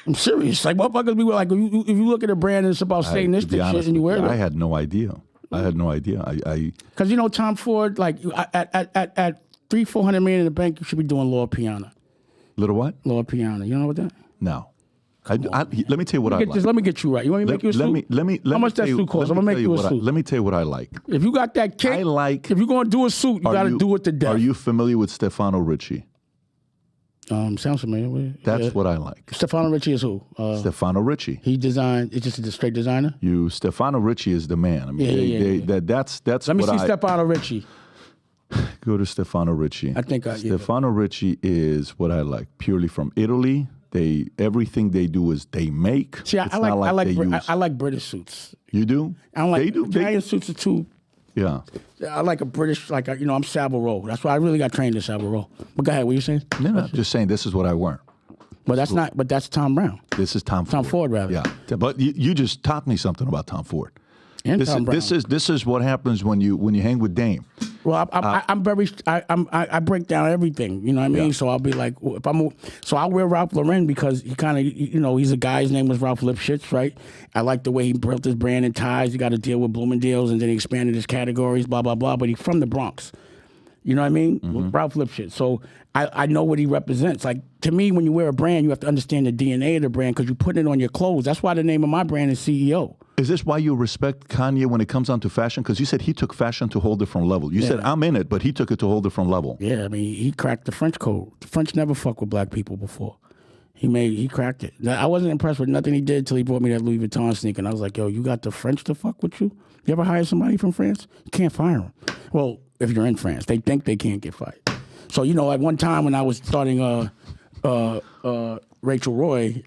I'm serious. Like, motherfuckers be like, if you look at a brand and it's about saying this shit and you wear it. I had no idea. Because, Tom Ford, like, at $300-400 million in the bank, you should be doing Lyor Piana. Little what? Lyor Piana. You know what that? No. Let me tell you what I like. Just let me get you right. You want me to make you a suit? Let me How much that suit cost? I'm going to make you a suit. Let me tell you what I like. If you got that cake, if you're going to do a suit, you got to do it to death. Are you familiar with Stefano Ricci? Sounds familiar. That's what I like. Stefano Ricci is who? Stefano Ricci. He designed. It's just a straight designer. Stefano Ricci is the man. I mean, that's. Let me see Stefano Ricci. Go to Stefano Ricci. I think Stefano Ricci is what I like. Purely from Italy. Everything they do is they make. See, I like British suits. You do? I don't like they do. Italian suits are too. Yeah. I like a British, I'm Savile Row. That's why I really got trained in Savile Row. But go ahead, what are you saying? No, I'm just saying this is what I wear. But that's Tom Brown. This is Tom Ford. Tom Ford, rather. Yeah. But you just taught me something about Tom Ford. And Tom Brown. This is what happens when you hang with Dame. Well, I break down everything. You know what I mean? Yeah. So I'll be like, I'll wear Ralph Lauren because he kind of, he's a guy. His name was Ralph Lipschitz, right? I like the way he built his brand in ties. He got to deal with Bloomingdale's, and then he expanded his categories, blah blah blah. But he's from the Bronx. You know what I mean? Mm-hmm. Ralph Lipschitz. So I know what he represents. Like, to me, when you wear a brand, you have to understand the DNA of the brand because you put it on your clothes. That's why the name of my brand is CEO. Is this why you respect Kanye when it comes down to fashion? Because you said he took fashion to a whole different level. You said, I'm in it, but he took it to a whole different level. Yeah, I mean, he cracked the French code. The French never fuck with black people before. He cracked it. I wasn't impressed with nothing he did until he brought me that Louis Vuitton sneaker. And I was like, yo, you got the French to fuck with you? You ever hire somebody from France? You can't fire them. Well, if you're in France, they think they can't get fired. So, at one time when I was starting Rachel Roy,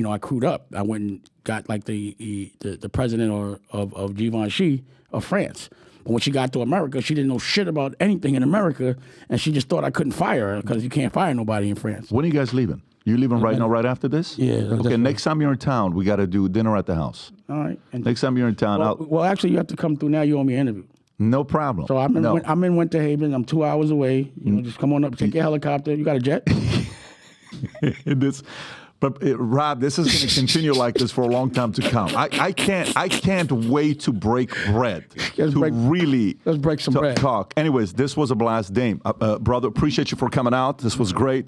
I crewed up. I went and got like the president of Givenchy of France. But when she got to America, she didn't know shit about anything in America, and she just thought I couldn't fire her because you can't fire nobody in France. When are you guys leaving? You leaving right now, right after this? Yeah. Okay, next time you're in town, we got to do dinner at the house. All right. And next time you're in town, well, actually, you have to come through now. You owe me an interview. No problem. So I'm in Winter Haven. I'm 2 hours away. Just come on up, take your helicopter. You got a jet? Rob, this is going to continue like this for a long time to come. I can't wait to break bread. Let's break some bread. Talk. Anyways, this was a blast, Dame. Brother, appreciate you for coming out. This was great.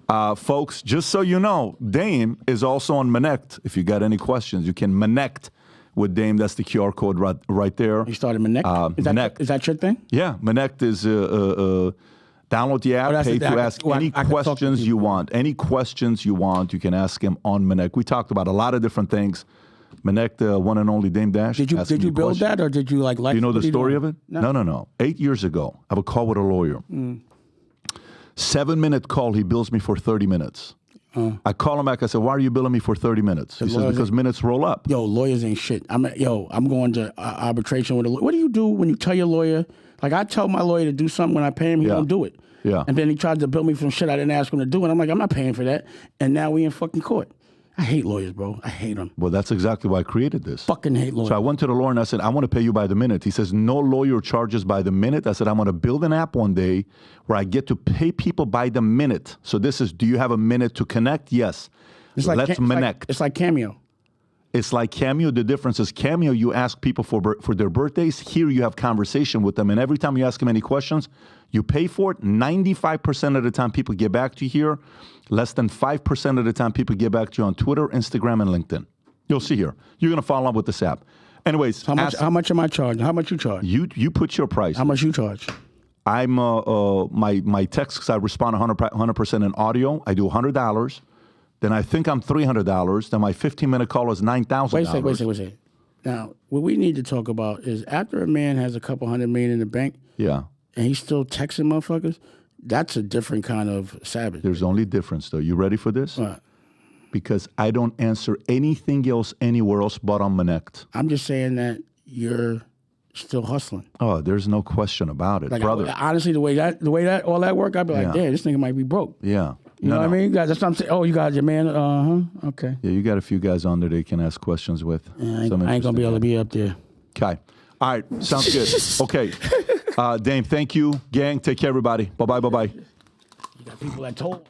Folks, just so you know, Dame is also on Manect. If you got any questions, you can Manect with Dame. That's the QR code right there. You started Manect? Is that your thing? Yeah, Manect is... download the app, pay to ask any questions you want. Any questions you want, you can ask him on Manect. We talked about a lot of different things. Manect, the one and only Dame Dash. Did you build that, or did you like? Do you know the story of it? No. 8 years ago, I have a call with a lawyer. 7-minute call, he bills me for 30 minutes. I call him back, I said, why are you billing me for 30 minutes? He says, because minutes roll up. Yo, lawyers ain't shit. I'm going to arbitration with a lawyer. What do you do when you tell your lawyer? Like, I tell my lawyer to do something, when I pay him, he don't do it. Yeah. And then he tried to bill me for some shit I didn't ask him to do, and I'm like, I'm not paying for that. And now we in fucking court. I hate lawyers, bro. I hate them. Well, that's exactly why I created this. Fucking hate lawyers. So I went to the lawyer and I said, I want to pay you by the minute. He says, no lawyer charges by the minute. I said, I'm going to build an app one day where I get to pay people by the minute. So this is, do you have a minute to connect? Yes. Let's Connect. It's like Cameo. It's like Cameo. The difference is Cameo, you ask people for their birthdays. Here you have conversation with them. And every time you ask them any questions, you pay for it. 95% of the time people get back to you here. Less than 5% of the time people get back to you on Twitter, Instagram, and LinkedIn. You'll see here. You're going to follow up with this app. Anyways. How much am I charging? How much you charge? You put your price. How much you charge? I'm my texts, I respond 100% in audio. I do $100. Then I think I'm $300. Then my 15-minute call is $9,000. Wait a second. Now, what we need to talk about is after a man has a couple $100 million in the bank, and he's still texting motherfuckers, that's a different kind of savage. There's only difference, though. You ready for this? What? Because I don't answer anything else anywhere else but on Manect. I'm just saying that you're still hustling. Oh, there's no question about it, like, brother. Honestly, the way that all that work, I'd be like, damn, this nigga might be broke. Yeah. You know what I mean? That's what I'm saying. Oh, you got your man. Okay. Yeah, you got a few guys on there that you can ask questions with. Yeah, I ain't going to be able to be up there. Okay. All right. Sounds good. Okay. Dame, thank you. Gang, take care, everybody. Bye-bye. You got people that told.